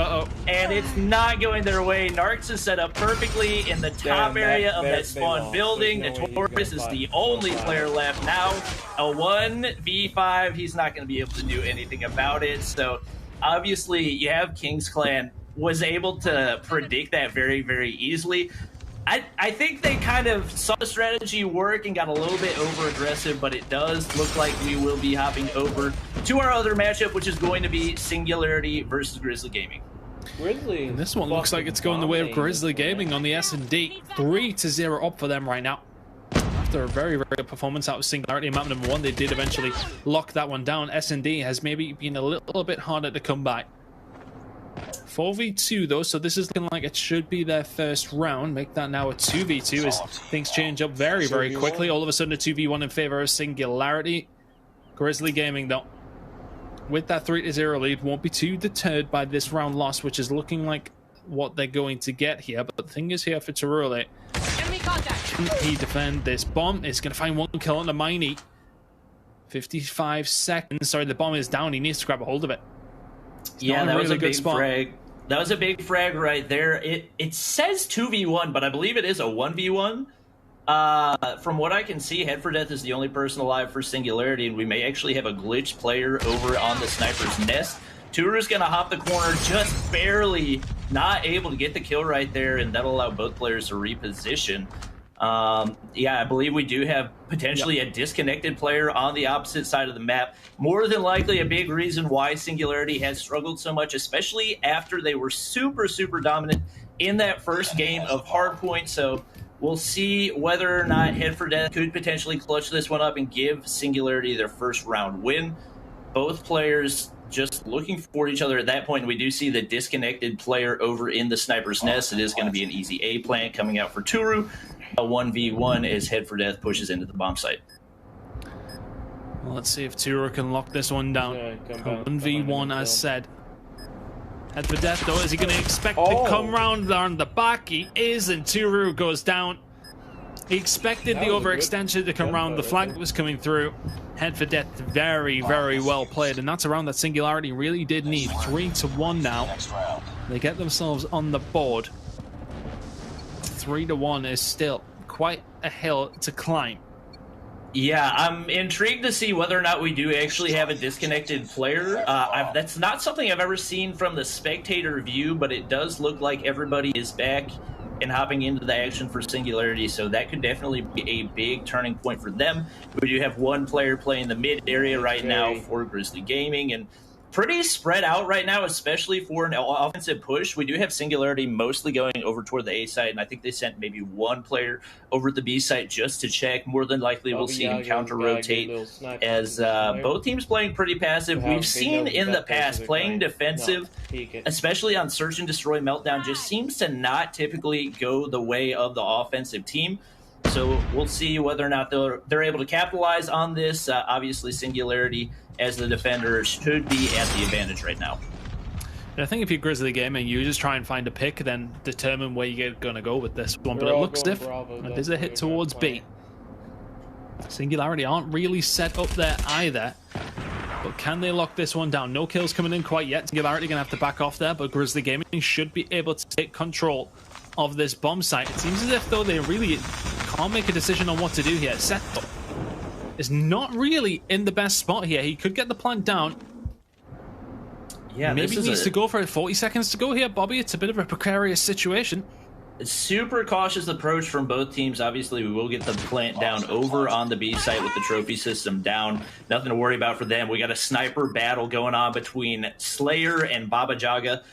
And it's not going their way. Narcs is set up perfectly in the top area of that spawn building. Notorious is the only player left now. A 1v5. He's not going to be able to do anything about it. So obviously you have King's Clan was able to predict that very, very easily. I think they kind of saw the strategy work and got a little bit over-aggressive, but it does look like we will be hopping over to our other matchup, which is going to be Singularity versus Grizzly Gaming. Grizzly. And this one looks like it's going the way of Grizzly Gaming on the S&D. 3-0 up for them right now. After a very, very good performance out of Singularity map number 1, they did eventually lock that one down. S&D has maybe been a little bit harder to come by. 4v2 though, so this is looking like it should be their first round. Make that now a 2v2 as things change up very, very quickly. All of a sudden a 2v1 in favor of Singularity. Grizzly Gaming though, with that 3-0 lead, won't be too deterred by this round loss, which is looking like what they're going to get here. But the thing is here for Tarule, can he defend this bomb? It's going to find 1 kill on the Miney. 55 seconds. Sorry, the bomb is down. He needs to grab a hold of it. Yeah, that was a big frag. That was a big frag right there. It says 2v1, but I believe it is a 1v1. From what I can see, Head for Death is the only person alive for Singularity, and we may actually have a glitched player over on the Sniper's Nest. Turu's going to hop the corner, just barely not able to get the kill right there, and that'll allow both players to reposition. Yeah, I believe we do have potentially a disconnected player on the opposite side of the map. More than likely a big reason why Singularity has struggled so much, especially after they were super, super dominant in that first game of Hardpoint. So we'll see whether or not Head for Death could potentially clutch this one up and give Singularity their first round win. Both players just looking for each other at that point. We do see the disconnected player over in the Sniper's Nest. It is going to be an easy A plant coming out for Turu. A 1v1 as Head for Death pushes into the bomb site. Well, let's see if Turu can lock this one down. 1v1 as said. Head for Death though, is he going to expect to come round on the back? He is, and Turu goes down. He expected the overextension to come round. The flag was coming through. Head for Death, very, very well played, and that's a round that Singularity really did need. 3-1 now. They get themselves on the board. 3-1 is still quite a hill to climb. Yeah, I'm intrigued to see whether or not we do actually have a disconnected player. That's not something I've ever seen from the spectator view, but it does look like everybody is back and hopping into the action for Singularity, so that could definitely be a big turning point for them. We do have one player playing the mid area right now for Grizzly Gaming, and pretty spread out right now, especially for an offensive push. We do have Singularity mostly going over toward the A site, and I think they sent maybe one player over at the B site just to check. More than likely, we'll see him counter-rotate as both teams playing pretty passive. We've seen in the past playing defensive, especially on Search and Destroy Meltdown, just seems to not typically go the way of the offensive team. So we'll see whether or not they're able to capitalize on this. Obviously, Singularity, as the defender, should be at the advantage right now. And I think if you're Grizzly Gaming, you just try and find a pick, then determine where you're going to go with this one. But it looks stiff. There's a hit towards B. Singularity aren't really set up there either. But can they lock this one down? No kills coming in quite yet. Singularity going to have to back off there, but Grizzly Gaming should be able to take control of this bomb site. It seems as if, though, they really can't make a decision on what to do here. Seto is not really in the best spot here. He could get the plant down. Yeah, maybe he needs to go for it. 40 seconds to go here, Bobby. It's a bit of a precarious situation. Super cautious approach from both teams. Obviously, we will get the plant down over on the B site with the trophy system down. Nothing to worry about for them. We got a sniper battle going on between Slayer and Baba Jaga.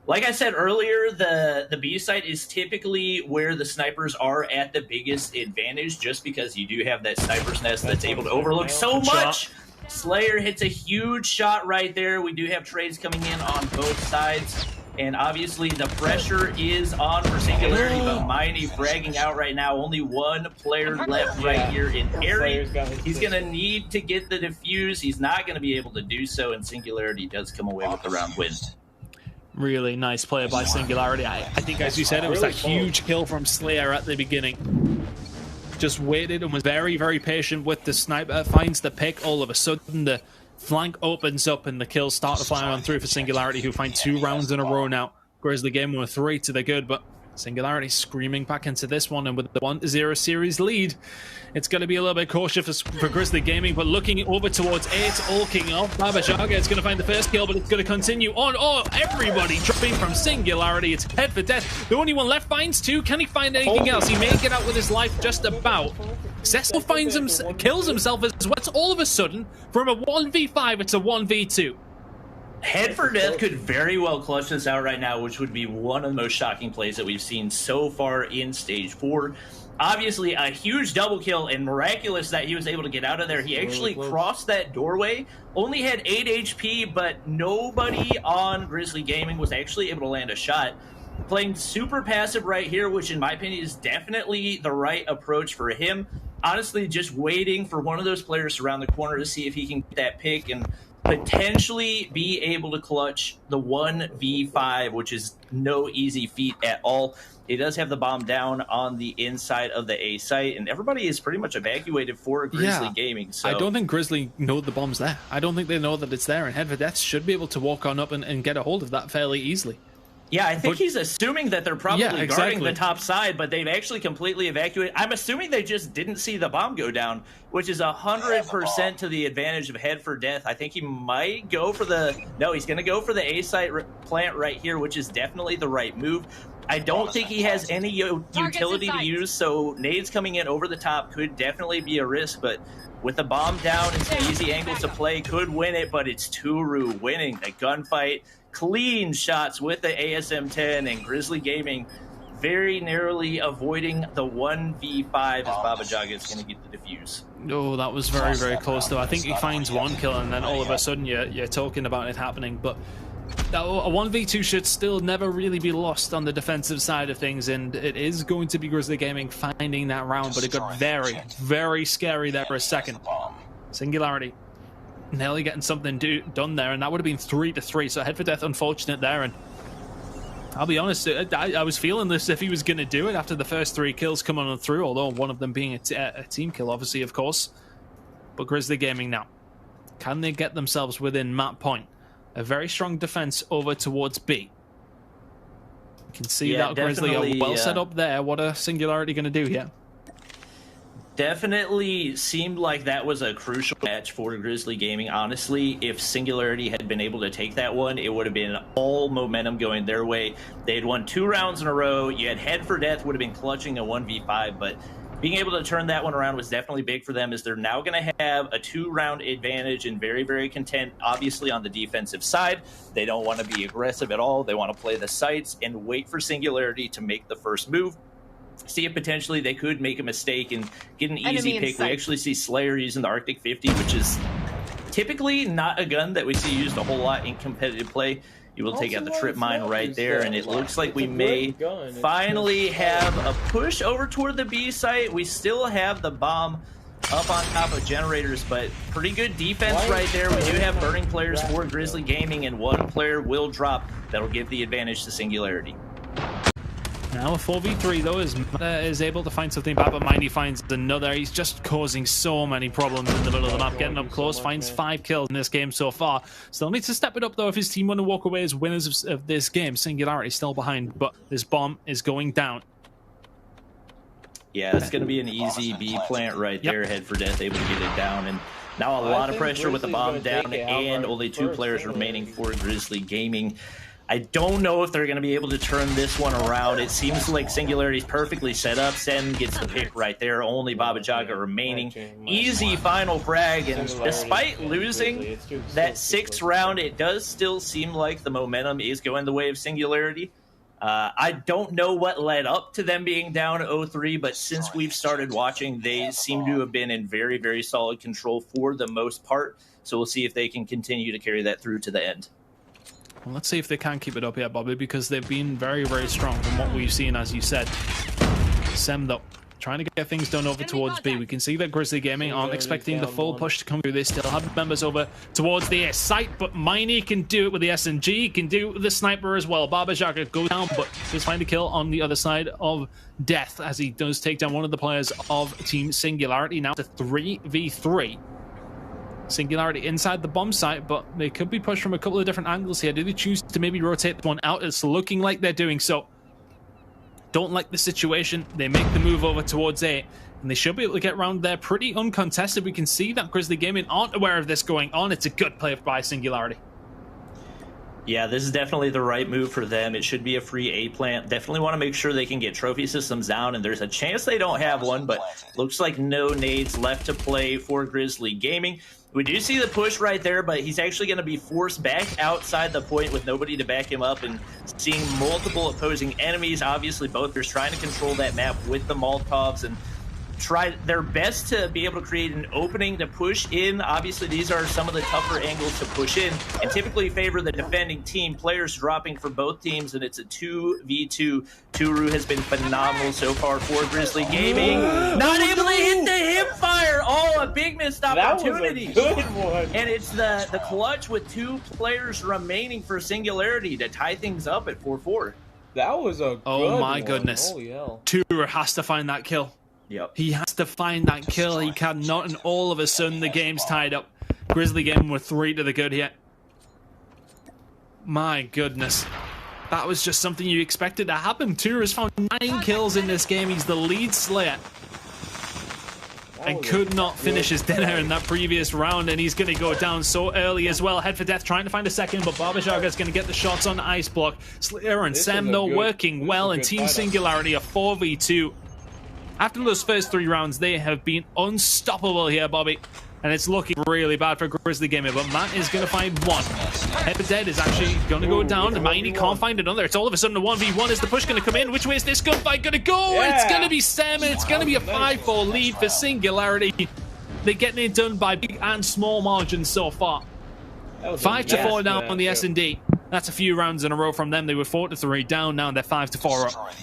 Like I said earlier, the B site is typically where the snipers are at the biggest advantage, just because you do have that sniper's nest that's able to overlook so much. Slayer hits a huge shot right there. We do have trades coming in on both sides. And obviously the pressure is on for Singularity, but Mighty fragging out right now. Only one player left right here in Harry. He's going to need to get the defuse. He's not going to be able to do so, and Singularity does come away with the round win. Really nice play by Singularity. I think, as you said, it was that huge kill from Slayer at the beginning. Just waited and was very, very patient with the sniper. Finds the pick. All of a sudden, the flank opens up and the kills start to fly on through for Singularity, who find 2 rounds in a row now. Grizzly Gaming with 3 to the good, but Singularity screaming back into this one, and with the 1-0 series lead, it's going to be a little bit cautious for Grizzly Gaming, but looking over towards A, it's all kicking off. Baba Jaga is going to find the first kill, but it's going to continue on. Oh, everybody dropping from Singularity. It's head for death. The only one left finds 2. Can he find anything else? He may get out with his life just about. Cecil finds him, kills himself as well. It's all of a sudden, from a 1v5, it's a 1v2. Head for Death could very well clutch this out right now, which would be one of the most shocking plays that we've seen so far in Stage 4. Obviously, a huge double kill, and miraculous that he was able to get out of there. He actually crossed that doorway, only had 8 HP, but nobody on Grizzly Gaming was actually able to land a shot. Playing super passive right here, which in my opinion is definitely the right approach for him. Honestly, just waiting for one of those players to round the corner to see if he can get that pick and potentially be able to clutch the 1v5, which is no easy feat at all. It does have the bomb down on the inside of the A site, and everybody is pretty much evacuated for Grizzly Gaming. So I don't think Grizzly know the bomb's there. I don't think they know that it's there, and Head for Death should be able to walk on up and get a hold of that fairly easily. Yeah, I think he's assuming that they're probably guarding the top side, but they've actually completely evacuated. I'm assuming they just didn't see the bomb go down, which is 100% to the advantage of Head for Death. I think he might go for the... No, he's going to go for the A-site plant right here, which is definitely the right move. I don't think he has any utility to use, so nades coming in over the top could definitely be a risk, but with the bomb down and some easy angles to play, could win it, but it's Turu winning the gunfight. Clean shots with the ASM-10, and Grizzly Gaming very narrowly avoiding the 1v5 as Baba Jaga is going to get the defuse. Oh, that was very, very close, though. I think he finds one kill, and then all of a sudden you're talking about it happening, but a 1v2 should still never really be lost on the defensive side of things, and it is going to be Grizzly Gaming finding that round, but it got very, very scary there for a second. Singularity nearly getting something done there, and that would have been 3-3, so Head for Death unfortunate there, and I'll be honest, I was feeling this if he was going to do it after the first 3 kills coming on through, although one of them being a team kill, obviously, of course. But Grizzly Gaming now, can they get themselves within map point? A very strong defense over towards B. You can see that Grizzly are well set up there. What are Singularity going to do here? Definitely seemed like that was a crucial match for Grizzly Gaming. Honestly, if Singularity had been able to take that one, it would have been all momentum going their way. They had won 2 rounds in a row. You had Head for Death would have been clutching a 1v5, but being able to turn that one around was definitely big for them, as they're now going to have a 2-round advantage and very, very content, obviously, on the defensive side. They don't want to be aggressive at all. They want to play the sites and wait for Singularity to make the first move. See if potentially they could make a mistake and get an easy pick. We actually see Slayer using the Arctic 50, which is typically not a gun that we see used a whole lot in competitive play. You will take out the trip mine right there, and it looks like we may finally have a push over toward the B site. We still have the bomb up on top of generators, but pretty good defense right there. We do have burning players for Grizzly Gaming, and one player will drop. That'll give the advantage to Singularity. Now a 4v3 though, as Meta is able to find something back, but Mindy finds another. He's just causing so many problems in the middle of the map, getting up close, finds 5 kills in this game so far. Still needs to step it up though if his team want to walk away as winners of this game. Singularity still behind, but this bomb is going down. Yeah, it's going to be an easy B plant right there, head for death, able to get it down. And now a lot of pressure with the bomb down and only 2 players remaining for Grizzly Gaming. I don't know if they're going to be able to turn this one around. It seems like Singularity's perfectly set up. Sen gets the pick right there. Only Baba Jaga remaining. Easy final frag, and despite losing that 6th round, it does still seem like the momentum is going the way of Singularity. I don't know what led up to them being down 0-3, but since we've started watching, they seem to have been in very, very solid control for the most part. So we'll see if they can continue to carry that through to the end. Well, let's see if they can keep it up here, Bobby, because they've been very, very strong from what we've seen, as you said. Sem, though, trying to get things done over towards B. We can see that Grizzly Gaming aren't expecting the full push to come through. They still have members over towards the A site, but Miney can do it with the SMG. He can do it with the sniper as well. Baba Jaga goes down, but just find a kill on the other side of death as he does take down one of the players of Team Singularity. Now to 3v3. Singularity inside the bomb site, but they could be pushed from a couple of different angles here. Do they choose to maybe rotate one out? It's looking like they're doing so. Don't like the situation. They make the move over towards A, and they should be able to get around there pretty uncontested. We can see that Grizzly Gaming aren't aware of this going on. It's a good play by Singularity. Yeah, this is definitely the right move for them. It should be a free A plant. Definitely want to make sure they can get trophy systems down, and there's a chance they don't have one, but looks like no nades left to play for Grizzly Gaming. We do see the push right there, but he's actually going to be forced back outside the point with nobody to back him up, and seeing multiple opposing enemies. Obviously, both are trying to control that map with the Molotovs and try their best to be able to create an opening to push in. Obviously, these are some of the tougher angles to push in and typically favor the defending team. Players dropping for both teams, and it's a 2v2. Turu has been phenomenal so far for Grizzly Gaming. Not able to hit the hip fire. Oh, a big missed opportunity. That was a good one. And it's the clutch with 2 players remaining for Singularity to tie things up at 4-4. That was a oh my one. goodness. Holy hell. Turu has to find that kill. Yep. He has to find that kill. He cannot, and all of a sudden the game's tied up. Grizzly Gaming with 3 to the good here. My goodness. That was just something you expected to happen. Turu has found 9 kills in this game. He's the lead slayer. And could not finish his dinner in that previous round, and he's going to go down so early as well. Head for death, trying to find a second, but Baba Jaga is going to get the shots on the ice block. Slayer and Sem, though, working well, and Team Singularity a 4v2. After those first 3 rounds, they have been unstoppable here, Bobby. And it's looking really bad for Grizzly Gaming, but Matt is going to find one. Head for dead is actually going to go down, and Miney can't find another. It's all of a sudden a 1v1. Is the push going to come in? Which way is this gunfight going to go? Yeah. It's going to be Sem, and it's going to be a 5-4 lead for Singularity. They're getting it done by big and small margins so far. 5-4 down on the S&D. That's a few rounds in a row from them. They were 4-3 down, now they're 5-4 up.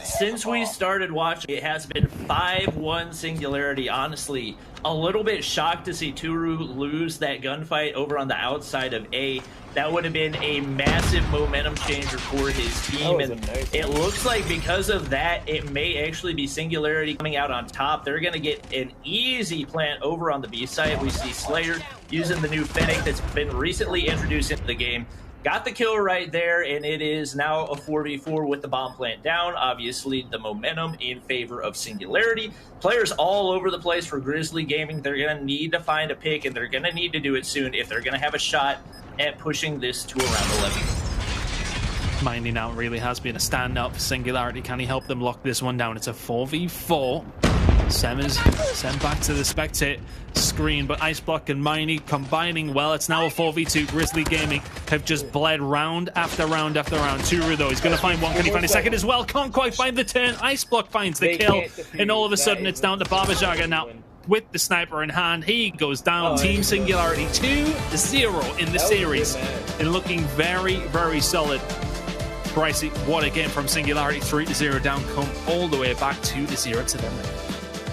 Since we started watching, it has been 5-1 Singularity. Honestly, a little bit shocked to see Turu lose that gunfight over on the outside of A. That would have been a massive momentum changer for his team, and it looks like because of that, it may actually be Singularity coming out on top. They're going to get an easy plant over on the B side. We see Slayer using the new Fennec that's been recently introduced into the game. Got the kill right there, and it is now a 4v4 with the bomb plant down. Obviously, the momentum in favor of Singularity. Players all over the place for Grizzly Gaming. They're going to need to find a pick, and they're going to need to do it soon if they're going to have a shot at pushing this to around 11. Mindy now really has been a stand-up for Singularity. Can he help them lock this one down? It's a 4v4. Sem is sent back to the spectate screen, but Ice Block and Miney combining well. It's now a 4v2. Grizzly Gaming have just bled round after round after round. Turu, though, he's going to find one. Can he find a second as well? Can't quite find the turn. Ice Block finds the kill, and all of a sudden it's down to Baba Jaga now. with the sniper in hand. He goes down. Team Singularity 2-0 in the series. And looking very, very solid. Brycey, what a game from Singularity. 3-0 down, come all the way back 2-0 to them.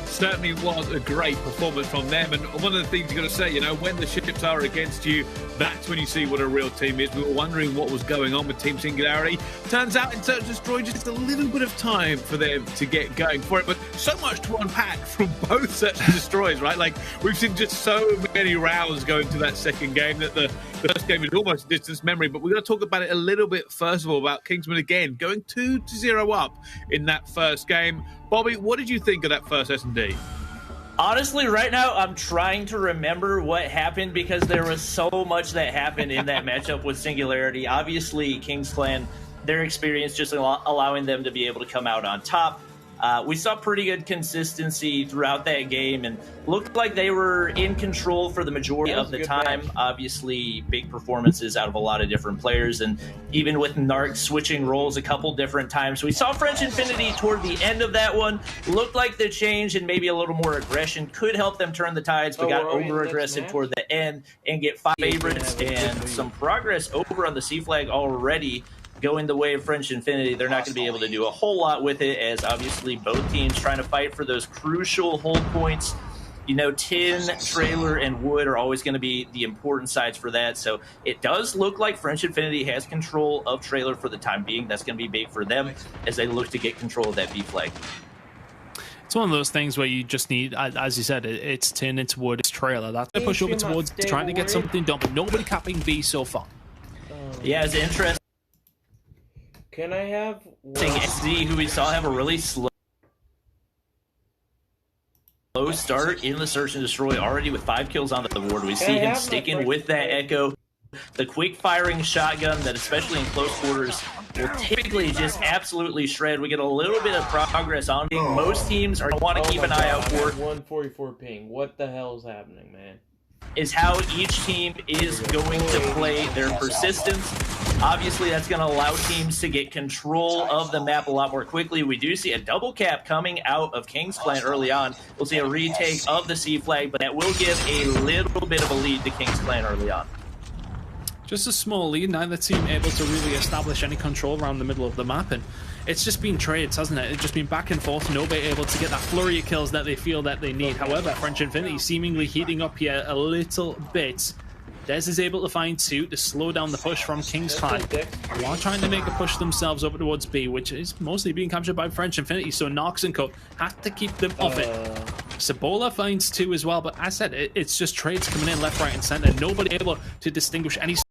Certainly was a great performance from them. And one of the things you got to say, you know, when the ships are against you, that's when you see what a real team is. We were wondering what was going on with Team Singularity. Turns out in Search and Destroy, just a little bit of time for them to get going for it. But so much to unpack from both Search and Destroys, right? Like, we've seen just so many rounds going to that second game that the first game is almost a distance memory. But we're going to talk about it a little bit, first of all, about Kingsman again, going 2-0 up in that first game. Bobby, what did you think of that first S&D? Honestly, right now, I'm trying to remember what happened because there was so much that happened in that matchup with Singularity. Obviously, Kings Clan, their experience just allowing them to be able to come out on top. We saw pretty good consistency throughout that game and looked like they were in control for the majority of the time. Match. Obviously, big performances out of a lot of different players, and even with Narc switching roles a couple different times. We saw French Infinity toward the end of that one. Looked like the change and maybe a little more aggression could help them turn the tides, but got over-aggressive toward the end and get 5 favorites and some progress over on the C flag already. Going the way of French Infinity, they're not going to be able to do a whole lot with it, as obviously both teams trying to fight for those crucial hold points. You know, Tin, Trailer, and Wood are always going to be the important sides for that. So it does look like French Infinity has control of Trailer for the time being. That's going to be big for them as they look to get control of that B flag. It's one of those things where you just need, as you said, it's Tin, it's Wood, it's Trailer. That's they push over towards trying to get something done, but nobody capping B so far. Yeah, it's interesting. Can I have XD, who we saw have a really slow start in the Search and Destroy, already with 5 kills on the board. We see him sticking with that Echo. The quick firing shotgun that, especially in close quarters, will typically just absolutely shred. We get a little bit of progress on it. Most teams are want to keep an eye out for. 144 ping. What the hell is happening, man? Is how each team is going to play their persistence. Obviously, that's going to allow teams to get control of the map a lot more quickly. We do see a double cap coming out of Kings Clan early on. We'll see a retake of the C flag, but that will give a little bit of a lead to Kings Clan early on. Just a small lead, neither team able to really establish any control around the middle of the map, and it's just been trades, hasn't it? It's just been back and forth, nobody able to get that flurry of kills that they feel that they need. However, French Infinity seemingly heating up here a little bit. Dez is able to find 2 to slow down the push from Kings Clan. They are trying to make a push themselves over towards B, which is mostly being captured by French Infinity, so Nox and Co have to keep them off it. Sabola finds 2 as well, but as I said, it's just trades coming in left, right, and center. Nobody able to distinguish any